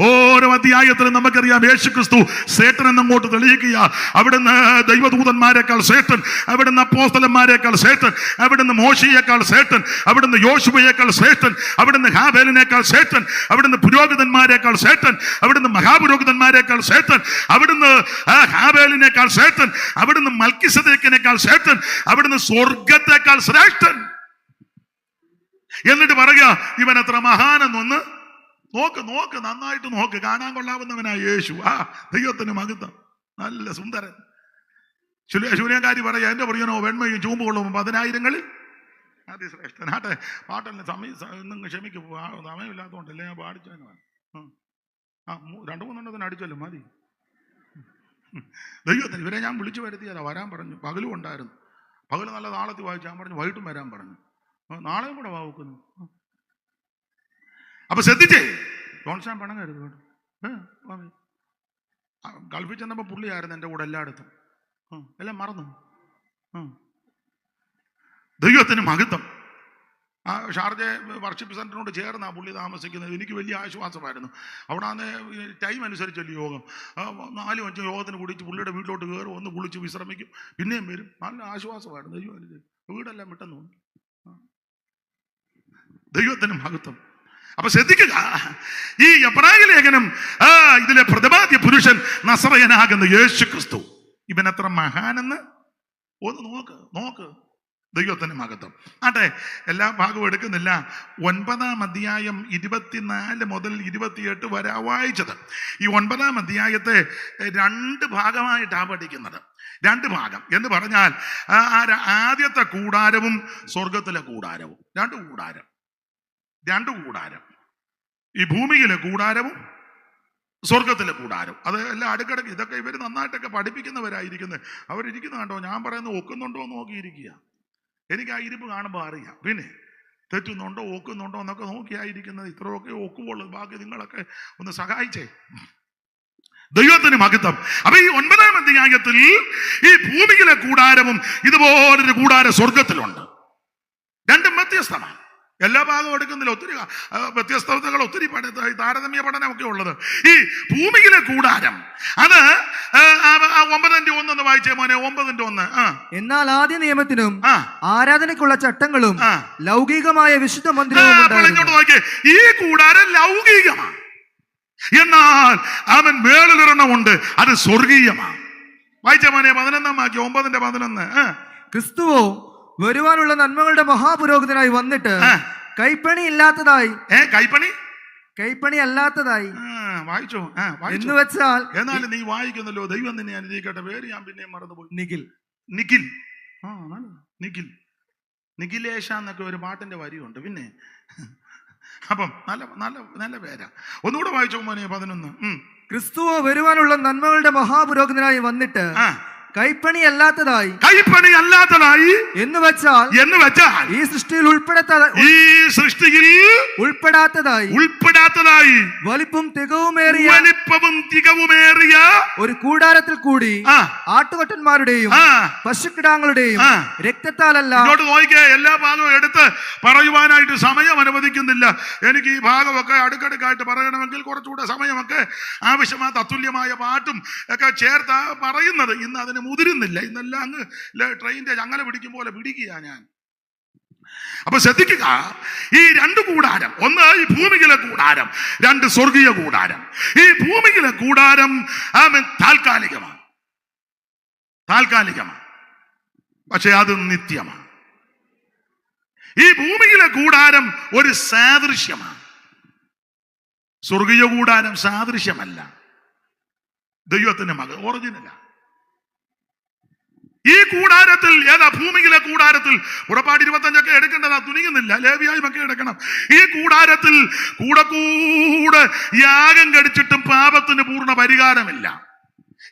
ഓരോ അധ്യായത്തിലും നമുക്കറിയാം, യേശു ക്രിസ്തു ശ്രേഷ്ഠൻ അങ്ങോട്ട് തെളിയിക്കുക. അവിടുന്ന് ദൈവദൂതന്മാരെക്കാൾ ശ്രേഷ്ഠൻ, അവിടുന്ന് അപ്പോസ്തലന്മാരെക്കാൾ ശ്രേഷ്ഠൻ, അവിടുന്ന് മോശയേക്കാൾ ശ്രേഷ്ഠൻ, അവിടുന്ന് യോശുവയേക്കാൾ ശ്രേഷ്ഠൻ, അവിടുന്ന് ഹാബേലിനേക്കാൾ ശ്രേഷ്ഠൻ, അവിടുന്ന് പുരോഹിതന്മാരെക്കാൾ ശ്രേഷ്ഠൻ, അവിടുന്ന് മഹാപുരോഹിതന്മാരെക്കാൾ ശ്രേഷ്ഠൻ, അവിടുന്ന് ഹാബേലിനേക്കാൾ ശ്രേഷ്ഠൻ, അവിടുന്ന് മൽക്കിസദേക്കിനേക്കാൾ ശ്രേഷ്ഠൻ, അവിടുന്ന് സ്വർഗത്തെക്കാൾ ശ്രേഷ്ഠൻ. എന്നിട്ട് പറയുക, ഇവൻ എത്ര മഹാനെന്നൊന്ന് നോക്ക്, നന്നായിട്ട് നോക്ക്. കാണാൻ കൊള്ളാവുന്നവനായ യേശു. ദൈവത്തിന് മഹത്വം. നല്ല സുന്ദരൻ. ശൂന്യകാരി പറയാ, എന്റെ പ്രിയനോ വെണ്മയും ചൂമ്പ് കൊള്ളുമ്പോൾ 10,000 അതിശ്രേഷ്ഠൻ. ആട്ടെ, പാട്ടലിന് സമയം ക്ഷമിക്കും, സമയമില്ലാത്തതുകൊണ്ടല്ലേ ഞാൻ പാടിച്ചതിന്. 2-3 അടിച്ചല്ലോ മതി. ദൈവത്തിന് ഇവരെ ഞാൻ വിളിച്ചു വരുത്തിയതാ, വരാൻ പറഞ്ഞു. പകലും ഉണ്ടായിരുന്നു. പകല് നല്ല താളത്തിൽ വായിച്ചു. ഞാൻ പറഞ്ഞു വൈകിട്ടും വരാൻ പറഞ്ഞു. നാളെയും കൂടെ വാവുക്കുന്നു. അപ്പൊ ശ്രദ്ധിച്ചേ, ജോൺസാൻ പണം കരുത് കേട്ടോ. ഗൾഫിൽ ചെന്നപ്പോൾ പുള്ളിയായിരുന്നു എൻ്റെ കൂടെ എല്ലായിടത്തും. എല്ലാം മറന്നു. ദൈവത്തിന് മഹത്വം. ആ ഷാർജ വർഷിപ്പ് സെന്ററിനോട് ചേർന്ന് ആ പുള്ളി താമസിക്കുന്നത്. എനിക്ക് വലിയ ആശ്വാസമായിരുന്നു. അവിടെ അന്ന് ടൈം അനുസരിച്ചല്ലേ യോഗം. 4-5 യോഗത്തിന് കുടിച്ച് പുള്ളിയുടെ വീട്ടിലോട്ട് കയറും, ഒന്ന് കുളിച്ച് വിശ്രമിക്കും, പിന്നെയും വരും. നല്ല ആശ്വാസമായിരുന്നു. ദൈവം വീടെല്ലാം വിട്ടെന്ന് തോന്നുന്നു. ദൈവത്തിന് മഹത്വം. അപ്പൊ ശ്രദ്ധിക്കുക, ഈ എബ്രായ ലേഖനം ഇതിലെ പ്രതിപാദ്യ പുരുഷൻ നസറയനാകുന്ന യേശു ക്രിസ്തു, ഇവൻ എത്ര മഹാനെന്ന് ഒന്ന് നോക്ക്. ദൈവത്തിന് മഹത്വം. ആട്ടെ, എല്ലാ ഭാഗവും എടുക്കുന്നില്ല. 9-ാം അധ്യായം 24 മുതൽ 28 വരെ വായിച്ചത്. ഈ 9-ാം അധ്യായത്തെ 2 ഭാഗമായിട്ടാണ് പഠിക്കുന്നത്. 2 ഭാഗം എന്ന് പറഞ്ഞാൽ ആദ്യത്തെ കൂടാരവും സ്വർഗത്തിലെ കൂടാരവും. 2 കൂടാരം. ഈ ഭൂമിയിലെ കൂടാരവും സ്വർഗത്തിലെ കൂടാരം. അത് എല്ലാം അടുക്കിടക്ക്. ഇതൊക്കെ ഇവർ നന്നായിട്ടൊക്കെ പഠിപ്പിക്കുന്നവരായിരിക്കുന്നത്. അവരിയ്ക്കുന്ന കണ്ടോ, ഞാൻ പറയുന്നത് ഒക്കുന്നുണ്ടോ എന്ന് നോക്കിയിരിക്കുക. എനിക്ക് ആ ഇരിപ്പ് കാണുമ്പോൾ അറിയാം. പിന്നെ തെറ്റുന്നുണ്ടോ ഒക്കുന്നുണ്ടോ എന്നൊക്കെ നോക്കിയായിരിക്കുന്നത്. ഇത്രയൊക്കെ ഒക്കുവുള്ളൂ, ബാക്കി നിങ്ങളൊക്കെ ഒന്ന് സഹായിച്ചേ. ദൈവത്തിന് മഹത്വം. അപ്പൊ ഈ 9-ാം അധ്യായത്തിൽ ഈ ഭൂമിയിലെ കൂടാരവും ഇതുപോലൊരു കൂടാര സ്വർഗത്തിലുണ്ട്. 2 വ്യത്യസ്തമാണ്. എല്ലാ ഭാഗവും എടുക്കുന്നില്ല. ഒത്തിരി വ്യത്യസ്തതകൾ, ഒത്തിരി താരതമ്യ പഠനമൊക്കെ ഉള്ളത്. ഈ ഭൂമിയിലെ കൂടാരം അത് 9:1 വായിച്ചേ മോനെ. 9:1. എന്നാൽ ആദ്യ നിയമത്തിനും ആരാധനയ്ക്കുള്ള ചട്ടങ്ങളും ലൗകികമായ വിശുദ്ധ മന്ദിരവും നോക്കിയേ. ഈ കൂടാരം ലൗകികമാണ്, എന്നാൽ അവൻ മേളിലൊരെണ്ണമുണ്ട്, അത് സ്വർഗീയമാണ്. വായിച്ച മോനെ 11 വാക്യം. 9:11. ക്രിസ്തുവോ വരുവാനുള്ള നന്മകളുടെ മഹാപുരോഹിതനായി വന്നിട്ട് കൈപ്പണി അല്ലാത്തതായി വായിച്ചോ എന്ന് വെച്ചാൽ, എന്നാലും നീ വായിക്കുന്നല്ലോ. ദൈവം നിന്നെ അനുഗ്രഹിക്കട്ടെ. പേര് ഞാൻ പിന്നെയും മറന്നുപോയി. നിഖിലേഷ എന്നൊക്കെ ഒരു പാട്ടിന്റെ വരിയുണ്ട്. പിന്നെ അപ്പം നല്ല നല്ല നല്ല പേരാ. ഒന്നുകൂടെ വായിച്ചോ മോനെ 11. ക്രിസ്തുവോ വരുവാനുള്ള നന്മകളുടെ മഹാപുരോഹിതനായി വന്നിട്ട് കൈപ്പണി അല്ലാത്തതായി എന്ന് വെച്ചാൽ ഈ സൃഷ്ടിയിൽ ഉൾപ്പെടാത്തതായി വലിപ്പവും തികവുമേറിയ ഒരു കൂടാരത്തിൽ കൂടി ആട്ടുകൊറ്റന്മാരുടെയും പശുക്കിടാങ്ങളുടെയും രക്തത്താലല്ല. എല്ലാ ഭാഗവും എടുത്ത് പറയുവാനായിട്ട് സമയം അനുവദിക്കുന്നില്ല. എനിക്ക് ഈ ഭാഗമൊക്കെ അടുക്കടുക്കായിട്ട് പറയണമെങ്കിൽ കുറച്ചുകൂടെ സമയമൊക്കെ ആവശ്യമായ തത്തുല്യമായ പാട്ടും ഒക്കെ ചേർത്താ പറയുന്നത്. ഇന്ന് അതിന് മുതിരുന്നില്ല. ഇന്നെല്ലാം അങ്ങ് ട്രെയിനിന്റെ ചങ്ങല പിടിക്കും പോലെ പിടിക്കുക ഞാൻ. അപ്പൊ ശ്രദ്ധിക്കുക, ഈ 2 കൂടാരം, ഒന്ന് ഈ ഭൂമിയിലെ കൂടാരം, 2 സ്വർഗീയ കൂടാരം. ഈ ഭൂമിയിലെ കൂടാരം താൽക്കാലികമാണ്, പക്ഷെ അത് നിത്യമാണ്. ഈ ഭൂമിയിലെ കൂടാരം ഒരു സാദൃശ്യമാണ്. സ്വർഗീയ കൂടാരം സാദൃശ്യമല്ല, ദൈവത്തിന്റെ മകൻ ഒറിജിനലാണ്. ഈ കൂടാരത്തിൽ, ഏതാ ഭൂമിയിലെ കൂടാരത്തിൽ, പുറപ്പാട് 25 എടുക്കേണ്ടതാ, തുനിയുന്നില്ല. ലേവ്യായും ഒക്കെ എടുക്കണം. ഈ കൂടാരത്തിൽ കൂടെ യാഗം കഴിച്ചിട്ടും പാപത്തിന് പൂർണ്ണ പരിഹാരമില്ല.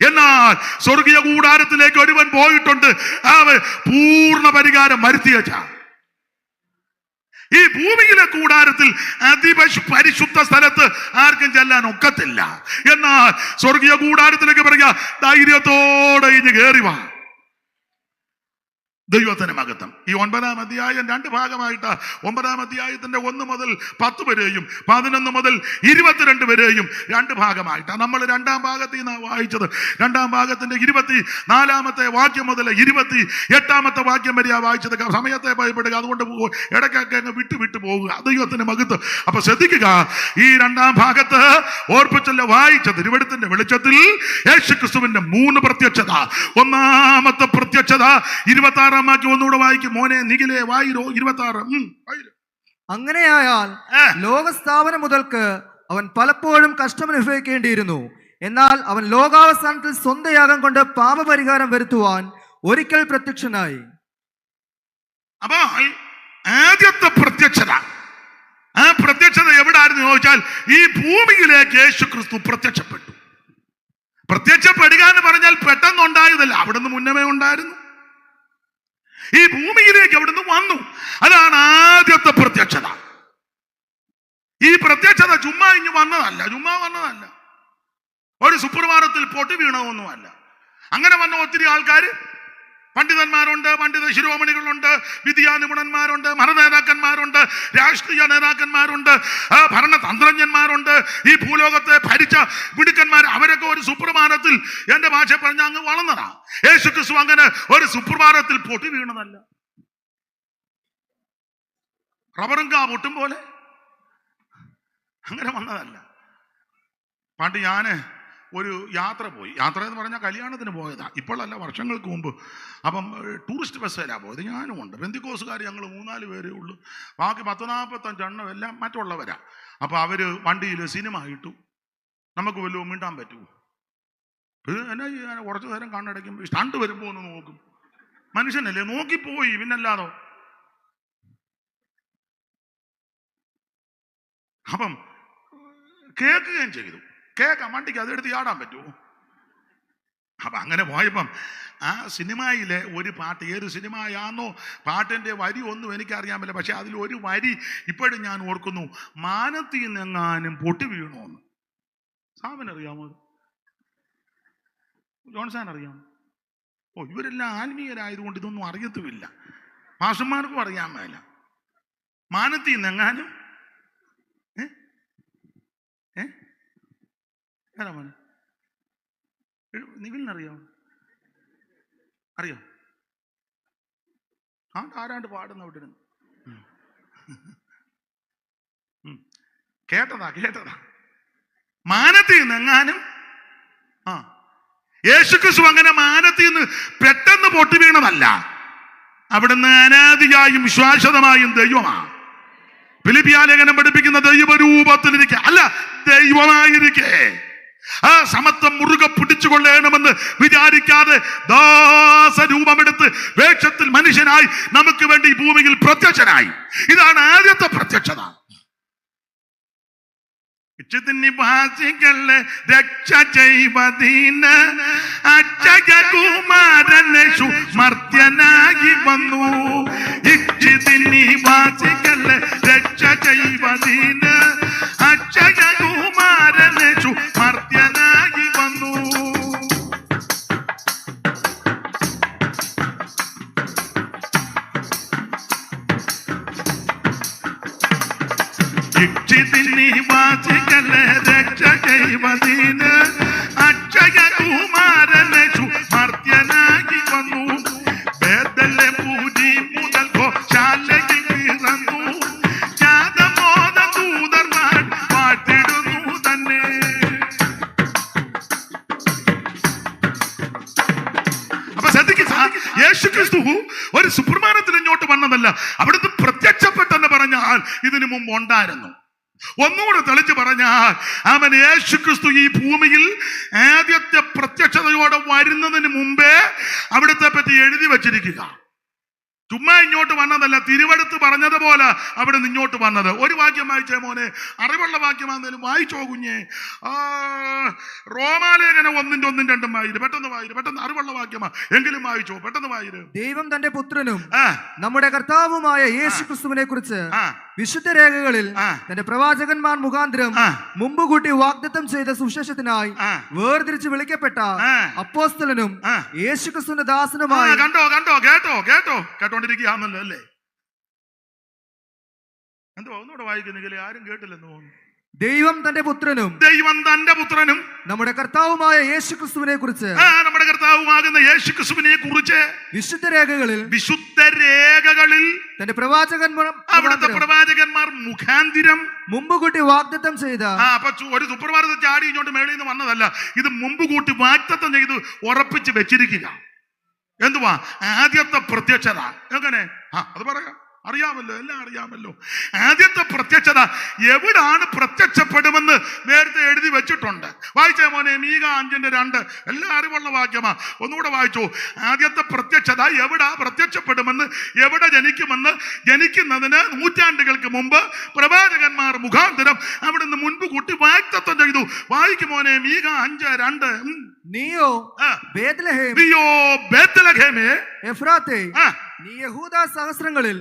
എന്നാൽ സ്വർഗീയ കൂടാരത്തിലേക്ക് ഒരുവൻ പോയിട്ടുണ്ട്, അവൻ പൂർണ്ണ പരിഹാരം വരുത്തിയച്ച. ഈ ഭൂമിയിലെ കൂടാരത്തിൽ പരിശുദ്ധ സ്ഥലത്ത് ആർക്കും ചെല്ലാൻ ഒക്കത്തില്ല. എന്നാൽ സ്വർഗീയ കൂടാരത്തിലേക്ക് പറയുക, ധൈര്യത്തോടെ ഇനി കയറി വാ. ദൈവത്തിന് മഹത്വം. ഈ 9-ാം അധ്യായം 2 ഭാഗമായിട്ട് 9-ാം അധ്യായത്തിന്റെ 1 മുതൽ 10 വരെയും 11 മുതൽ 22 വരെയും 2 ഭാഗമായിട്ടാണ്. നമ്മൾ 2-ാം ഭാഗത്തിൽ നിന്നാണ് വായിച്ചത്. 2-ാം ഭാഗത്തിന്റെ 24-ാമത്തെ വാക്യം മുതൽ 28-ാമത്തെ വാക്യം വരെയാണ് വായിച്ചത്. സമയത്തെ ഭയപ്പെടുക, അതുകൊണ്ട് ഇടയ്ക്കൊക്കെ അങ്ങ് വിട്ടു പോവുക. ദൈവത്തിന് മഹത്വം. അപ്പൊ ശ്രദ്ധിക്കുക, ഈ 2-ാം ഭാഗത്ത് ഓർപ്പിച്ചല്ല വായിച്ച തിരുവെടുത്തിന്റെ വെളിച്ചത്തിൽ യേശുക്രിസ്തുവിന്റെ 3 പ്രത്യക്ഷത. 1-ാമത്തെ പ്രത്യക്ഷത 26-ാം വാക്യം ഒന്നുകൂടെ വായിക്കും മോനെ. നിഖിലേ വായിരോ 26. അങ്ങനെയായാൽ ലോകസ്ഥാപനം മുതൽക്ക് അവൻ പലപ്പോഴും കഷ്ടമനുഭവിക്കേണ്ടിയിരുന്നു. എന്നാൽ അവൻ ലോകാവസാനത്തിൽ സ്വന്തം യാഗം കൊണ്ട് പാപപരിഹാരം വരുത്തുവാൻ ഒരിക്കൽ പ്രത്യക്ഷനായി. അപ്പൊ ആദ്യത്തെ പ്രത്യക്ഷത, ആ പ്രത്യക്ഷത എവിടായിരുന്നു ചോദിച്ചാൽ ഈ ഭൂമിയിലേക്ക് യേശു ക്രിസ്തു പ്രത്യക്ഷപ്പെട്ടു. പ്രത്യക്ഷപ്പെടുക എന്ന് പറഞ്ഞാൽ പെട്ടെന്നുണ്ടായതല്ല, അവിടുന്ന് മുന്നമേ ഉണ്ടായിരുന്നു. ഈ ഭൂമിയിലേക്ക് അവിടുന്ന് വന്നു. അതാണ് ആദ്യത്തെ പ്രത്യക്ഷത. ഈ പ്രത്യക്ഷത ചുമ്മാ വന്നതല്ല. ഒരു സുപ്രഭാതത്തിൽ പൊട്ടി വീണതൊന്നുമല്ല. അങ്ങനെ വന്ന ഒത്തിരി ആൾക്കാർ, പണ്ഡിതന്മാരുണ്ട്, പണ്ഡിത ശിരോമണികളുണ്ട്, വിദ്യാനിപുണന്മാരുണ്ട്, മതനേതാക്കന്മാരുണ്ട്, രാഷ്ട്രീയ നേതാക്കന്മാരുണ്ട്, ഭരണതന്ത്രജ്ഞന്മാരുണ്ട്, ഈ ഭൂലോകത്തെ ഭരിച്ച മിടുക്കന്മാർ. അവരൊക്കെ ഒരു സുപ്രഭാതത്തിൽ, എന്റെ ഭാഷ പറഞ്ഞ അങ്ങ് വളർന്നതാ. യേശുക്രിസ്തു അങ്ങനെ ഒരു സുപ്രഭാതത്തിൽ പൊട്ടി വീണതല്ല. റബറും കാ പൊട്ടും പോലെ അങ്ങനെ വന്നതല്ല. പണ്ട് ഞാന് ഒരു യാത്ര പോയി. യാത്ര എന്ന് പറഞ്ഞാൽ കല്യാണത്തിന് പോയതാ, ഇപ്പോഴല്ല, വർഷങ്ങൾക്ക് മുമ്പ്. അപ്പം ടൂറിസ്റ്റ് ബസ്സിലാണ് പോയത്. ഞാനും ഉണ്ട്. ബന്ധുക്കോസുകാർ ഞങ്ങൾ 3-4 പേരേ ഉള്ളൂ. ബാക്കി 10-45 എണ്ണം എല്ലാം മറ്റുള്ളവരാ. അപ്പം അവര് വണ്ടിയിൽ സിനിമ ഇട്ടു. നമുക്ക് വല്ലതും മിണ്ടാൻ പറ്റുമോ? എന്നാ ചെയ്യാൻ? കുറച്ചു നേരം കണ്ണടയ്ക്കും, സ്റ്റണ്ട് വരുമ്പോ ഒന്ന് നോക്കും. മനുഷ്യനല്ലേ, നോക്കിപ്പോയി, പിന്നല്ലാതോ. അപ്പം കേൾക്കുകയും ചെയ്തു. കേൾക്കാം, വണ്ടിക്ക് അതെടുത്ത് ചാടാൻ പറ്റുമോ? അപ്പം അങ്ങനെ പോയപ്പം ആ സിനിമയിലെ ഒരു പാട്ട്, ഏത് സിനിമയാണെന്നോ പാട്ടിൻ്റെ വരി ഒന്നും എനിക്കറിയാൻ പറ്റില്ല. പക്ഷെ അതിലൊരു വരി ഇപ്പോഴും ഞാൻ ഓർക്കുന്നു, മാനത്തിൽ നിന്നെങ്ങാനും പൊട്ടി വീണോന്ന്. സാമിനറിയാമോ? ജോൺസാൻ അറിയാമോ? ഓ, ഇവരെല്ലാം ആത്മീയരായതുകൊണ്ട് ഇതൊന്നും അറിയത്തുമില്ല. മാഷന്മാർക്കും അറിയാൻ മേല. മാനത്തിൽ നിന്നെങ്ങാനും ഏതാ മോനെ? നിവിലിനറിയാമോ? അറിയോ? ആരാണ്ട് പാടുന്ന അവിടെ ഇരുന്ന് കേട്ടതാ. മാനത്തിൽ നിന്നെങ്ങാനും. യേശുക്രിസ്തു അങ്ങനെ മാനത്തിൽ നിന്ന് പെട്ടെന്ന് പൊട്ടി വീണതല്ല. അവിടുന്ന് അനാദിയായും ശാശ്വതമായും ദൈവമാണ്. ഫിലിപ്പിയ ലേഖനം പഠിപ്പിക്കുന്ന ദൈവരൂപത്തിലിരിക്കെ അല്ല, ദൈവമായിരിക്കെ ആ സമത്വം മുറുകെ പിടിച്ചുകൊള്ളണമെന്ന് വിചാരിക്കാതെ ദാസരൂപമെടുത്ത് വേഷത്തിൽ മനുഷ്യനായി നമുക്ക് വേണ്ടി ഭൂമിയിൽ പ്രത്യക്ഷനായി. ഇതാണ് ആദ്യത്തെ പ്രത്യക്ഷത. നിവാസികളെ രക്ഷ ചെയ്വതീന അക്ഷയകുമാരനേശു മർത്യനായി വന്നു. നിവാസികളെ രക്ഷ ചെയ്വതീന അക്ഷയകുമാരനേശു മർത്യനായി വന്നു. നിവാസികളെ രക്ഷ ചെയ്വതീന അക്ഷയകുമാരനേശു മർത്യനായി വന്നു. ബേഥലെ പൂജി മുതൽ ഗോശാലയിൽ പിറന്നു. ജാതമോദ ദൂതന്മാർ പാട്ടിടുന്നു തന്നെ. അപ്പൊ ശ്രദ്ധിക്കുക, യേശുക്രിസ്തു ഒരു സുപ്രഭാതത്തിൽ ഇങ്ങോട്ട് വന്നതല്ല, അവിടുന്ന് പ്രത്യക്ഷപ്പെട്ടെന്ന് പറഞ്ഞാൽ ഇതിനു മുമ്പ് ഉണ്ടായിരുന്നു. ഒന്നുകൂടെ തെളിച്ച് പറഞ്ഞാൽ അവൻ യേശുക്രിസ്തു ഈ ഭൂമിയിൽ ആദ്യത്തെ പ്രത്യക്ഷതയോടെ വരുന്നതിന് മുമ്പേ അവിടുത്തെ പറ്റി എഴുതി വച്ചിരിക്കുക. ചുമ്മാ ഇങ്ങോട്ട് വന്നതല്ല, തിരുവെടുത്ത് പറഞ്ഞതുപോലെ അവിടെ നിന്ന് ഇങ്ങോട്ട് വന്നത്. ഒരു വാക്യം വായിച്ചേ മോനെ, അറിവുള്ള വാക്യമാണെങ്കിലും വായിച്ചോ കുഞ്ഞേ. റോമാലേഖനം 1:1-2 വായിര്, പെട്ടെന്ന് വായിര്, പെട്ടെന്ന്. അറിവുള്ള വാക്യമാ എങ്കിലും വായിച്ചോ, പെട്ടെന്ന് വായിര്. ദൈവം തന്റെ പുത്രനും നമ്മുടെ കർത്താവുമായ യേശുക്രിസ്തുവിനെ കുറിച്ച് വിശുദ്ധ രേഖകളിൽ തന്റെ പ്രവാചകന്മാർ മുഖാന്തരം മുമ്പ് കൂട്ടി വാഗ്ദത്തം ചെയ്ത സുവിശേഷത്തിനായി വേർതിരിച്ച് വിളിക്കപ്പെട്ട അപ്പോസ്തലനും യേശുക്രിസ്തുവിന്റെ ദാസനുമായ. കണ്ടോ കേട്ടോണ്ടിരിക്കുകയാണല്ലോ അല്ലേ? എന്തോ ഒന്നുകൂടെ വായിക്കുന്നെങ്കിൽ ആരും കേട്ടില്ലെന്ന് തോന്നുന്നു. ദൈവം തന്റെ പുത്രനും നമ്മുടെ കർത്താവുമായ യേശുക്രിസ്തുവിനെ കുറിച്ച് നമ്മുടെ കർത്താവുമാകുന്ന യേശുക്രിസ്തുവിനെ കുറിച്ച് വിശുദ്ധ രേഖകളിൽ തന്റെ പ്രവാചകന്മാർ മുഖാന്തിരം മുമ്പ് കൂട്ടി വാഗ്ദത്തം ചെയ്ത. അപ്പൊ ഒരു സുപ്രഭാതത്തിൽ ചാടി ഇങ്ങോട്ട് മേളിൽ നിന്ന് വന്നതല്ല, ഇത് മുമ്പ് കൂട്ടി വാഗ്ദത്തം ചെയ്ത് ഉറപ്പിച്ച് വെച്ചിരിക്കുക. എന്തുവാ? ആദ്യത്തെ പ്രത്യക്ഷത. എങ്ങനെ? അത് പറയാം, അറിയാമല്ലോ, എല്ലാം അറിയാമല്ലോ. ആദ്യത്തെ പ്രത്യക്ഷത എവിടാണ് പ്രത്യക്ഷപ്പെടുമെന്ന് നേരത്തെ എഴുതി വെച്ചിട്ടുണ്ട്. വായിച്ചേ മോനെ, മീക 5:2. എല്ലാം അറിവുള്ള വാക്യമാ, ഒന്നുകൂടെ വായിച്ചു. ആദ്യത്തെ പ്രത്യക്ഷത എവിടാ പ്രത്യക്ഷപ്പെടുമെന്ന്, എവിടെ ജനിക്കുമെന്ന്, ജനിക്കുന്നതിന് നൂറ്റാണ്ടുകൾക്ക് മുമ്പ് പ്രവാചകന്മാർ മുഖാന്തരം അവിടുന്ന് മുൻപ് കൂട്ടി വാഗ്ദത്തം ചെയ്തു. വായിക്കും മോനെ, മീക 5:2. നീയോ ബേത്ലഹേം എഫ്രാത്തേ, നീ യഹൂദ സഹസ്രങ്ങളിൽ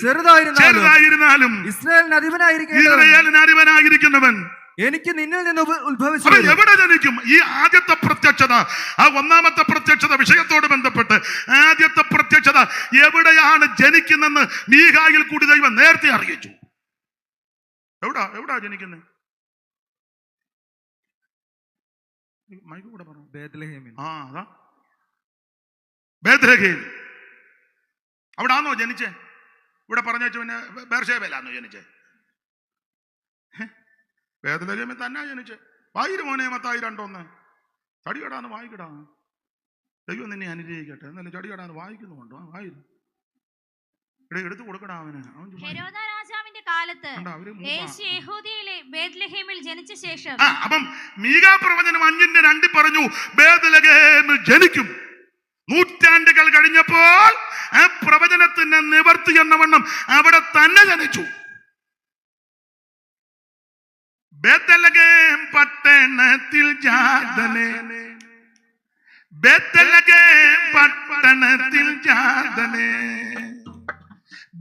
ചെറുതായിരുന്നാലും ഇസ്രായേലിന് അധിപനായിരിക്കുന്നവൻ എനിക്ക് നിന്നിൽ നിന്ന് ഉത്ഭവിച്ചു അപ്പൊ വരും. എവിടെ ജനിക്കും? ഈ ആദ്യത്തെ പ്രത്യക്ഷത, ആ ഒന്നാമത്തെ പ്രത്യക്ഷത വിഷയത്തോട് ബന്ധപ്പെട്ട് ആദ്യത്തെ പ്രത്യക്ഷത എവിടെയാണ് ജനിക്കുന്നെന്ന് മീഖായിൽ കൂടി ദൈവം നേരത്തെ അറിയിച്ചു. എവിടാ ജനിക്കുന്നത്? മൈക്ക് കൂടെ പറഞ്ഞു. ബേത്ലഹേമിൽ. അതാ ബേത്ലഹേം. അവിടെ ആണോ ജനിച്ചേ? ഇവിടെ പറഞ്ഞു വെച്ചു പിന്നെ ബേർശേബയിലാണോ ജനിച്ചേ? ബേത്ലഹേമിൽ തന്നെ ജനിച്ചേ. വായിരു മോനെ മത്തായി 2:1. ചടികടാന്ന് വായിക്കടാ. ദൈവം നിന്നെ അനുഗ്രഹിക്കട്ടെ. എന്നാലും ചടികടാന്ന് വായിക്കുന്നുണ്ടോ? വായിരു എടുത്തു കൊടുക്കടാ അവന്. ഹെരോദ രാജാവിന്റെ കാലത്ത് യേശു യെഹൂദയിലെ ബേത്ലഹേമിൽ ജനിച്ച ശേഷം. അപ്പം മീകാ പ്രവചനം 5:2 പറഞ്ഞു ബേത്ലഹേമിൽ ജനിക്കും. നൂറ്റാണ്ടുകൾ കഴിഞ്ഞപ്പോൾ ആ പ്രവചനത്തിന്റെ നിവർത്തി എന്നവണ്ണം അവിടെ തന്നെ ജനിച്ചു. ബേത്ലഹേം പട്ടണത്തിൽ ജാതനെ, ബേത്ലഹേം പട്ടണത്തിൽ ജാതനെ,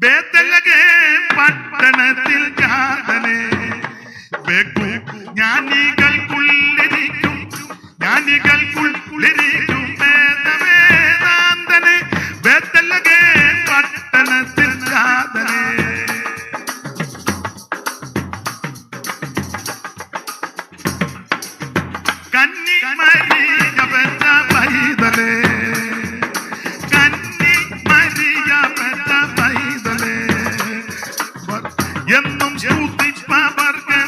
ബേത്ലഹേം പട്ടണത്തിൽ ജാതനെ, ജ്ഞാനികൾക്കുള്ളിരിക്കും, ജ്ഞാനികൾക്കുള്ളിരിക്കും വേദവേദാന്തനെ, ബേത്ലഹേം പട്ടണത്തിൽ ജാതനെ. കന്നി മരിയ പെറ്റ പൈതലേ, കന്നി മരിയ പെറ്റ പൈതലേ, എന്നും സ്തുതിപ്പവർക്ക്,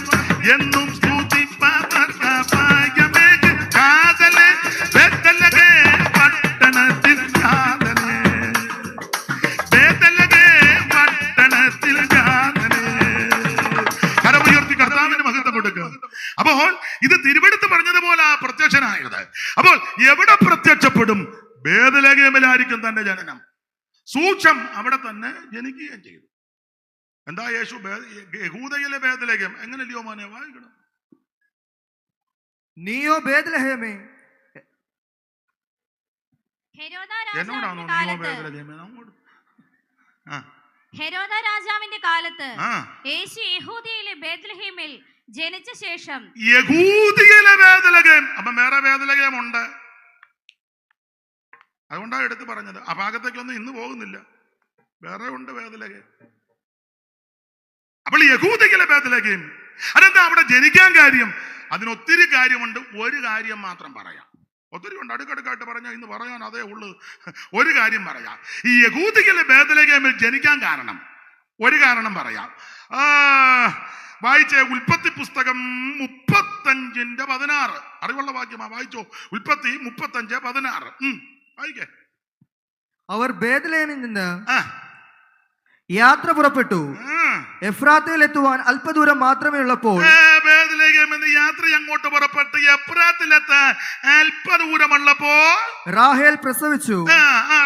എന്നും സ്തുതിപ്പവർക്ക് ഭാഗ്യമേക് കാതലേ, ബേത്ലഹേം പട്ടണത്തിൽ ജാതലേ, ബേത്ലഹേം പട്ടണത്തിൽ ജാതലേ. കരമുയർത്തി കർത്താവിന് മഹത്വം കൊടുക്കുക. അപ്പോൾ ഇത് തിരുവെടുത്ത് പറഞ്ഞതുപോലെ ആ പ്രത്യക്ഷനായത്. അപ്പോൾ എവിടെ പ്രത്യക്ഷപ്പെടും? ബേത്ലഹേമിലായിരിക്കും തന്റെ ജനനം. സൂക്ഷം അവിടെ തന്നെ ജനിക്കുകയും ചെയ്തു. എന്താ യേശു യഹൂദയിലെ ബേത്ലഹേം? എങ്ങനെയല്ലയോ മോനെ വായിക്കണം. നീയോ ബേത്ലഹേമേ. എന്നോടാണോ നീയോ ബേത്ലഹേമേ? അങ്ങോട്ട്. ഹെരോദ രാജാവിന്റെ കാലത്ത് യേശു യെഹൂദയിലെ ബേത്ലഹേമിൽ ജനിച്ച ശേഷം. യഹൂദിയിലെ ബേത്ലഹേം. അപ്പം വേറെ ബേത്ലഹേം ഉണ്ട്. അതുകൊണ്ടാണ് എടുത്ത് പറഞ്ഞത്. ആ ഭാഗത്തേക്കൊന്നും ഇന്ന് പോകുന്നില്ല. വേറെ ഉണ്ട് ബേത്ലഹേം. അപ്പോൾ യഹൂദിയിലെ ബേത്ലഹേം. അതെന്താ അവിടെ ജനിക്കാൻ കാര്യം? അതിനൊത്തിരി കാര്യമുണ്ട്. ഒരു കാര്യം മാത്രം പറയാം. ഒത്തിരി ഉണ്ട്, അടുക്കടുക്കായിട്ട് പറഞ്ഞാൽ ഇന്ന് പറയാൻ അതേ ഉള്ളൂ. ഒരു കാര്യം പറയാം. ഈ യഹൂദിയിലെ ബേത്ലഹേമിൽ ജനിക്കാൻ കാരണം, ഒരു കാരണം പറയാം. വായിച്ചേ ഉൽപ്പത്തി പുസ്തകം 35:16. അറിവുള്ള വാക്യമാ, വായിച്ചോ. ഉൽപ്പത്തി 35:16. വായിക്കേ. അവർ ബേത്ലഹേമിൽ നിന്ന് യാത്ര പുറപ്പെട്ടു. എഫ്രാത്തയിൽ എത്തുവാൻ അല്പദൂരം മാത്രമേ ഉള്ളപ്പോൾ യാത്ര അങ്ങോട്ട് പുറപ്പെട്ട് എഫ്രാത്തിലെത്താൻ അല്പദൂരമുള്ളപ്പോൾ റാഹേൽ പ്രസവിച്ചു.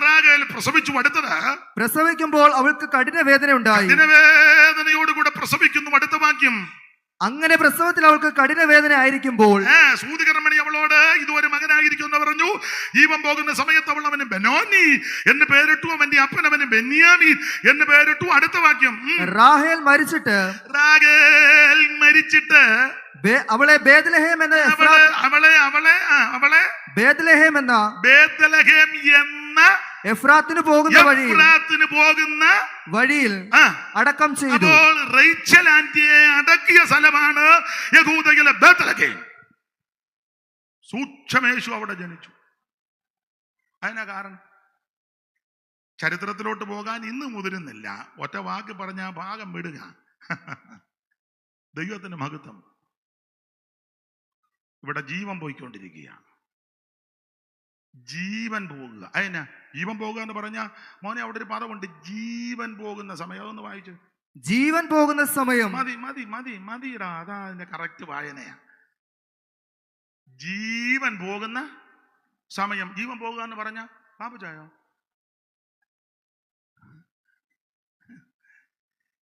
റാഹേൽ പ്രസവിച്ചു. അടുത്തത് പ്രസവിക്കുമ്പോൾ അവൾക്ക് കഠിന വേദന ഉണ്ടായി. കഠിനവേദനയോടുകൂടെ പ്രസവിക്കുന്നു. അടുത്ത വാക്യം. അങ്ങനെ പ്രസവത്തിൽ അവൾക്ക് കഠിന വേദന ആയിരിക്കുമ്പോൾ സൂതികർമ്മണി അവളോട് ഇതുവരെ മകനായിരിക്കും എന്ന് പറഞ്ഞു. ജീവൻ പോകുന്ന സമയത്ത് അവൾ അവന് ബെനോനി എന്ന് പേരിട്ടു. അവന്റെ അപ്പൻ അവന് ബെന്യാമീൻ എന്ന് പേരിട്ടു. അടുത്ത വാക്യം. റാഹേൽ മരിച്ചിട്ട് അവളെ ബേത്ലഹേം എന്ന ബേത്ലഹേം എന്ന എഫ്രാത്തിന് പോകുന്ന വഴിയിൽ അടക്കം ചെയ്തു. റേച്ചൽ ആന്റിയെ അടക്കിയ സ്ഥലമാണ് യഹൂദയിലെ ബേത്ലഹേം. സൂക്ഷ്മേശു അവിടെ ജനിച്ചു. അതിനാ കാരണം. ചരിത്രത്തിലോട്ട് പോകാൻ ഇന്ന് മുതിരുന്നില്ല. ഒറ്റ വാക്ക് പറഞ്ഞ ഭാഗം വിടുക. ദൈവത്തിന്റെ മഹത്വം. ഇവിടെ ജീവൻ പോയിക്കൊണ്ടിരിക്കുകയാണ്. ജീവൻ പോകുക. അതിനാ ജീവൻ പോകുക എന്ന് പറഞ്ഞ മോനെ അവിടെ ഒരു പദമുണ്ട്, ജീവൻ പോകുന്ന സമയം. അതൊന്ന് വായിച്ചു. ജീവൻ പോകുന്ന സമയം. മതിടാ, അതാ അതിന്റെ കറക്റ്റ് വായനയാ. ജീവൻ പോകുന്ന സമയം. ജീവൻ പോകുക എന്ന് പറഞ്ഞ പാപ്പച്ചായോ?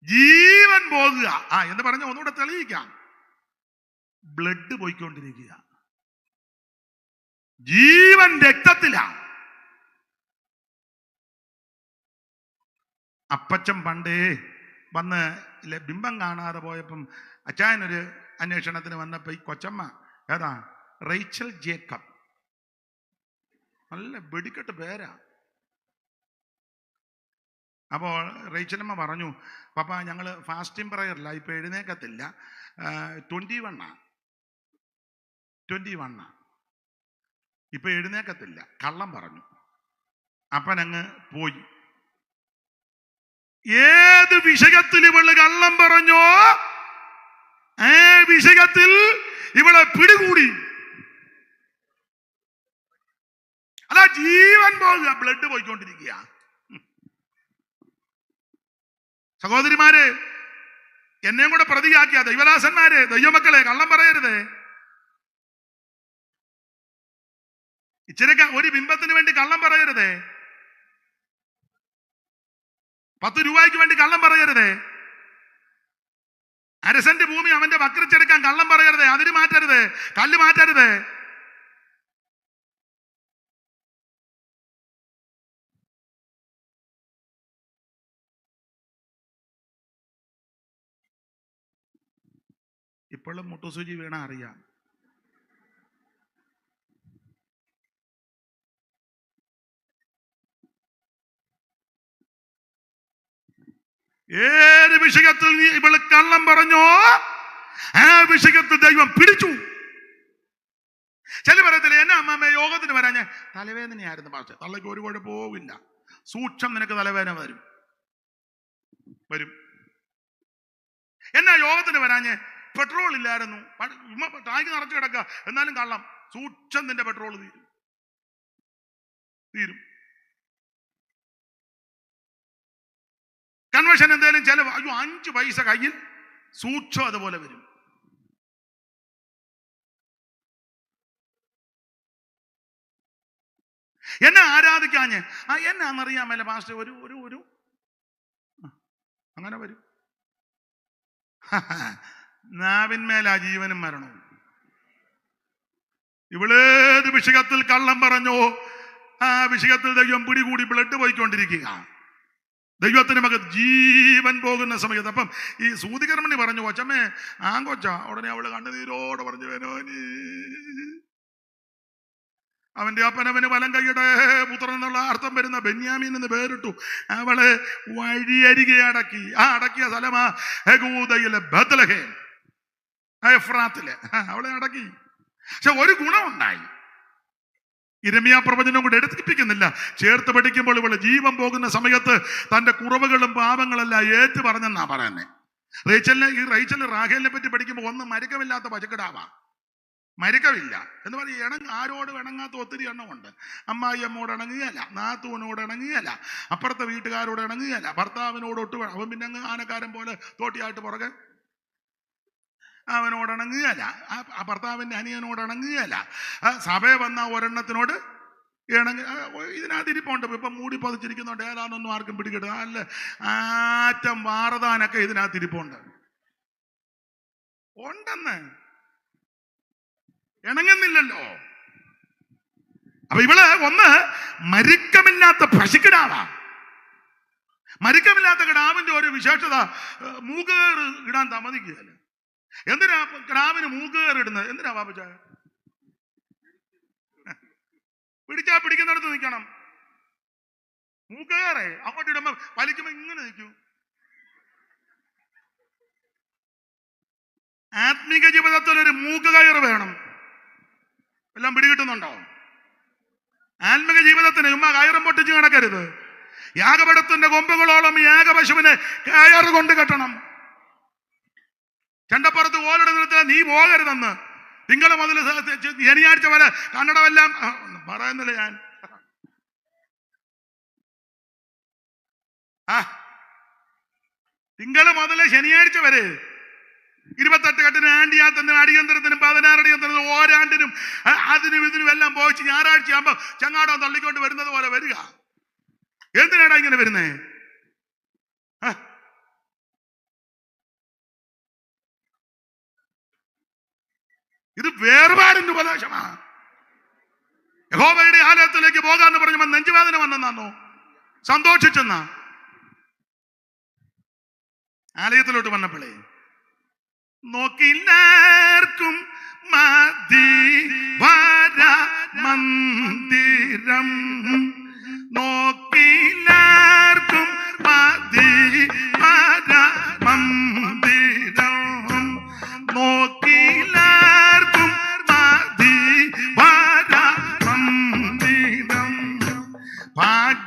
ജീവൻ പോകുക എന്ന് പറഞ്ഞ ഒന്നുകൂടെ തെളിയിക്കാം. ബ്ലഡ് പോയിക്കൊണ്ടിരിക്കുക. ജീവൻ രക്തത്തിലാണ്. അപ്പച്ചൻ പണ്ടേ വന്ന് ബിംബം കാണാതെ പോയപ്പം അച്ചായനൊരു അന്വേഷണത്തിന് വന്നപ്പോൾ ഈ കൊച്ചമ്മ ഏതാ റേച്ചൽ ജേക്കബ്, നല്ല വെടിക്കെട്ട് പേരാ. അപ്പോൾ റേച്ചലമ്മ പറഞ്ഞു, പപ്പ ഞങ്ങൾ ഫാസ്റ്റിംഗ് പ്രയറില്ല, ഇപ്പം എഴുന്നേക്കത്തില്ല, 21 ഇപ്പം എഴുന്നേക്കത്തില്ല, കള്ളം പറഞ്ഞു. അപ്പനങ്ങ് പോയി. ഏത് വിഷയത്തിൽ ഇവള് കള്ളം പറഞ്ഞോ ആ വിഷയത്തിൽ ഇവളെ പിടികൂടി. അതാ ജീവൻ പോകുക, ബ്ലഡ് പോയിക്കൊണ്ടിരിക്കുക. സഹോദരിമാരെ, എന്നെയും കൂടെ പ്രതിയാക്കിയ ദൈവദാസന്മാരെ, ദൈവമക്കളെ, കള്ളം പറയരുത്. ഇച്ചിരി ഒരു ബിംബത്തിന് വേണ്ടി കള്ളം പറയരുത്. 10 രൂപയ്ക്ക് വേണ്ടി കള്ളം പറയരുത്. 1/2 സെന്റ് ഭൂമി അവന്റെ വക്രിച്ചെടുക്കാൻ കള്ളം പറയരുത്. അതിന് മാറ്റരുത്, കല്ല് മാറ്റരുത്. ഇപ്പോഴും മുട്ടുസൂചി വീണ അറിയാം. ഏത് വിഷയത്തിൽ നീ ഇവള് കള്ളം പറഞ്ഞോ ആ വിഷയത്തിൽ ദൈവം പിടിച്ചു. ചില പറയത്തില്ല, എന്നെ അമ്മാമ്മ യോഗത്തിന് വരാൻ ഞാൻ തലവേദനയായിരുന്നു പക്ഷെ തള്ളയ്ക്ക് ഒരു കുഴപ്പമില്ല, സൂക്ഷം നിനക്ക് തലവേദന വരും. എന്നാ യോഗത്തിന് വരാഞ്ഞ് പെട്രോൾ ഇല്ലായിരുന്നു, ടാങ്ക് നിറച്ചു കിടക്കുക, എന്നാലും കള്ളം, സൂക്ഷം നിന്റെ പെട്രോൾ തീരും. കൺവെൻഷൻ എന്തെങ്കിലും ചെലവ്, 5 പൈസ കയ്യിൽ, സൂക്ഷം അതുപോലെ വരും. എന്നെ ആരാധിക്കാഞ്ഞ് എന്നാന്നറിയാമല്ലേ പാസ്റ്റർ, ഒരു അങ്ങനെ വരും. നാവിന്മേലാ ജീവനും മരണവും. ഇവളേത് വിഷയത്തിൽ കള്ളം പറഞ്ഞോ ആ വിഷയത്തിൽ ദൈവം പിടികൂടി, ബ്ലഡ് പോയിക്കൊണ്ടിരിക്കുക. ദൈവത്തിന് മകൻ ജീവൻ പോകുന്ന സമയത്ത് അപ്പം ഈ സൂതികർമ്മണി പറഞ്ഞു, കൊച്ചമ്മേ ആങ്കൊച്ച. ഉടനെ അവള് കണ്ണുനീരോടെ പറഞ്ഞു, വേനോനി അവന്റെ അപ്പനവന് വലം കൈയുടെ പുത്രൻ എന്നുള്ള അർത്ഥം വരുന്ന ബെന്യാമീൻ എന്ന് പേരിട്ടു. അവള് വഴിയരികെ അടക്കി. ആ അടക്കിയ സ്ഥലമാ യഹൂദയിലെ ബത്ലഹേം, എഫ്രാത്തില് അവളെ അടക്കി. പക്ഷെ ഒരു ഗുണമുണ്ടായി, യിരെമ്യാ പ്രവചനം കൂടെ എടുത്തിപ്പിക്കുന്നില്ല, ചേർത്ത് പഠിക്കുമ്പോൾ ഇവള് ജീവൻ പോകുന്ന സമയത്ത് തന്റെ കുറവുകളും പാപങ്ങളെല്ലാം ഏറ്റു പറഞ്ഞെന്നാ പറയുന്നത്. റേച്ചൽ റാഹേലിനെ പറ്റി പഠിക്കുമ്പോൾ ഒന്നും മരുക്കമില്ലാത്ത പച്ചക്കിടാവാ, മരുക്കമില്ല എന്ന് പറഞ്ഞ് ആരോട് ഇണങ്ങാത്ത ഒത്തിരി എണ്ണമുണ്ട്. അമ്മായി അമ്മോട് ഇണങ്ങുകയല്ല, നാത്തൂനോട് ഇണങ്ങുകയല്ല, അപ്പുറത്തെ വീട്ടുകാരോട് ഇണങ്ങുകയല്ല, ഭർത്താവിനോട് ഒട്ടു, അവൻ പിന്നെ അങ്ങ് ആനക്കാരൻ പോലെ തോട്ടിയായിട്ട് പുറകെ അവനോട് ഇണങ്ങുകയല്ല, ആ ഭർത്താവിൻ്റെ അനിയനോട് ഇണങ്ങുകയല്ല, സഭയെ വന്ന ഒരെണ്ണത്തിനോട് ഇതിനകത്ത് ഇരിപ്പുണ്ട്. ഇപ്പം മൂടി പതിച്ചിരിക്കുന്നുണ്ട്, ഏതാണെന്നൊന്നും ആർക്കും പിടികിട്ടുക അല്ല, ആറ്റം വാറതാനൊക്കെ ഇതിനകത്ത് ഇരിപ്പുണ്ട്. ഉണ്ടെന്ന് ഇണങ്ങുന്നില്ലല്ലോ. അപ്പൊ ഇവള് ഒന്ന് മരുക്കമില്ലാത്ത പശുക്കിടാവാ. മരുക്കമില്ലാത്ത കിടാവിന്റെ ഒരു വിശേഷത, മൂക്കേറ് ഇടാൻ സമ്മതിക്കുകയല്ല. എന്തിനാ കിടാവിന് മൂക്കേറ് ഇടുന്നത്? എന്തിനാ പാപ്പച്ച? പിടിച്ചാ പിടിക്കുന്നിടത്ത് നിൽക്കണം. മൂക്കേറെ അങ്ങോട്ട് ഇടുമ്പോ വലിക്കുമ്പോ ഇങ്ങനെ നിൽക്കൂ. ആത്മീക ജീവിതത്തിൽ ഒരു മൂക്കുകയറ് വേണം. എല്ലാം പിടികിട്ടുന്നുണ്ടോ? ആത്മീക ജീവിതത്തിന് ഉമ്മ കയറും പൊട്ടിച്ച് കിടക്കരുത്. യാഗപടത്തിന്റെ കൊമ്പുകളോളം യാഗപശുവിനെ കയറ് കൊണ്ട് കെട്ടണം. ചെണ്ടപ്പുറത്ത് ഓലിടുന്നിടത്ത് നീ പോകരുതെന്ന് തിങ്കള മുതൽ ശനിയാഴ്ച വരെ കന്നഡമെല്ലാം പറയുന്നില്ല ഞാൻ. തിങ്കള മുതൽ ശനിയാഴ്ച വരെ 28 കെട്ടിന് ആണ്ടിയാത്തതിനും അടിയന്തരത്തിനും 16 അടിയന്തരത്തിനും ഓരാണ്ടിനും അതിനും ഇതിനും എല്ലാം പോയിച്ച് ഞായറാഴ്ച ആകുമ്പോ ചങ്ങാടം തള്ളിക്കൊണ്ട് വരുന്നത് പോലെ വരിക. എന്തിനാടാ ഇങ്ങനെ വരുന്നേ? ഇത് വേർപാടിന്റെ ഉപദേശമാണ്. യഹോവയുടെ ആലയത്തിലേക്ക് പോകാന്ന് പറഞ്ഞപ്പോ നെഞ്ചുവേദന വന്നെന്നാണോ? സന്തോഷിച്ചെന്നാ? ആലയത്തിലോട്ട് വന്നപ്പോഴേ നോക്കില്ലാർക്കും മതി വര മന്ദിരം, നോക്കില്ലാർക്കും മതി വര മന്ദിരം, നോക്കില്ലാർക്കും മതി വര മന്ദിരം, ഭാഗ്യനാഥന്റെ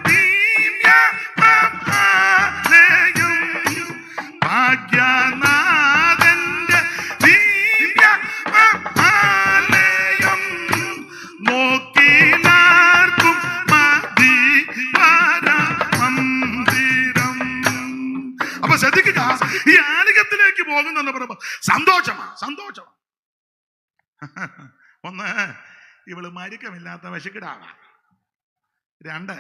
ദിവ്യമാലയം, ഭാഗ്യനാഥന്റെ ദിവ്യമാലയം, നോക്കിലാർക്കും മതി വര മന്ദിരം. അപ്പൊ ശ്രദ്ധിക്കുക, ഈ ആലയത്തിലേക്ക് പോകുന്നെന്ന് പറയുമ്പോ സന്തോഷമാ. ഒന്ന്, ഇവള് മരുക്കമില്ലാത്ത വിശക്കിടാവാ. രണ്ട്,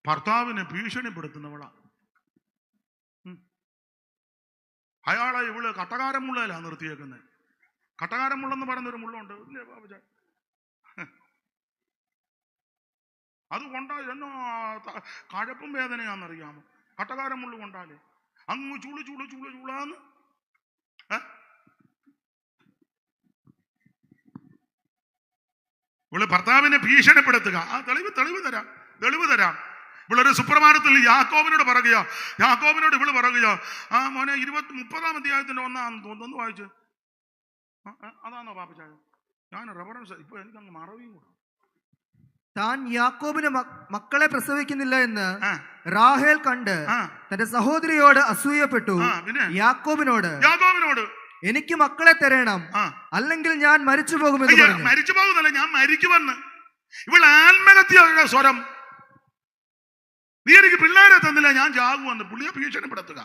ഭർത്താവിനെ ഭീഷണിപ്പെടുത്തുന്നവളാ. അയാളെ ഇവള് കട്ടകാരം മുള്ളയിലാ നിർത്തിയേക്കുന്നത്. കട്ടകാരം മുള്ളെന്ന് പറയുന്നൊരു മുള്ളുണ്ട്, ഇല്ലേ ബാബുജ? അത് കൊണ്ടാ എന്നോ കഴപ്പും വേദനയാണെന്നറിയാമോ? കട്ടകാരം മുള്ളു കൊണ്ടാലേ അങ്ങ് ചൂളാന്ന്. ഇവള് ഭർത്താവിനെ ഭീഷണിപ്പെടുത്തുക. ആ തെളിവ് തരാം. ഇവളൊരു സുപ്രഭാതത്തിൽ യാക്കോബിനോട് ഇവള് പറയുകയോ, ആ മോനെ 30-ാം അധ്യായത്തിന്റെ 1-ാന്ന് തോന്നുന്നു, ഒന്ന് വായിച്ചു. അതാണോ പാപ്പച്ചായ? ഞാൻ റെഫറൻസ് ഇപ്പൊ എനിക്കങ്ങ് മറവിയും കൂടെ. താൻ യാക്കോബിന് മക്കളെ പ്രസവിക്കുന്നില്ല എന്ന് റാഹേൽ കണ്ട് തന്റെ സഹോദരിയോട് അസൂയപ്പെട്ടു. യാക്കോബിനോട് എനിക്ക് മക്കളെ തരണം, അല്ലെങ്കിൽ ഞാൻ മരിച്ചു പോകുമെന്ന് പറഞ്ഞു. മരിച്ചു പോകുന്നല്ല, ഞാൻ മരിക്കുമെന്ന്. ഇവൾ ആത്മഹത്യയുടെ സ്വരം. നീ എനിക്ക് പിള്ളേരെ തന്നില്ല, ഞാൻ ചാകുമെന്ന് പുള്ളിയെ ഭീഷണിപ്പെടുത്തുക.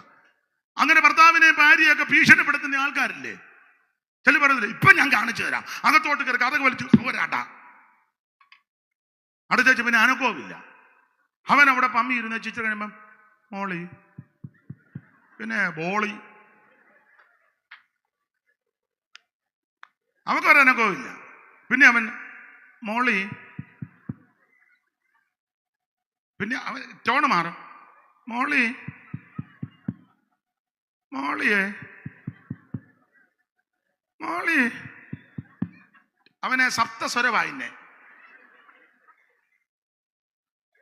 അങ്ങനെ ഭർത്താവിനെ ഭാര്യയൊക്കെ ഭീഷണിപ്പെടുത്തുന്ന ആൾക്കാരില്ലേ? ചില പറയുന്നില്ല, ഇപ്പൊ ഞാൻ കാണിച്ചു തരാം, അകത്തോട്ട് കയറി കഥ വലിച്ചു പോരാട്ട അടുത്തേച്ച്. പിന്നെ അനക്കോവില്ല. അവൻ അവിടെ പമ്മി ഇരുന്ന് ചിച്ച കഴിയുമ്പം മോളി, പിന്നെ ബോളി, അവക്കൊരനക്കോവില്ല. പിന്നെ അവൻ മോളി, പിന്നെ അവൻ ടോണ് മാറും, മോളിയെ അവനെ സപ്തസ്വരവായിന്നെ.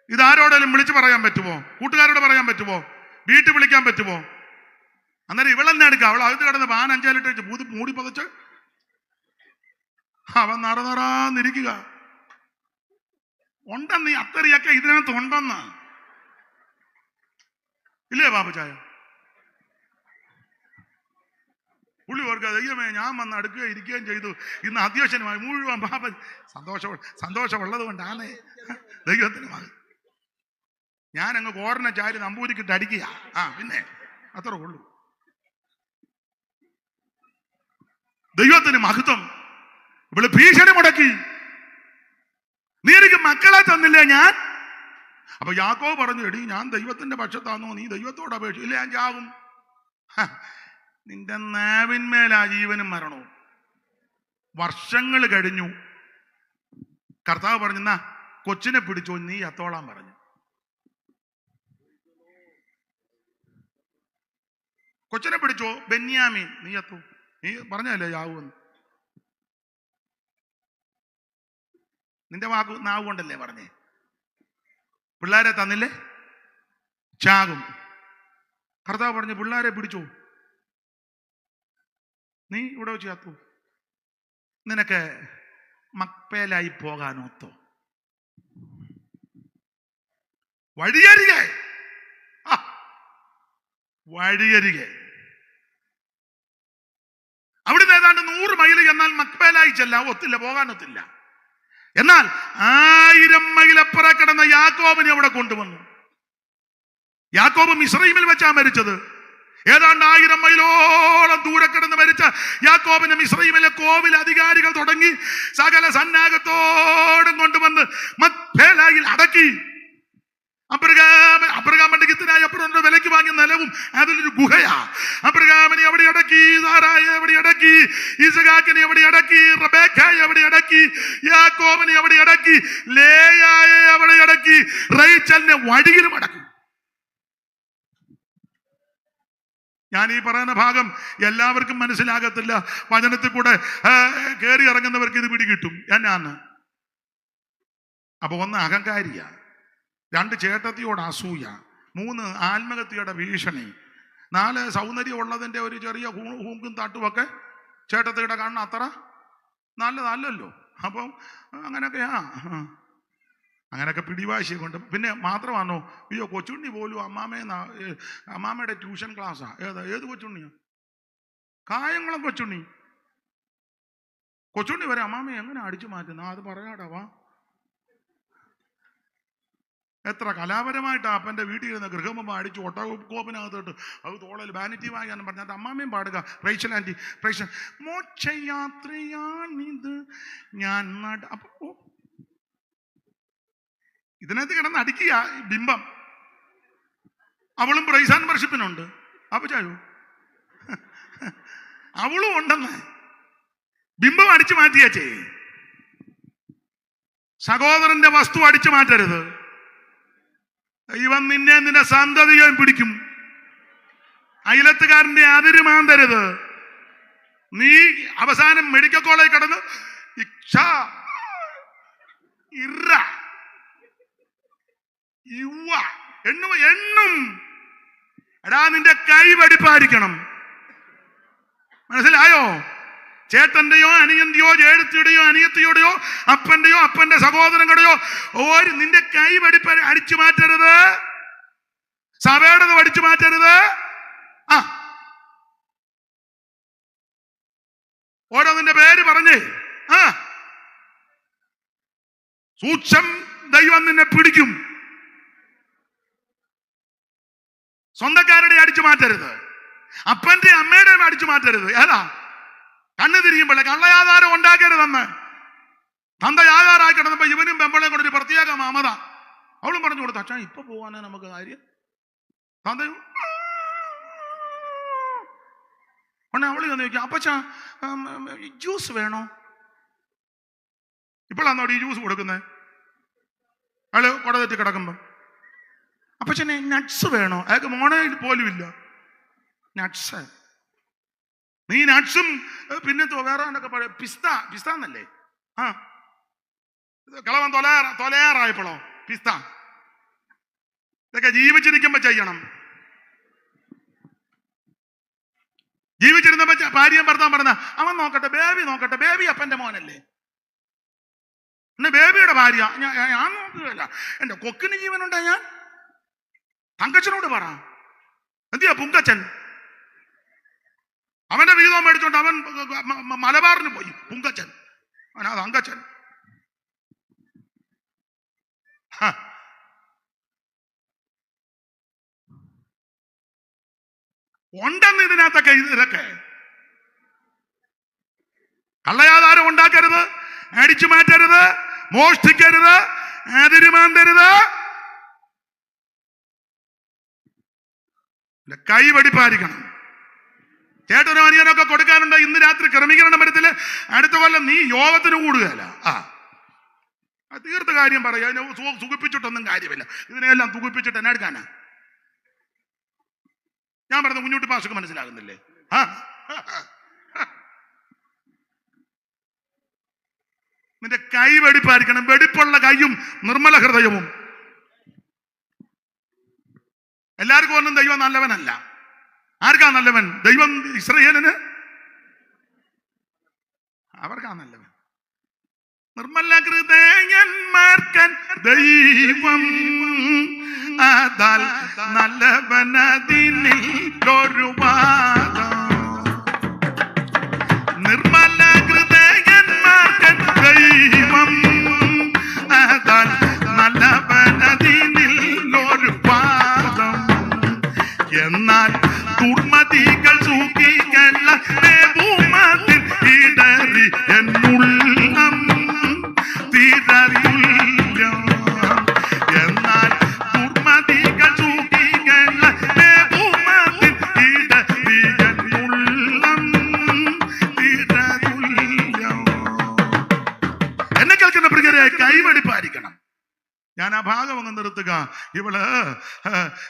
ഇതാരോടെങ്കിലും വിളിച്ചു പറയാൻ പറ്റുമോ? കൂട്ടുകാരോട് പറയാൻ പറ്റുമോ? വീട്ടിൽ വിളിക്കാൻ പറ്റുമോ? അന്നേരം ഇവളെന്നെ എടുക്കുക. അവൾ അകത്ത് കിടന്ന് പാൻ 5 ലിറ്റർ മൂടി പതച്ച് അവൻ നിറന്നിരിക്കുക. ഉണ്ടെന്ന് ഈ അത്തറിയൊക്കെ ഇതിനകത്ത് ഉണ്ടെന്ന് ഇല്ലേ ബാബുചായ? പുള്ളി ഓർക്കുക, ദൈവമേ ഞാൻ വന്ന് അടുക്കുകയും ഇരിക്കുകയും ചെയ്തു, ഇന്ന് അധ്യക്ഷനുമായി മുഴുവൻ പാപ സന്തോഷമുള്ളത് കൊണ്ടാണ് ദൈവത്തിന് മതി. ഞാനങ്ങ് കോറിനെ ചാരി നമ്പൂരിക്കിട്ട് അടിക്കുക. പിന്നെ അത്ര ഉള്ളൂ. ദൈവത്തിന് മഹത്വം. ഇവള് ഭീഷണി മുടക്കി, നീ എനിക്ക് മക്കളെ തന്നില്ല ഞാൻ. അപ്പൊ യാക്കോബ് പറഞ്ഞു, എടി ഞാൻ ദൈവത്തിന്റെ പക്ഷത്താണോ, നീ ദൈവത്തോട് അപേക്ഷിച്ചു ഇല്ല, ഞാൻ ചാകും. നിന്റെ നാവിന്മേലാ ജീവനും മരണവും. വർഷങ്ങൾ കഴിഞ്ഞു. കർത്താവ് പറഞ്ഞു, എന്നാ കൊച്ചിനെ പിടിച്ചോ, നീ അത്തോളാൻ പറഞ്ഞു. കൊച്ചിനെ പിടിച്ചോ, ബെന്യാമീൻ നീ എത്തൂ. നീ പറഞ്ഞല്ലേ യാവൂന്ന്. നിന്റെ നാവ് കൊണ്ടല്ലേ പറഞ്ഞേ. പിള്ളേരെ തന്നില്ലേ, ചാകും. കർത്താവ് പറഞ്ഞു, പിള്ളേരെ പിടിച്ചോ, നീ ഇവിടെ വെച്ച് ചാത്തു. നിനക്ക് മക്പേലായി പോകാനോത്തോ? വഴിയരികെ അവിടുന്ന് ഏതാണ്ട് 100 മൈൽ എന്നാൽ മക്പേലായി ചെല്ലാം, ഒത്തില്ല, പോകാനൊത്തില്ല. എന്നാൽ 1000 മൈൽ അപ്പുറം കിടന്ന യാക്കോബിനെ അവിടെ കൊണ്ടുവന്നു. യാക്കോബ് മിസ്രയീമിൽ വെച്ചാ മരിച്ചത്. ഏതാണ്ട് 1000 മൈലോളം ദൂരെ കിടന്ന് മരിച്ച യാക്കോബിനെ മിസ്രയീമിലെ കോവിൽ അധികാരികൾ തുടങ്ങി സകല സന്നാഹത്തോടും കൊണ്ടുവന്ന് മക്പേലായിൽ അടക്കി. അബ്രഹാം പണ്ഡിതനായി അപ്പുറം വിലയ്ക്ക് വാങ്ങിയ നിലവും അതിലൊരു ഗുഹയാ. അബ്രഹാമിനെ അവിടെ അടക്കി, സാറായെ അവിടെ അടക്കി, ഇസഹാക്കിനെ അവിടെ അടക്കി, റബേക്കയെ അവിടെ അടക്കി, യാക്കോബിനെ അവിടെ അടക്കി, ലേയായെ അവിടെ അടക്കി, റേച്ചലിനെ വഴിയിലും അടക്കി. ഞാൻ ഈ പറയുന്ന ഭാഗം എല്ലാവർക്കും മനസ്സിലാകത്തില്ല. വചനത്തിൽ കൂടെ കയറി ഇറങ്ങുന്നവർക്ക് ഇത് പിടികിട്ടും എന്നാന്ന്. അപ്പൊ 1 അഹങ്കാരിയ, 2 ചേട്ടത്തിയോട് അസൂയ, 3 ആത്മഹത്യയുടെ ഭീഷണി, 4 സൗന്ദര്യം ഉള്ളതിന്റെ ഒരു ചെറിയ ഹൂങ്കും തട്ടുമൊക്കെ ചേട്ടത്തിയുടെ കാണുന്ന അത്ര നല്ലതല്ലല്ലോ. അപ്പം അങ്ങനെയൊക്കെ പിടിവാശിയെ കൊണ്ട്. പിന്നെ മാത്രമാണോ, അയ്യോ കൊച്ചുണ്ണി പോലും അമ്മാമ്മയുടെ ട്യൂഷൻ ക്ലാസ്സാ. ഏത് കൊച്ചുണ്ണിയാ? കായംകുളം കൊച്ചുണ്ണി വരെ അമ്മാമ്മയെ എങ്ങനെ അടിച്ചു മാറ്റുന്ന അത് പറയാടാ. വാ, എത്ര കലാപരമായിട്ട് അപ്പൻ്റെ വീട്ടിൽ ഇരുന്ന ഗൃഹമ്മ അടിച്ചു ഒട്ടകോപ്പിനകത്തോട്ട് അത് തോളൽ വാനിറ്റി വാങ്ങാനും പറഞ്ഞിട്ട് അമ്മാമ്മയും പാടുക റേച്ചൽ ആൻറ്റി റേച്ചൽ മോക്ഷയാത്രയാണിത് ഞാൻ അപ്പൊ ഇതിനകത്ത് കിടന്ന് അടിക്കുക ബിംബം. അവളും പ്രൈസ് ആൻഡ് വർഷിപ്പിനുണ്ട്. അപ്പൊ ചായോ അവളും ഉണ്ടെന്ന് ബിംബം അടിച്ചു മാറ്റിയാച്ചേ. സഹോദരന്റെ വസ്തു അടിച്ചു മാറ്റരുത്. ഇവൻ നിന്റെ സന്തതിയെ പിടിക്കും. അയലത്തുകാരന്റെ അതിര് മാന്തരുത്. നീ അവസാനം മെഡിക്കൽ കോളേജ് കടന്ന് എണ്ണും. എടാ, നിന്റെ കൈ വെടിപ്പായിരിക്കണം. മനസ്സിലായോ? ചേട്ടന്റെയോ അനിയന്റെയോ ചേട്ടത്തിയുടെയോ അനിയത്തിയുടെയോ അപ്പന്റെയോ അപ്പന്റെ സഹോദരങ്ങളുടെയോ നിന്റെ കൈ വെടിപ്പ അടിച്ചു മാറ്റരുത്. സഭയുടേത് അടിച്ചു മാറ്റരുത്. ഓരോന്നിന്റെ പേര് പറഞ്ഞേ. സൂക്ഷം, ദൈവം നിന്നെ പിടിക്കും. സ്വന്തക്കാരുടെ അടിച്ചു മാറ്റരുത്. അപ്പന്റെ അമ്മയുടെയും അടിച്ചു മാറ്റരുത്. ഏതാ? കണ്ണ് തിരിയുമ്പോഴേ കള്ളയാധാരം ഉണ്ടാക്കരുതെന്ന്. തന്ത യാഥാറായി കിടന്നപ്പോ ഇവനും പെമ്പളെ കൊണ്ട് ഒരു പ്രത്യേക മമത. അവളും പറഞ്ഞു കൊടുത്തു, അച്ഛാ ഇപ്പൊ പോവാനേ നമുക്ക് കാര്യം. തന്തയും അവള് ചെന്ന് ചോദിക്കാം, അപ്പച്ചാ ജ്യൂസ് വേണോ? ഇപ്പോഴാന്നോ ഈ ജ്യൂസ് കൊടുക്കുന്നത്? അവള് കുട തെറ്റി കിടക്കുമ്പോ അപ്പച്ചനെ നട്ട്സ് വേണോ? അയാൾക്ക് മോണയിൽ പോലും ഇല്ല നട്ട്സ്. നീ നട്ട്സും പിന്നെ വേറെ എന്നൊക്കെ പറയും. പിസ്ത എന്നല്ലേ? കളവൻ തൊലയാറായപ്പോഴോ പിസ്ത? ഇതൊക്കെ ജീവിച്ചിരിക്കുമ്പോ ചെയ്യണം. ജീവിച്ചിരുന്നപ്പോ ഭാര്യയും ഭർത്താൻ പറഞ്ഞ അവൻ നോക്കട്ടെ, ബേബി നോക്കട്ടെ. ബേബി അപ്പന്റെ മോനല്ലേ? എന്നെ ബേബിയുടെ ഭാര്യ ഞാൻ നോക്കുകയല്ല. എന്റെ കൊക്കിന് ജീവനുണ്ടാ? ഞാൻ തങ്കച്ചനോട് പറ. എന്തിയാ പുങ്കച്ചൻ? അവന്റെ വീതം മേടിച്ചോണ്ട് അവൻ മലബാറിന് പോയി. പുങ്കച്ചൻ അവനാ തങ്കച്ചൻ. ഉണ്ടെന്ന് ഇതിനകത്തൊക്കെ. ഇതൊക്കെ കള്ളയാധാരം ഉണ്ടാക്കരുത്, അടിച്ചു മാറ്റരുത്, മോഷ്ടിക്കരുത്, അതിരുമാന്തരുത്. കൈ വെടിപ്പായിരിക്കണം. ചേട്ടനോ അനിയനൊക്കെ കൊടുക്കാനുണ്ട്. ഇന്ന് രാത്രി ക്രമീകരണ മരത്തില് അടുത്ത കൊല്ലം നീ യോഗത്തിന് കൂടുകയല്ല. തീർത്ത കാര്യം പറയാ. അതിനെ സുഖിപ്പിച്ചിട്ടൊന്നും കാര്യമില്ല. ഇതിനെല്ലാം സുഖിപ്പിച്ചിട്ട് എന്നെ എടുക്കാനാ? ഞാൻ പറഞ്ഞ കുഞ്ഞുട്ടി പാഷക്ക് മനസ്സിലാകുന്നില്ലേ? നിന്റെ കൈ വെടിപ്പായിരിക്കണം. വെടിപ്പുള്ള കൈയും നിർമ്മല ഹൃദയവും. എല്ലാവർക്കും ഒന്നും ദൈവം നല്ലവനല്ല. ആർക്കാ നല്ലവൻ? ദൈവം ഇസ്രായേലിന് അവർക്കാ നല്ലവൻ. നിർമ്മല ഹൃദയന്മാർക്കൻ ദൈവം അതാൽ നല്ലവനതിനിൽ ഒരു വാദം. നിർമ്മല ഹൃദയന്മാർക്കൻ ദൈവം അതാൽ നല്ലവനതിനിൽ ഒരു വാദം. എന്നാൽ ദുർമതികൾ സൂക്ഷിക്കല്ല ഭൂമത്തിൽ ഇടറി എന്നുള്ളം തീരതുല്യം. എന്നാൽ ദുർമതികൾ സൂക്ഷിക്കല്ല ഭൂമത്തിൽ ഇടറി ഭാഗം അങ്ങ് നിർത്തുക. ഇവള്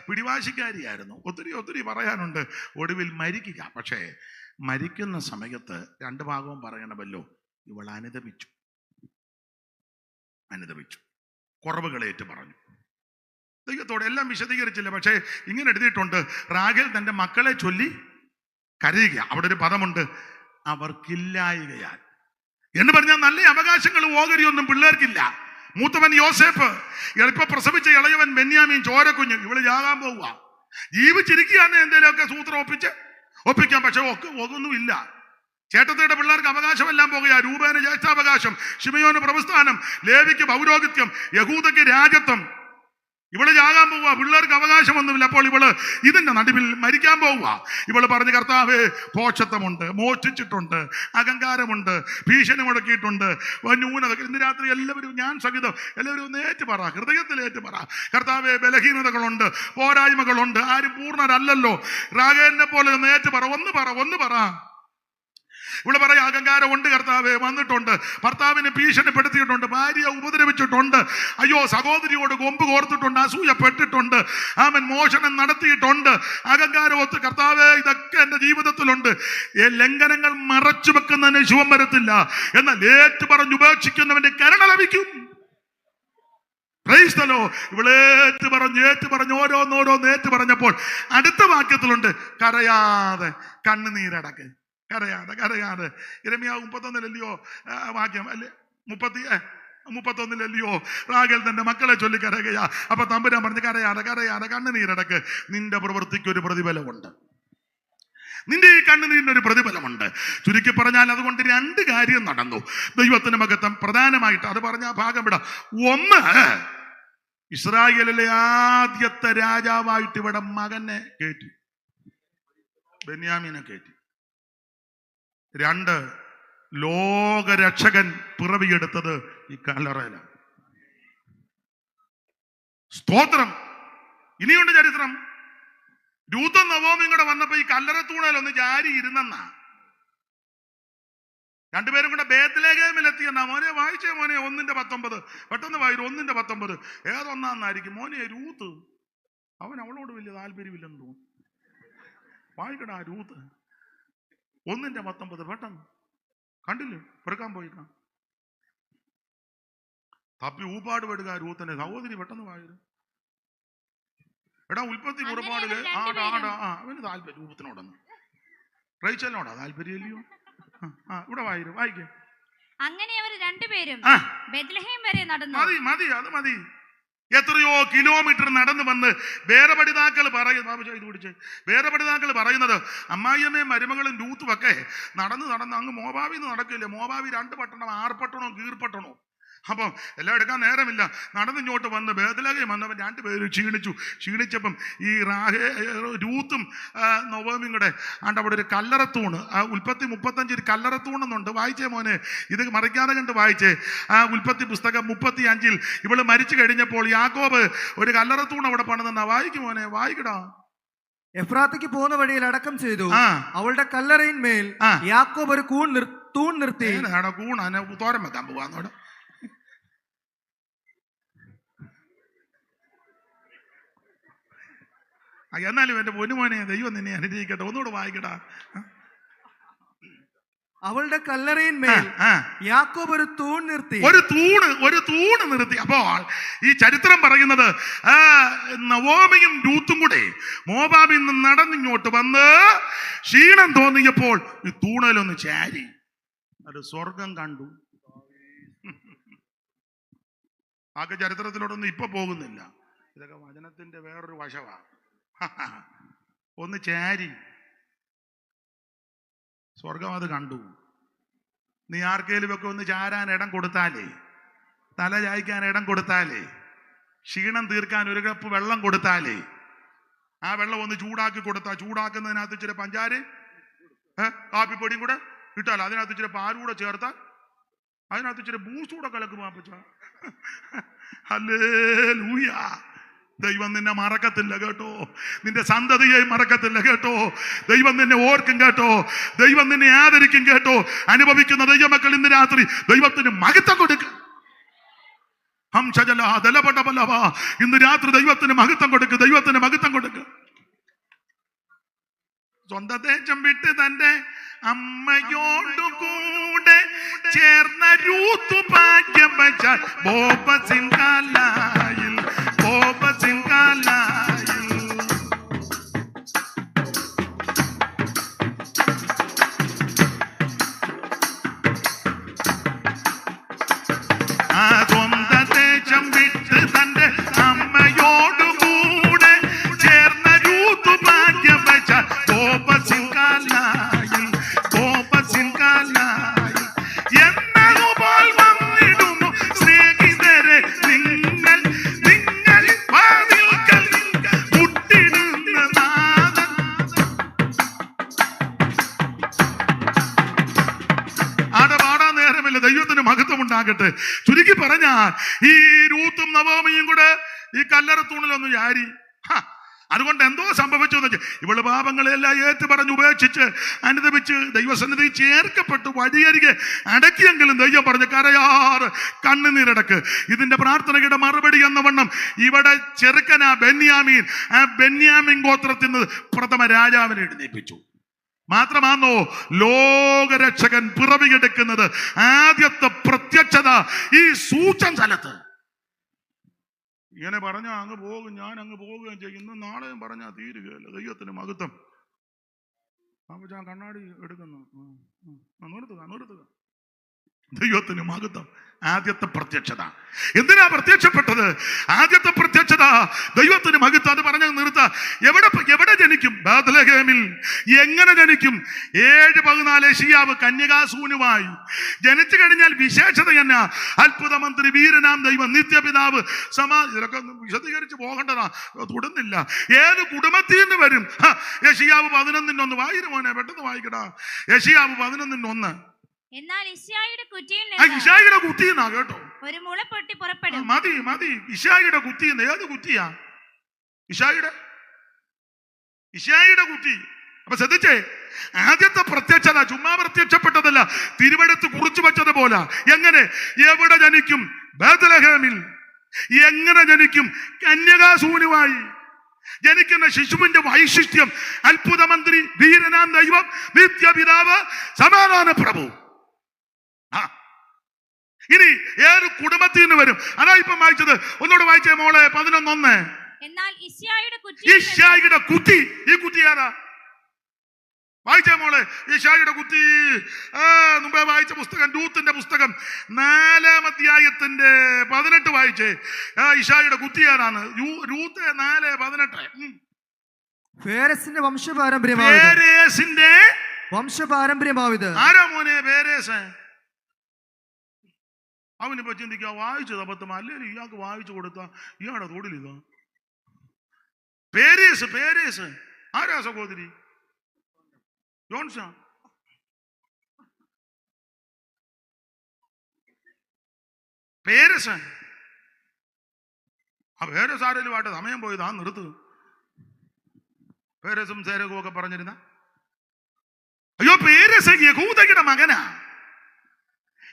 പിടിവാശിക്കാരിയായിരുന്നു. ഒത്തിരി പറയാനുണ്ട്. ഒടുവിൽ മരിക്കുക. പക്ഷേ മരിക്കുന്ന സമയത്ത് രണ്ട് ഭാഗവും പറയണമല്ലോ. ഇവൾ അനുതപിച്ചു, കുറവുകളേറ്റ് പറഞ്ഞു. ദൈവത്തോടെ എല്ലാം വിശദീകരിച്ചില്ല. പക്ഷേ ഇങ്ങനെ എഴുതിയിട്ടുണ്ട്, റാഹേൽ തൻ്റെ മക്കളെ ചൊല്ലി കരയുക. അവിടെ ഒരു പദമുണ്ട്, അവർക്കില്ലായികയാൽ എന്ന് പറഞ്ഞാൽ നല്ല അവകാശങ്ങൾ ഓഹരിയൊന്നും പിള്ളേർക്കില്ല. മൂത്തവൻ യോസേഫ്, ഇപ്പൊ പ്രസവിച്ച ഇളയവൻ ബെന്യാമീൻ, ചോരക്കുഞ്ഞ്, ഇവള് ജാകാൻ പോവുക. ജീവിച്ചിരിക്കുകയാണ് എന്തെങ്കിലുമൊക്കെ സൂത്രം ഒപ്പിക്കാം. പക്ഷെ ഒന്നുമില്ല. ചേട്ടത്തിയുടെ പിള്ളേർക്ക് അവകാശമെല്ലാം പോകുക. രൂപേന് ജ്യേഷ്ഠാവകാശം, ശിമയോന് പ്രഭുസ്ഥാനം, ലേവിക്ക് പൗരോഹിത്യം, യഹൂദയ്ക്ക് രാജത്വം. ഇവള് ജാകാൻ പോവുക. പിള്ളേർക്ക് അവകാശമൊന്നുമില്ല. അപ്പോൾ ഇവള് ഇതിന്റെ നടുവിൽ മരിക്കാൻ പോവുക. ഇവള് പറഞ്ഞ്, കർത്താവേ, പോഷത്വമുണ്ട്, മോഷ്ടിച്ചിട്ടുണ്ട്, അഹങ്കാരമുണ്ട്, ഭീഷണി മുടക്കിയിട്ടുണ്ട്, ന്യൂനത. ഇന്ന് രാത്രി എല്ലാവരും, ഞാൻ സഹിതം, എല്ലാവരും ഒന്ന് ഏറ്റുപറ, ഹൃദയത്തിൽ ഏറ്റുപറ. കർത്താവേ, ബലഹീനതകളുണ്ട്, പോരായ്മകളുണ്ട്, ആരും പൂർണ്ണരല്ലല്ലോ. റാഹേലിനെ പോലെ ഒന്ന് ഏറ്റുപറ, ഒന്ന് പറ. ഇവിടെ പറയാം, അഹങ്കാരമുണ്ട് കർത്താവേ, വന്നിട്ടുണ്ട്, ഭർത്താവിനെ ഭീഷണിപ്പെടുത്തിയിട്ടുണ്ട്, ഭാര്യയെ ഉപദ്രവിച്ചിട്ടുണ്ട്, അയ്യോ സഹോദരിയോട് കൊമ്പ് കോർത്തിട്ടുണ്ട്, അസൂയപ്പെട്ടിട്ടുണ്ട്, അവൻ മോഷണം നടത്തിയിട്ടുണ്ട്, അഹങ്കാരം ഒത്ത്. കർത്താവേ, ഇതൊക്കെ എൻ്റെ ജീവിതത്തിലുണ്ട്. ലംഘനങ്ങൾ മറച്ചു വെക്കുന്നതിന് ശുഭം വരത്തില്ല, എന്നാൽ ഏറ്റു പറഞ്ഞു ഉപേക്ഷിക്കുന്നവന്റെ കരുണ ലഭിക്കും. പ്രൈസ്തലോ. ഇവളേറ്റ് പറഞ്ഞ് ഓരോന്ന് ഏറ്റു പറഞ്ഞപ്പോൾ അടുത്ത വാക്യത്തിലുണ്ട്, കരയാതെ കണ്ണുനീരടക്ക്. കരയാതെ. യിരെമ്യാവ് 31 വാക്യം അല്ലേ, 31 റാഹേൽ തന്റെ മക്കളെ ചൊല്ലി കരയുകയാ. അപ്പൊ തമ്പുരാൻ പറഞ്ഞ്, കരയാതെ കണ്ണുനീരടക്ക്, നിന്റെ പ്രവൃത്തിക്ക് ഒരു പ്രതിഫലമുണ്ട്, നിന്റെ ഈ കണ്ണുനീരിനൊരു പ്രതിഫലമുണ്ട്. ചുരുക്കി പറഞ്ഞാൽ അതുകൊണ്ട് രണ്ട് കാര്യം നടന്നു. ദൈവത്തിന്റെ മഹത്വം പ്രധാനമായിട്ട് അത് പറഞ്ഞ ഭാഗം വിടാം. ഒന്ന്, ഇസ്രായേലിലെ ആദ്യത്തെ രാജാവായിട്ട് ഇവിടെ മകനെ കയറ്റി, ബെന്യാമീനെ കയറ്റി. രണ്ട്, ലോകരക്ഷകൻ പിറവിയെടുത്തത് ഈ കല്ലറയിലാണ്. സ്തോത്രം. ഇനിയുണ്ട് ചരിത്രം. രൂത്തും നവോമിയും കൂടെ വന്നപ്പോ ഈ കല്ലറത്തൂണയിൽ ഒന്ന് ജാരി ഇരുന്നെന്നാ. രണ്ടുപേരും കൂടെ ബേത്ത്ലേഹേമിലെത്തിയെന്നാ. മോനെ വായിച്ചേ മോനെ, 1:19. പെട്ടെന്ന് വായിരും. 1:19 ഏതൊന്നാന്നായിരിക്കും മോനെ? രൂത്ത്. അവളോട് വലിയ താല്പര്യമില്ലെന്ന് തോന്നുന്നു. വായിക്കടാ രൂത്ത്. 1:19 പെട്ടെന്ന്. കണ്ടില്ലേ? പെറുക്കാൻ പോയിക്കാം. തപ്പി ഊപ്പാട് പെടുക രൂത്തിന്റെ സഹോദരി. പെട്ടെന്ന് വായിരും. എടാ, ഉൽപ്പത്തി പുറപ്പാടില് അവന് താല്പര്യം രൂപത്തിനോടൊന്ന്, റേച്ചലിനോടാ താല്പര്യമില്ലയോ? ഇവിടെ വായിക്കേ. അങ്ങനെ അവർ രണ്ടുപേരും ബേത്ത്ലേഹേം വരെ നടന്നു. മതി. അത് മതി. എത്രയോ കിലോമീറ്റർ നടന്നു വന്ന് വേറെ പഠിതാക്കൾ പറയുന്നത്, അമ്മായിയമ്മയും മരുമകളും രൂത്തുമൊക്കെ നടന്ന് അങ്ങ് മോവാബിന്ന് നടക്കില്ലേ. മോവാബി 2 പട്ടണം, 6 പട്ടണവും കീഴ്പട്ടണവും. അപ്പം എല്ലാം എടുക്കാൻ നേരമില്ല. നടന്നിങ്ങോട്ട് വന്ന് ബേത്ത്ലേഹേം വന്നവൻ 2 പേര് ക്ഷീണിച്ചപ്പം ഈ രൂത്തും നവോമിയും കൂടെ അവിടെ ഒരു കല്ലറത്തൂണ്, ഉൽപ്പത്തി 35 ഒരു കല്ലറത്തൂണെന്നുണ്ട്. വായിച്ചേ മോനെ, ഇത് മറിക്കാതെ കണ്ട് വായിച്ചേ. ഉൽപ്പത്തി പുസ്തകം 35 ഇവള് മരിച്ചു കഴിഞ്ഞപ്പോൾ യാക്കോബ് ഒരു കല്ലറത്തൂൺ അവിടെ പണിതെന്നാ. വായിക്കും മോനെ, വായിക്കടാ. എഫ്രാത്തയ്ക്ക് പോകുന്ന വഴിയിൽ അടക്കം ചെയ്തു. അവളുടെ കല്ലറയിന്മേൽ യാക്കോബ് ഒരു തൂൺ നിർത്തി. തോരൻ വെക്കാൻ പോവാന്നോട്. എന്നാലും എന്റെ പൊന്നുമോനെ, ദൈവം നിന്നെ അനുഗ്രഹിക്കട്ടെ. ഒന്നുകൂടെ വായിക്കടാ. അവളുടെ കല്ലറയിന്മേൽ യാക്കോബ് ഒരു തൂൺ നിർത്തി. ഒരു തൂണ് നിർത്തി. അപ്പോൾ ഈ ചരിത്രം പറയുന്നത്, നവോമിയും രൂത്തും കൂടെ മോവാബിൽ നിന്ന് നടന്നിങ്ങോട്ട് വന്ന് ക്ഷീണം തോന്നിയപ്പോൾ ഈ തൂണയിലൊന്ന് ചാരി അത് സ്വർഗം കണ്ടു. ആകെ ചരിത്രത്തിലോട്ടൊന്നും ഇപ്പൊ പോകുന്നില്ല. ഇതൊക്കെ വചനത്തിന്റെ വേറൊരു വശമാണ്. ഒന്ന് ചാരി സ്വർഗം അത് കണ്ടു. നീ ആർക്കേലും ഒക്കെ ഒന്ന് ചാരാൻ ഇടം കൊടുത്താലേ, തല ചായ്ക്കാൻ ഇടം കൊടുത്താലേ, ക്ഷീണം തീർക്കാൻ ഒരു കപ്പ് വെള്ളം കൊടുത്താലേ, ആ വെള്ളം ഒന്ന് ചൂടാക്കി കൊടുത്താൽ, ചൂടാക്കുന്നതിനകത്ത് ഇച്ചിരി പഞ്ചാര കാപ്പിപ്പൊടിയും കൂടെ ഇട്ടാൽ, അതിനകത്ത് ഇച്ചിരി പാലൂടെ ചേർത്താൽ, അതിനകത്ത് ഇച്ചിരി ബൂസ്റ്റ് കൂടെ കലക്കുമാ പച്ച. ഹല്ലേലൂയ. ദൈവം നിന്നെ മറക്കത്തില്ല കേട്ടോ. നിന്റെ സന്തതിയെ മറക്കത്തില്ല കേട്ടോ. ദൈവം നിന്നെ ഓർക്കും കേട്ടോ. ദൈവം നിന്നെ ആദരിക്കും കേട്ടോ. അനുഭവിക്കുന്ന ദൈവമക്കൾ ഇന്ന് രാത്രി ദൈവത്തിന് മഹത്വം കൊടുക്കുക. ഇന്ന് രാത്രി ദൈവത്തിന് മഹത്വം കൊടുക്ക്, ദൈവത്തിന് മഹത്വം കൊടുക്ക്. സ്വന്തം ദേശം വിട്ട് തന്റെ അമ്മയോടുകൂടെ ചേർന്ന രൂത്ത് ഭാഗ്യം വെച്ചാൽ ബോബസിൻ കാലായിൽ, ബോബസിൻ കാലായിൽ. സ്വന്തം ദേശം വിട്ട് തന്റെ അമ്മയോടുകൂടെ ചേർന്ന രൂത്ത് ഭാഗ്യം വെച്ചാൽ ബോബസിൻ കാലായിൽ, ബോബസിൻ കാലായിൽ. എന്നതുപോൽ വന്നിടുന്നു സ്നേഹിതരെ നിങ്ങൾ, നിങ്ങൾ വാതിൽക്കൽ മുട്ടിടുന്ന നാഥൻ. ആടെ പാടാൻ നേരമില്ല, ദൈവത്തിന് മഹത്വം ഉണ്ടാകട്ടെ. ചുരുക്കി പറഞ്ഞാൽ ഈ രൂത്തും നവോമിയും കൂടെ ഈ കല്ലറ തൂണിലൊന്നും ചാരി. അതുകൊണ്ട് എന്തോ സംഭവിച്ചു എന്ന് വെച്ചാൽ ഇവള് പാപങ്ങളെല്ലാം ഏറ്റു പറഞ്ഞ് ഉപേക്ഷിച്ച് അനുദപിച്ച് ദൈവസന്നിധി ചേർക്കപ്പെട്ടു വഴിയരികെ അടക്കിയെങ്കിലും ദൈവം പറഞ്ഞ് കരയാറ് കണ്ണുനീരടക്ക്. ഇതിന്റെ പ്രാർത്ഥനയുടെ മറുപടി എന്ന വണ്ണം ഇവിടെ ചെറുക്കനാ ബെന്യാമീൻ, ആ ബെന്യാമീൻ ഗോത്രത്തിൽ നിന്ന് പ്രഥമ രാജാവിനെ എഴുന്നേൽപ്പിച്ചു. മാത്രമാണോ ലോകരക്ഷകൻ പിറവിയെടുക്കുന്നത്? ആദ്യത്തെ പ്രത്യക്ഷത ഈ സൂക്ഷം സ്ഥലത്ത്. ഇങ്ങനെ പറഞ്ഞാൽ അങ്ങ് പോകും, ഞാൻ അങ്ങ് പോവുകയും ചെയ്യും. ഇന്നും നാളെയും പറഞ്ഞാൽ തീരുകയല്ല. ദൈവത്തിന് മഹത്വം. അപ്പൊ ഞാൻ കണ്ണാടി എടുക്കുന്നു, നിർത്തുക. ദൈവത്തിന് മഹത്വം. ആദ്യത്തെ പ്രത്യക്ഷത. എന്തിനാ പ്രത്യക്ഷപ്പെട്ടത്? ആദ്യത്തെ പ്രത്യക്ഷത ദൈവത്തിന് മഹത്വം. അത് പറഞ്ഞ നിർത്ത. എവിടെ ജനിക്കും? ബേത്ലഹേമിൽ. എങ്ങനെ ജനിക്കും? 7:14 യെശയ്യാവ് കന്യകാസൂനുമായി ജനിച്ചു കഴിഞ്ഞാൽ വിശേഷത എന്നാ? അത്ഭുത മന്ത്രി, വീരനാം ദൈവം, നിത്യപിതാവ്, ഇതൊക്കെ വിശദീകരിച്ച് പോകേണ്ടതാ, തുടർന്നില്ല. ഏത് കുടുംബത്തിൽ നിന്ന് വരും? യെശയ്യാവ് 11:1 വായിരു മോനെ, പെട്ടെന്ന് വായിക്കടാ. യെശയ്യാവ് 11:1. എന്നാൽ ഇശ്ശായിയുടെ കുറ്റിയിൽ ഇശ്ശായിയുടെ കുറ്റിയെന്നാ കേട്ടോ. ഒരു മുള പൊട്ടി പുറപ്പെടും. മതി. ഇശ്ശായിയുടെ കുറ്റിയെന്ന്. ഏത് കുറ്റിയാ? ഇശ്ശായിയുടെ കുറ്റി. അപ്പൊ ശ്രദ്ധിച്ചേ, ആദ്യത്തെ പ്രത്യക്ഷത ചുമ്മാ പ്രത്യക്ഷപ്പെട്ടതല്ല, തിരുവെടുത്ത് കുറിച്ചു വെച്ചതുപോലെ. എങ്ങനെ? എവിടെ ജനിക്കും? ബേത്ലഹേമിൽ. എങ്ങനെ ജനിക്കും? കന്യകാസൂനുമായി. ജനിക്കുന്ന ശിശുവിന്റെ വൈശിഷ്ട്യം അത്ഭുത മന്ത്രി, വീരനാം ദൈവം, നിത്യപിതാവ്, സമാധാന പ്രഭു. ഇനി ഏത് കുടുംബത്തിൽ നിന്ന് വരും? അതാ ഇപ്പം വായിച്ചത്. ഒന്നുകൂടെ വായിച്ചേ മോളെ, 11:1. എന്നാൽ ഇശ്ശായിയുടെ കുറ്റി. ഈ കുറ്റി ഏതാ? വായിച്ചേ മോളെ. ഇശ്ശായിയുടെ കുറ്റി മുമ്പേ വായിച്ച പുസ്തകം, രൂത്തിന്റെ പുസ്തകം 4-ാം അധ്യായത്തിന്റെ 18 വായിച്ചേ. ഇശ്ശായിയുടെ കുറ്റി ഏതാണ്? രൂത്ത് 4:18. ഫേരസിന്റെ വംശപാരമ്പര്യമാവിത്. ആരാ മോനെ പേരേസ്? അവനിപ്പോ ചിന്തിക്കുക, വായിച്ചത് അബദ്ധം അല്ലെങ്കിൽ ഇയാൾക്ക് വായിച്ചു കൊടുത്ത ഇയാളുടെ തൊടിലിതാ. പേരേസ് ആരാ സഹോദരി? ജോൺസ. പേരസ്. ആ പേരസ് ആരെങ്കിലും ആട്ടെ, സമയം പോയത്. നിർത്ത്. പേരസും സേരകും ഒക്കെ പറഞ്ഞിരുന്ന. അയ്യോ, പേരസ് യഹൂദയുടെ മകനാ.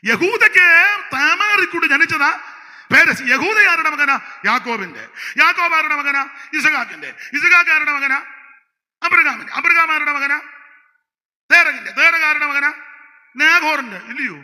യഹൂദയ്ക്ക് താമാറിക്കൂടി ജനിച്ചതാ പേരസ്. യഹൂദ ആരുടെ മകനാ? യാക്കോബിന്റെ. യാക്കോബ് ആരുടെ മകനാ? ഇസഹാക്കിന്റെ. ഇസഹാക്ക് ആരുടെ മകനാ? അബ്രഹാമിന്റെ. അബ്രഹാം ആരുടെ മകനാ? തേരകിന്റെ. തേരകാരുടെ മകനാ? നാഹോറിന്റെ. ഇല്ലയോ?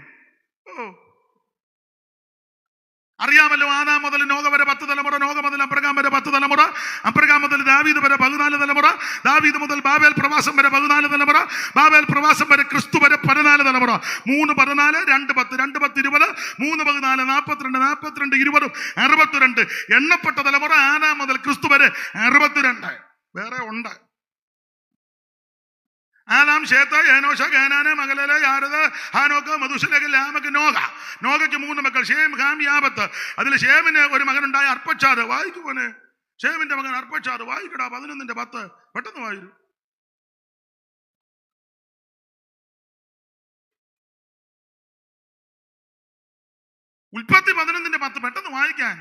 അറിയാമല്ലോ, ആദാം മുതൽ നോഹ വരെ 10 തലമുറ, നോഹ മുതൽ അബ്രഹാം വരെ 10 തലമുറ, അബ്രഹാം മുതൽ ദാവീദ് വരെ 14 തലമുറ, ദാവീദ് മുതൽ ബാബേൽ പ്രവാസം വരെ 14 തലമുറ, ബാബേൽ പ്രവാസം വരെ ക്രിസ്തു വരെ 14 തലമുറ. 3:14, 2:10, 2:10, 20, 3:14, 42, 42, 20, 62. എണ്ണപ്പെട്ട തലമുറ ആദാം മുതൽ ക്രിസ്തു വരെ 62. വേറെ ഉണ്ട്. ആദാം, ശേത്ത്, ഏനോശ, കേനാന്, മഗലല്, യാരദ്, ഹാനോക്ക്, മധുശലഹ്, ലാമക്ക്, നോഹ. നോഹയ്ക്ക് 3 മക്കൾ, ഷേം, ഹാം, യാബത്ത്. അതിൽ ഷേമിന് ഒരു മകനുണ്ടായ അർപ്പച്ചാദ്. വായിക്കുപോലെ ഷേമിന്റെ മകൻ അർപ്പച്ചാദ്. വായിക്കടാ 11:10. പെട്ടെന്ന് വായിരു. ഉൽപ്പത്തി 11:10. പെട്ടെന്ന് വായിക്കാൻ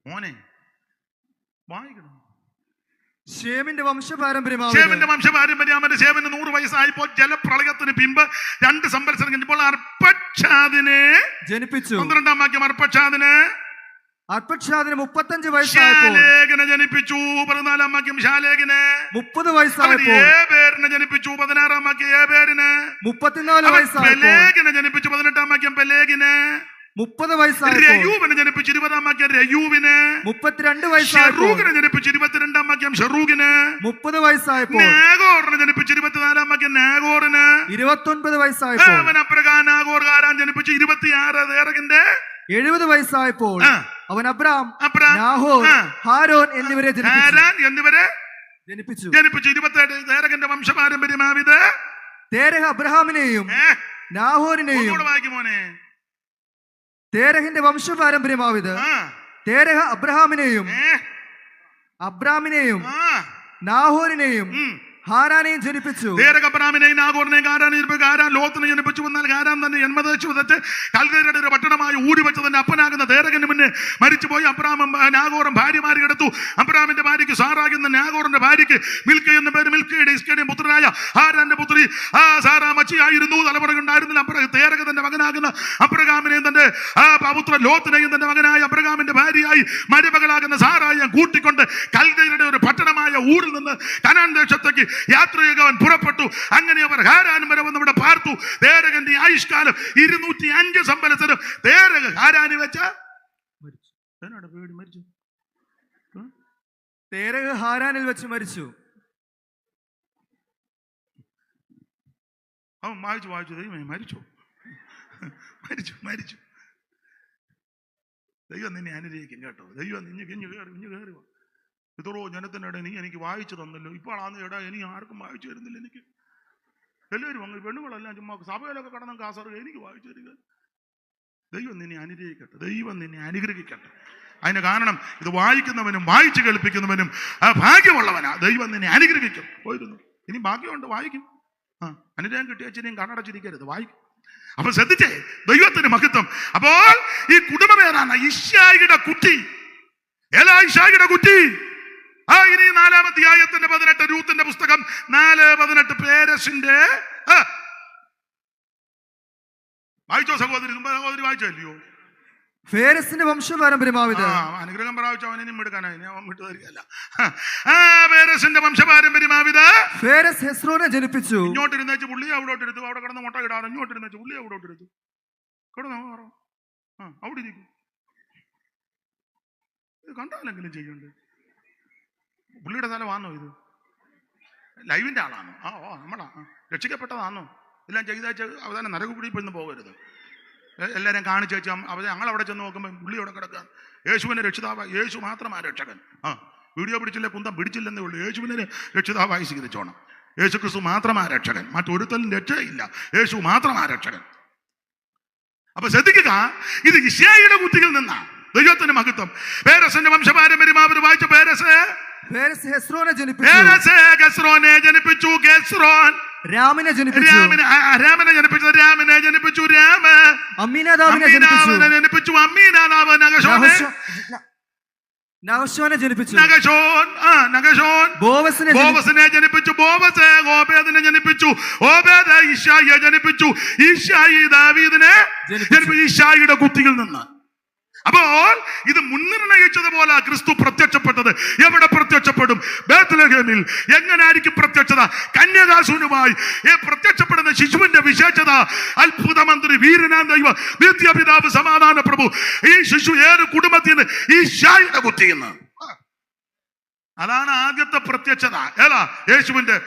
മോനെ, വായിക്കണം. ശേമിന്റെ വംശപാരമ്പര്യമാവിത് ശേമിന്റെ വംശപാരമ്പര്യാമന്റെ ശേമിന് 100 വയസ്സായപ്പോൾ ജലപ്രളയത്തിന് പിമ്പ് 2 സംവത്സരം കഴിഞ്ഞപ്പോൾ അർപ്പക്ഷാദിനെ ജനിപ്പിച്ചു. 12-ാം വാക്യം. അർപ്പക്ഷാദിന് 35 വയസ്സായപ്പോൾ ശാലേഖിനെ ജനിപ്പിച്ചു. 14-ാം വാക്യം. ശാലേഖിനെ 30 വയസ്സായപ്പോൾ ഏബേരിനെ ജനിപ്പിച്ചു. 16-ാം വാക്യം. ഏബേരിന് 34 വയസ്സായപ്പോൾ പെലേഗിനെ ജനിപ്പിച്ചു. 18-ാം വാക്യം. പെലേഗിന് 30 വയസ്സായപ്പോൾ രയൂവിനെ ജനിപ്പിച്ചു. 20-ാം വാക്യം. രയൂവിന് 32 വയസ്സായപ്പോൾ ഷെറൂഗിനെ ജനിപ്പിച്ചു. 22-ാം വാക്യം. ഷെറൂഗിന് 30 വയസ്സായപ്പോൾ നാഗോറിനെ ജനിപ്പിച്ചു. 24-ാം വാക്യം. നാഗോറിന് 29 വയസ്സായപ്പോൾ അവൻ അബ്രഹാം നാഗോർകാരാൻ ജനിപ്പിച്ചു. 26 തേരകിന്റെ 70 വയസ്സായപ്പോൾ അവൻ അബ്രാം, അബ്രാം, നാഹോർ, ഹാരോൻ എന്നിവരെ ഹാരാൻ എന്നിവരെ ജനിപ്പിച്ചു. 27 തേരകിന്റെ വംശപാരമ്പര്യമാവിത്. തേരഹ് അബ്രഹാമിനെയും നാഹോരിനെയും വായിക്കുമോനെ. തേരഹിന്റെ വംശപാരമ്പര്യമാവിത്. തേരഹ് അബ്രഹാമിനെയും അബ്രാമിനെയും നാഹോരിനെയും ഹാരാനെയും ജനിപ്പിച്ചു. അബ്രാമിനെയും നാഗോറിനെയും ഹാരാനെ ജനിപ്പിച്ചു. ഹാരാൻ ലോത്തിനെ ജനിപ്പിച്ചു. എന്നാൽ ഹാരാൻ തന്നെ ജന്മദേശം വെച്ച് കൽദയരുടെ ഒരു പട്ടണമായി ഊരി വെച്ച് തന്റെ അപ്പനാകുന്ന തേരകന് മുന്നേ മരിച്ചുപോയി. അബ്രാമും നാഗോറും ഭാര്യമാരെ എടുത്തു. അബ്രാമിന്റെ ഭാര്യയ്ക്ക് സാറാകുന്ന നാഗോറിന്റെ ഭാര്യയ്ക്ക് മിൽക്ക എന്ന പേര് മിൽക്കയുടെ ഇസ്കയുടെയും പുത്രനായ ഹാരാന്റെ പുത്രി സാറാ മച്ചിയായിരുന്നു. തലമുറകളുണ്ടായിരുന്നില്ല. തേരക തന്റെ മകനാകുന്ന അബ്രഹാമിനെയും തന്റെ പുത്ര ലോത്തിനെയും തന്റെ മകനായ അബ്രഹാമിന്റെ ഭാര്യയായി മരുമകളാകുന്ന സാറായി കൂട്ടിക്കൊണ്ട് കൽദയരുടെ ഒരു പട്ടണമായ ഊരിൽ നിന്ന് കനാൻ ദേശത്തേക്ക് യാത്ര ചെയ്യുവാൻ പുറപ്പെട്ടു. അങ്ങനെ അവർ ഹാരാൻ വരെ വന്ന് ഇവിടെ പാർത്തു. തേരകന്റെ ആയുഷ്കാലം 205 സംവത്സരം. തേരക ഹാരാന് വെച്ച മരിച്ചു. തേരഹ് ഹാരാനിൽ വെച്ച് മരിച്ചു. അവൻ വായിച്ചു ദൈവമേ മരിച്ചു. ദൈവം നിന്നെ അനുഗ്രഹിക്കും കേട്ടോ. ദൈവം ഇഞ്ഞു കയറി ഇതോ ജനത്തിനിടെ നീ എനിക്ക് വായിച്ചു തന്നല്ലോ. ഇപ്പോഴാന്ന് എടാ എനിക്ക് ആർക്കും വായിച്ചു തരുന്നില്ല. എനിക്ക് എല്ലാവരും അങ്ങ് പെണ്ണുകളെല്ലാം ചുമ്മാ സഭയിലൊക്കെ കടന്നു കാസറ് എനിക്ക് വായിച്ചു തരിക. ദൈവം നിന്നെ അനുഗ്രഹിക്കട്ടെ. ദൈവം നിന്നെ അനുഗ്രഹിക്കട്ടെ. അതിന് കാരണം ഇത് വായിക്കുന്നവനും വായിച്ചു കേൾപ്പിക്കുന്നവനും ഭാഗ്യമുള്ളവനാ. ദൈവം നിന്നെ അനുഗ്രഹിക്കും. പോയിരുന്നു ഇനി ഭാഗ്യമുണ്ട് വായിക്കും. അനുഗ്രഹം കിട്ടിയച്ചിനെയും കണ്ണടച്ചിരിക്കരുത്, വായിക്കും. അപ്പൊ ശ്രദ്ധിച്ചേ, ദൈവത്തിന് മഹത്വം. അപ്പോൾ ഈ കുടുംബം ഏതാണ്? ഇശ്ശായിയുടെ കുട്ടി. ഏലാ ഇശ്ശായിയുടെ കുട്ടി? ഇനി 4-ാം അധ്യായത്തിന്റെ 18 രൂത്തിന്റെ പുസ്തകം 4:18 പേരസിന്റെ വായിച്ചോ സഹോദരി? വായിച്ചോ? ഫേരസിന്റെ വംശപാരമ്പര്യമാവിത്. അനുഗ്രഹം പ്രാപിച്ചു അവനെ എടുക്കാനായി അവൻ വിട്ടു തരികയല്ല. ഫേരസിന്റെ വംശപാരമ്പര്യമാവിത്. ഫേരസ് ഹെസ്രോനെ ജനിപ്പിച്ചു. ഇങ്ങോട്ടിരുന്നേച്ച് പുള്ളി അവിടോട്ട് എടുത്തു. അവിടെ കിടന്ന് മുട്ട ഇടാറ്. ഇങ്ങോട്ടിരുന്നേച്ച് പുള്ളി അവിടോട്ട് എടുത്തു. കിടന്നോ അവിടെ ഇരിക്കും. ഇത് കണ്ടാലെങ്കിലും ചെയ്യുന്നുണ്ട്. പുള്ളിയുടെ സ്ഥലമാണോ ഇത്? ലൈവിന്റെ ആളാണോ? നമ്മളാ രക്ഷിക്കപ്പെട്ടതാണോ? എല്ലാം ചെയ്തേച്ച് അവസാനം നരകക്കുടിയിൽ പോയി പോകരുത്. എല്ലാവരും കാണിച്ചു വെച്ചാൽ ഞങ്ങൾ അവിടെ ചെന്ന് നോക്കുമ്പോൾ പുള്ളി അവിടെ കിടക്കുക. യേശുവിനെ രക്ഷിതാവായി. യേശു മാത്രമാ രക്ഷകൻ. വീഡിയോ പിടിച്ചില്ലേ കുന്തം പിടിച്ചില്ലെന്നേ ഉള്ളൂ. യേശുവിനെ രക്ഷിതാവായി സ്വീകരിച്ചോണം. യേശു ക്രിസ്തു മാത്രമാ രക്ഷകൻ. മറ്റൊരുത്തലും രക്ഷയില്ല. യേശു മാത്രമാ രക്ഷകൻ. അപ്പൊ ശ്രദ്ധിക്കുക, ഇത് ഇശ്ശായിയുടെ കുട്ടിയിൽ നിന്നാ. ദൈവത്തിന് മഹത്വം. പേരസിന്റെ വംശപാരമ്പര്യമാവർ വായിച്ച പേരസ് ഹെസ്രോനെ ജനിപ്പിച്ചു. രാമിനെ ജനിപ്പിച്ചു. അമ്മീനാദാബിനെ ജനിപ്പിച്ചു. നഹശോനെ ജനിപ്പിച്ചു. ബോവസിനെ ജനിപ്പിച്ചു. ബോവസ് ഓബേദിനെ ജനിപ്പിച്ചു. ഓബേദ് ഇശ്ശായിയെ ജനിപ്പിച്ചു. ഇശ്ശായി ദാവീദിനെ ജനിപ്പിച്ചു. ഇശ്ശായിയുടെ കുട്ടിയിൽ നിന്ന്. അപ്പോൾ ഇത് മുൻനിർണയിച്ചതുപോലെ ക്രിസ്തു പ്രത്യക്ഷപ്പെട്ടത്. എവിടെ പ്രത്യക്ഷപ്പെടും? ബേത്ലഹേമിൽ. എങ്ങനായിരിക്കും പ്രത്യക്ഷത? കന്യകാസൂനുമായി പ്രത്യക്ഷപ്പെടുന്ന ശിശുവിന്റെ വിശേഷത അത്ഭുത മന്ത്രി, വീരനാം ദൈവ, നിത്യപിതാവ്, സമാധാന പ്രഭു. ഈ ശിശു ഏത് കുടുംബത്തിൽ നിന്ന്? ഈശായുടെ കുട്ടിയിൽ നിന്ന്. അതാണ് ആദ്യത്തെ പ്രത്യക്ഷത. ഏതാ? യേശുവിന്റെ.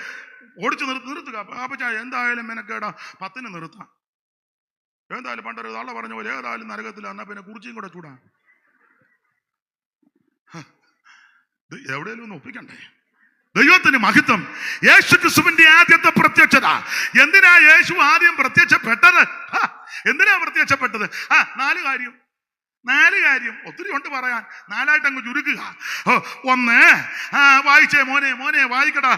ഓടിച്ചു നിർത്തുക പാപ്പച്ച. എന്തായാലും മെനക്കേടാ 10 നിർത്താം. എന്തായാലും പണ്ടൊരു തള്ള പറഞ്ഞ പോലെ ഏതായാലും നരകത്തില്ല. എന്നാ പിന്നെ കുറിച്ചും കൂടെ ചൂടാ. എവിടെയെങ്കിലും ഒന്ന് ഒപ്പിക്കണ്ടേ? ദൈവത്തിന് മഹത്വം. യേശു ക്രിസ്തുവിന്റെ ആദ്യത്തെ പ്രത്യക്ഷത. എന്തിനാ യേശു ആദ്യം പ്രത്യക്ഷപ്പെട്ടത്? എന്തിനാ പ്രത്യക്ഷപ്പെട്ടത്? 4 കാര്യം. 4 കാര്യം. ഒത്തിരി ഉണ്ട് പറയാൻ. 4ആയിട്ട് അങ്ങ് ചുരുക്കുക. ഒന്ന്, വായിച്ചേ മോനെ വായിക്കടാ.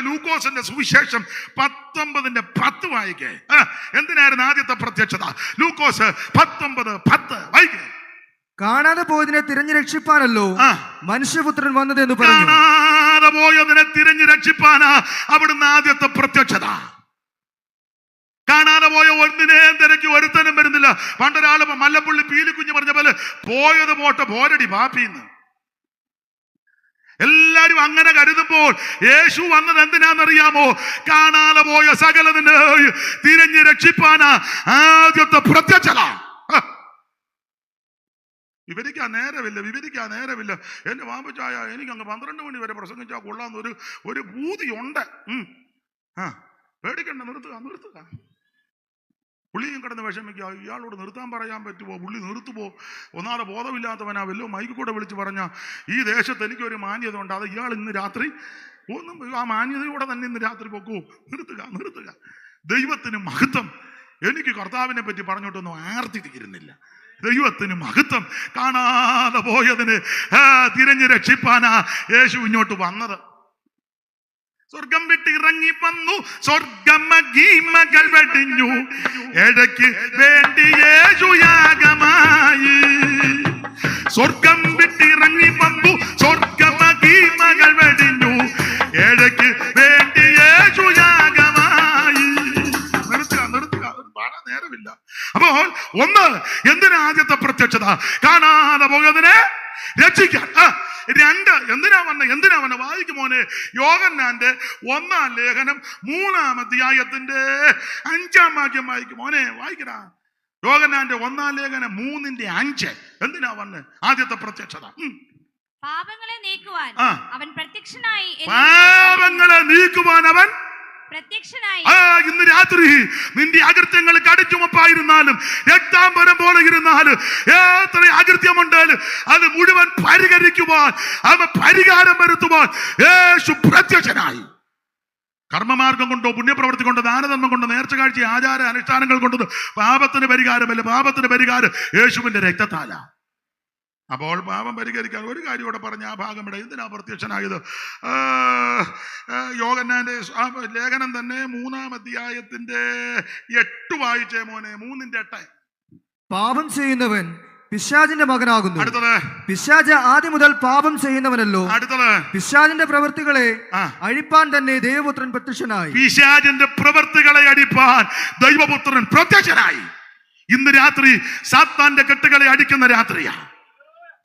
ലൂക്കോസിന്റെ സുവിശേഷം 19:10 വായിക്കേ. എന്തിനായിരുന്നു ആദ്യത്തെ പ്രത്യക്ഷത? ലൂക്കോസ് 19:10 വായിക്കേ. കാണാതെ പോയതിനെ തിരഞ്ഞു രക്ഷിപ്പാനല്ലോ മനുഷ്യപുത്രൻ വന്നത് എന്ന് പറഞ്ഞു. കാണാതെ പോയതിനെ തിരഞ്ഞു രക്ഷിപ്പാനാ അവിടുന്ന് ആദ്യത്തെ പ്രത്യക്ഷത. കാണാതെ പോയ ഒന്നിനെയും തിരക്കി ഒരുത്തനും വരുന്നില്ല. പണ്ടൊരാള് മല്ലപ്പള്ളി പീലിക്കുഞ്ഞ് പറഞ്ഞ പോലെ പോയത് പോട്ടെ പോരടി പാപ്പിന്ന്. എല്ലാരും അങ്ങനെ കരുതുമ്പോൾ യേശു വന്നത് എന്തിനാണെന്നറിയാമോ? കാണാതെ പോയ സകലതിനെ തിരഞ്ഞു രക്ഷിപ്പാനാ ആദ്യത്തെ പ്രത്യക്ഷത. വിവരിക്കാൻ നേരമില്ല. എന്റെ മാമ്പച്ചായ എനിക്ക് അങ്ങ് 12 മണി വരെ പ്രസംഗിച്ചാൽ കൊള്ളാന്ന് ഒരു ഭൂതിയുണ്ട്. പേടിക്കണ്ട, നിർത്തുക. പുള്ളിയും കിടന്ന് വിഷമിക്കുക. ഇയാളോട് നിർത്താൻ പറയാൻ പറ്റുമോ? പുള്ളി നിർത്തുമോ? ഒന്നാമത് ബോധമില്ലാത്തവനാ. വല്ലോ മൈക്ക് കൂടെ വിളിച്ച് പറഞ്ഞ ഈ ദേശത്ത് എനിക്കൊരു മാന്യത ഉണ്ട്, അത് ഇയാൾ ഇന്ന് രാത്രി ഒന്നും ആ മാന്യതയോടെ തന്നെ ഇന്ന് രാത്രി പൊക്കൂ. നിർത്തുക. ദൈവത്തിന് മഹത്വം. എനിക്ക് കർത്താവിനെ പറ്റി പറഞ്ഞോട്ടൊന്നും ആർത്തിരിക്കുന്നില്ല. ദൈവത്തിന് മഹത്വം. കാണാതെ പോയതിന് തിരഞ്ഞു രക്ഷിപ്പാനാ യേശു ഇങ്ങോട്ട് വന്നത്. സ്വർഗം വിട്ട് ഇറങ്ങി വന്നു, സ്വർഗമഹിമകൾ വെടിഞ്ഞു, ഇടയ്ക്ക് വേണ്ടി യേശു യാഗമായി. സ്വർഗം വിട്ട് ഇറങ്ങി വന്നു, സ്വർഗമഹിമകൾ വെടിഞ്ഞു, ഇടയ്ക്ക് വേണ്ടി യേശു യാഗമായി. നിർത്തുക, പാടാൻ നേരമില്ല. അപ്പോൾ ഒന്ന്, എന്തിനാ ആദ്യത്തെ പ്രത്യക്ഷത? കാണാതെ പോയതിനെ രക്ഷിക്കാൻ. 2, എന്തിനാ വന്ന വായിക്കുമോനെ? യോഹന്നാന്റെ 1-ാം ലേഖനം 3-ാം അധ്യായത്തിന്റെ 5-ാം വാക്യം വായിക്കുമോനെ. വായിക്കടാ. യോഹന്നാന്റെ 1-ാം ലേഖനം 3-ന്റെ-5. എന്തിനാ വന്ന് ആദ്യത്തെ പ്രത്യക്ഷത? പാപങ്ങളെ നീക്കുവാൻ അവൻ പ്രത്യക്ഷനായി. ഇന്ന് രാത്രി നിന്റെ അകൃത്യങ്ങൾ കടിച്ചുമപ്പായിരുന്നാലും രക്താംബരം പോലെ ഇരുന്നാലും എത്ര അകൃത്യമുണ്ടാലും അത് മുഴുവൻ പരിഹരിക്കുവാൻ, പരിഹാരം വരുത്തുവാൻ യേശു പ്രത്യക്ഷനായി. കർമ്മമാർഗം കൊണ്ടോ പുണ്യപ്രവൃത്തി കൊണ്ടോ ദാനധർമ്മം കൊണ്ടോ നേർച്ച കാഴ്ച ആചാര അനുഷ്ഠാനങ്ങൾ കൊണ്ടോ പാപത്തിന് പരിഹാരമല്ല. പാപത്തിന് പരിഹാരം യേശുവിന്റെ രക്തത്താല. അപ്പോൾ പാപം പരിഹരിക്കാൻ ഒരു കാര്യം കൂടെ പറഞ്ഞ ആ ഭാഗം ഇവിടെ എന്തിനാ പ്രത്യക്ഷനായത്? യോഹന്നാന്റെ ലേഖനം തന്നെ 3-ാം അധ്യായത്തിന്റെ 8 വായിച്ചേ മോനെ. 3-ന്റെ-8. പാപം ചെയ്യുന്നവൻ പിശാചിന്റെ മകനാകുന്നു. അടുത്തത്, പിശാച് ആദ്യം മുതൽ പാപം ചെയ്യുന്നവനല്ലോ. അടുത്തത്, പിശാചിന്റെ പ്രവൃത്തികളെ അഴിപ്പാൻ തന്നെ ദൈവപുത്രൻ പ്രത്യക്ഷനായി. പിശാചിന്റെ പ്രവൃത്തികളെ അടിപ്പാൻ ദൈവപുത്രൻ പ്രത്യക്ഷനായി. ഇന്ന് രാത്രി സാത്താന്റെ കെട്ടുകളെ അടിക്കുന്ന രാത്രിയാ.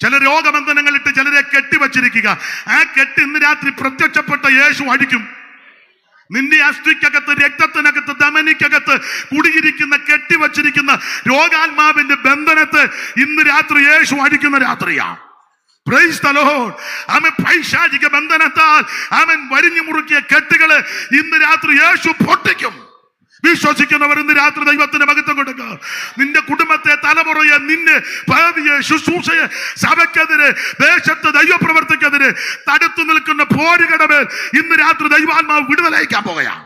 ചില രോഗബന്ധനങ്ങളിട്ട് ചിലരെ കെട്ടിവച്ചിരിക്കുക. ആ കെട്ട് ഇന്ന് രാത്രി പ്രത്യക്ഷപ്പെട്ട യേശു അടിക്കും. നിന്റെ അസ്ഥിക്കകത്ത്, രക്തത്തിനകത്ത്, ധമനിക്കകത്ത് കുടിയിരിക്കുന്ന കെട്ടിവച്ചിരിക്കുന്ന രോഗാത്മാവിന്റെ ബന്ധനത്തെ ഇന്ന് രാത്രി യേശു അടിക്കുന്ന രാത്രിയാ. Praise the Lord. അവൻ പൈശാചിക ബന്ധനത്താൽ അവൻ വരിഞ്ഞു മുറുക്കിയ കെട്ടുകളെ ഇന്ന് രാത്രി യേശു പൊട്ടിക്കും. വിശ്വസിക്കുന്നവർ ഇന്ന് രാത്രി ദൈവത്തിന് മഹത്വം കൊടുക്കുക. നിന്റെ കുടുംബത്തെ, തലമുറയെ, നിന്നെ, ഭാവിയെ, ശുശ്രൂഷയെ, സഭയ്ക്കെതിരെ, ദേശത്ത് ദൈവപ്രവർത്തിക്കെതിരെ തടുത്തു നിൽക്കുന്ന പോരുകടമേൽ ഇന്ന് രാത്രി ദൈവാത്മാവ് വിടുതലയിക്കാൻ പോകുകയാണ്.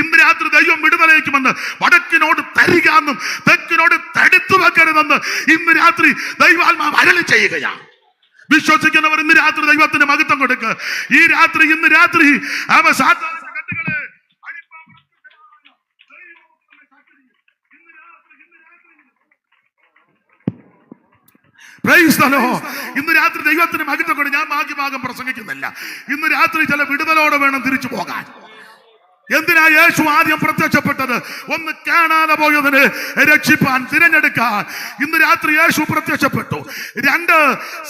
ഇന്ന് രാത്രി ദൈവം വിടുതലയിക്കുമെന്ന്. വടക്കിനോട് തരികയെന്നും തെക്കിനോട് തടുത്തു വെക്കരുതെന്ന് ഇന്ന് രാത്രി ദൈവാത്മാവ് അരുളി ചെയ്യുകയാണ്. വിശ്വസിക്കുന്നവർ ഇന്ന് രാത്രി ദൈവത്തിന് മഹത്വം കൊടുക്കുക. ഇന്ന് രാത്രി അവ സാധാരണ കെട്ടുകളെ ഇന്ന് രാത്രി ദൈവത്തിന് മഹത്വം കൊണ്ട് ഞാൻ ബാക്കി ഭാഗം പ്രസംഗിക്കുന്നില്ല. ഇന്ന് രാത്രി ചില വിടുതലോടെ വേണം തിരിച്ചു പോകാൻ. എന്തിനാ യേശു ആദ്യം പ്രത്യക്ഷപ്പെട്ടത്? ഒന്ന്, കാണാതെ പോയതിന് രക്ഷിപ്പാൻ, തിരഞ്ഞെടുക്കാൻ ഇന്ന് രാത്രി യേശു പ്രത്യക്ഷപ്പെട്ടു. 2,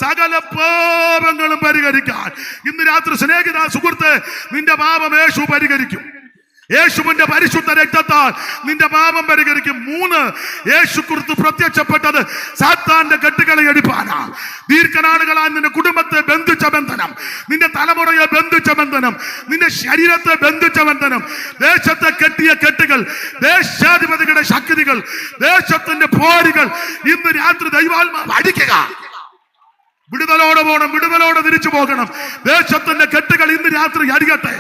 സകല പാപങ്ങളും പരിഹരിക്കാൻ ഇന്ന് രാത്രി. സ്നേഹിത സുഹൃത്ത്, നിന്റെ പാപം യേശു പരിഹരിക്കും. യേശുവിന്റെ പരിശുദ്ധ രക്തത്താൽ നിന്റെ പാപം പരിഹരിക്കും. 3, യേശു കുറിച്ച് പ്രത്യക്ഷപ്പെട്ടത് സാത്താന്റെ കെട്ടുകളെ അടിപ്പാനാ. ദീർഘനാളുകളായി നിന്റെ കുടുംബത്തെ ബന്ധിച്ച ബന്ധനം, നിന്റെ തലമുറയെ ബന്ധിച്ച ബന്ധനം, നിന്റെ ശരീരത്തെ ബന്ധിച്ച ബന്ധനം, ദേശത്തെ കെട്ടിയ കെട്ടുകൾ, ദേശാധിപതികളുടെ ശക്തികൾ, ദേശത്തിന്റെ പോരുകൾ ഇന്ന് രാത്രി ദൈവാത്മാവ് അടിക്കുക. വിടുതലോടെ പോകണം, വിടുതലോടെ തിരിച്ചു പോകണം. ദേശത്തിന്റെ കെട്ടുകൾ ഇന്ന് രാത്രി അടിയട്ടെ.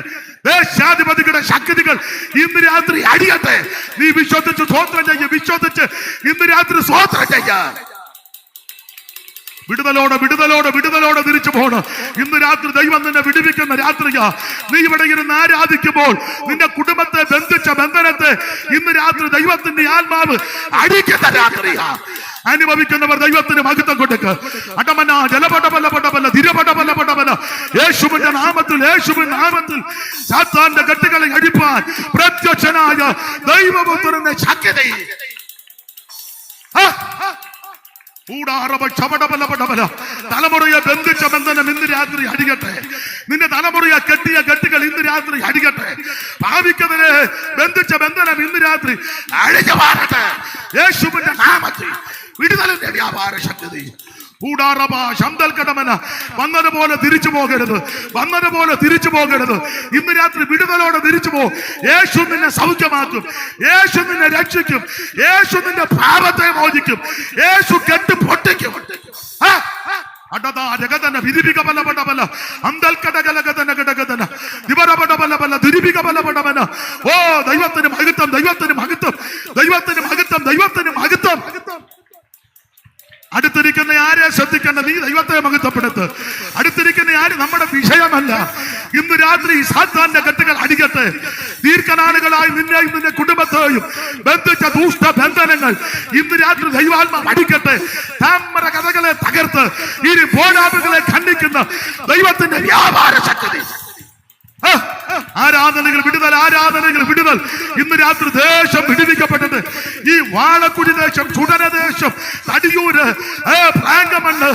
ദേശാധിപതികളുടെ ശക്തികൾ ഇന്ന് രാത്രി അടിയട്ടെ. നീ വിശ്വസിച്ച് സ്വോത്രം ചെയ്യ, വിശ്വസിച്ച് ഇന്ന് രാത്രി സ്വോത്രം ചെയ്യ. വിടുതലോടെ വിടുതലോടെ വിടുതലോടെ തിരിച്ചു പോകണം. ഇന്ന് രാത്രി ദൈവം നിന്നെ വിടുവിക്കുന്ന രാത്രിയാ. നീ ഇവിടെ ഇരുന്ന് ആരാധിക്കുമ്പോൾ നിന്റെ കുടുംബത്തെ ബന്ധിച്ച ബന്ധനത്തെ ഇന്ന് രാത്രി ദൈവത്തിന്റെ ആത്മാവ് അടിക്കുന്ന രാത്രിയാ. അനുഭവിക്കുന്നവർ ദൈവത്തിന് മഹത്വം കൊടുക്ക്. അടമന ജലപടപല ധിരപടപല യേശുവിന്റെ നാമത്തിൽ സാത്താന്റെ കെട്ടുകളെ അടിപ്പാൻ പ്രത്യക്ഷനായ ദൈവപുത്രന്റെ ശക്തി. തലമുറയെ ബന്ധിച്ച ബന്ധനം ഇന്ന് രാത്രി അടിക്കട്ടെ. നിന്റെ തലമുറയെ കെട്ടിയ കെട്ടുകൾ ഇന്ന് രാത്രി അടിക്കട്ടെ. ഭാവിക്കെതിരെ ബന്ധിച്ച ബന്ധനം ഇന്ന് രാത്രി അഴിഞ്ഞു മാറട്ടെ. യേശുവിന്റെ നാമത്തിൽ വിടുതലിന്റെ വ്യാപാര ശക്തി. വന്നതുപോലെ തിരിച്ചു പോകരുത്. ഇന്ന് രാത്രി വിടുതലോടെ തിരിച്ചു പോ. യേശു നിന്നെ സൗഖ്യമാക്കും. യേശു നിന്നെ രക്ഷിക്കും. യേശു നിന്റെ പാപത്തെ മോചിക്കും. യേശു കെട്ട് പൊട്ടിക്കും. ഓ ദൈവത്തിന് മഹത്വം. അടുത്തിരിക്കുന്ന ആരെ ശ്രദ്ധിക്കേണ്ട? നീ ദൈവത്തെ മഹത്വപ്പെടുത്ത്. അടുത്തിരിക്കുന്ന ആര് നമ്മുടെ വിഷയമല്ല. ഇന്ന് രാത്രി സാത്താന്റെ കെട്ടുകൾ അടിക്കട്ടെ. ദീർഘനാളുകളായി നിന്നെയും നിന്റെ കുടുംബത്തെയും ബന്ധിച്ച ദുഷ്ട ബന്ധനങ്ങൾ ഇന്ന് രാത്രി ദൈവാത്മാവ് അടിക്കട്ടെ. താമര കഥകളെ തകർത്ത് ഇനി പോരാട്ടങ്ങളെ ഖണ്ഡിക്കുന്ന ദൈവത്തിന്റെ വ്യാപാര ശക്തി. ആരാധനകൾ വിടുതൽ. ഇന്ന് രാത്രി ദേശം വിടുവിക്കപ്പെട്ടത്. ഈ വാളക്കുടി ദേശം, ചുടന ദേശം, തടിയൂര്, പ്രാങ്കമണ്ണ്,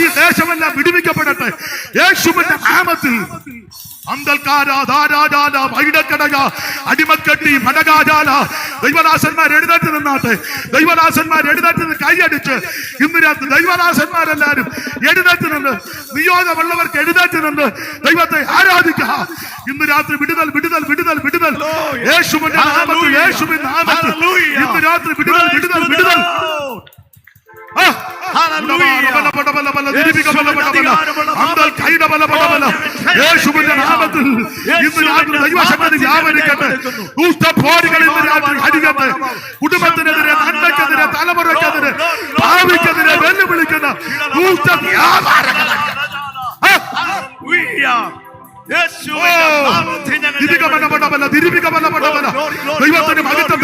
ഈ ദേശമെല്ലാം വിടുവിക്കപ്പെടട്ടെ യേശുവിന്റെ നാമത്തിൽ. അടിമക്കെട്ടി മടകാജാല ദൈവദാസന്മാർ എഴുന്നേറ്റ് നിന്നാട്ടെ. ദൈവദാസന്മാർ എഴുന്നേറ്റ് നിന്ന് കൈയടിച്ച് ഇന്ന് രാത്രി ദൈവദാസന്മാരെല്ലാരും എഴുന്നേറ്റ് നിന്ന്, നിയോഗമുള്ളവർക്ക് എഴുന്നേറ്റ് നിന്ന് ദൈവത്തെ ആരാധിക്കുക. ഇന്ന് രാത്രി വിടുതൽ. യേശുവിന്റെ നാമത്തിൽ ഇന്ന് രാത്രി വിടുതൽ. യേശുവിന്റെ നാമത്തിൽ ഇന്ന് രാത്രി ദൈവശക്തി വ്യാപരിക്കട്ടെ. ദുഷ്ടപോരികൾ ഇന്ന് രാത്രി അടിക്കട്ടെ. കുടുംബത്തിനെതിരെ, നന്മയ്ക്കെതിരെ, തലമുറയ്ക്കെതിരെ, ഭാവിക്കെതിരെ വെല്ലുവിളിക്കുന്ന ദുഷ്ട വ്യാപാരങ്ങൾ ദൈവത്തിന് മഹത്വം.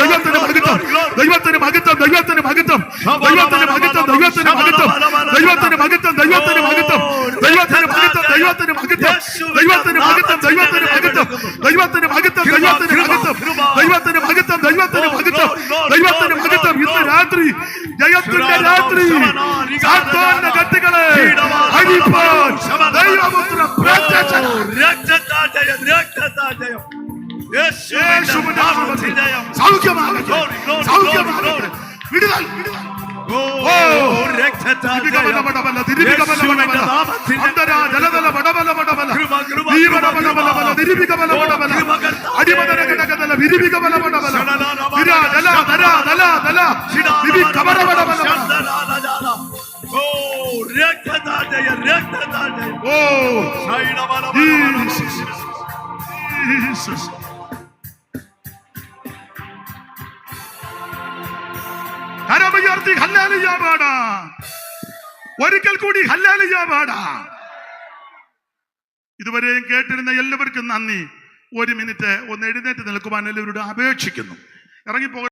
ഇന്ന് രാത്രി ജയത്തിന്റെ രാത്രി സാത്താന്റെ കെട്ടുകളെ അഴിപ്പാൻ ദൈവപുത്രൻ സൗഖ്യമാകട്ടെ. വിടുതൽ. കരമുയർത്തി ഹല്ലേലൂയ പാടാം. ഒരിക്കൽ കൂടി ഹല്ലേലൂയ പാടാം. ഇതുവരെയും കേട്ടിരുന്ന എല്ലാവർക്കും നന്ദി. ഒരു മിനിറ്റ് ഒന്ന് എഴുന്നേറ്റ് നിൽക്കുവാൻ എല്ലാവരോട് അപേക്ഷിക്കുന്നു. ഇറങ്ങിപ്പോ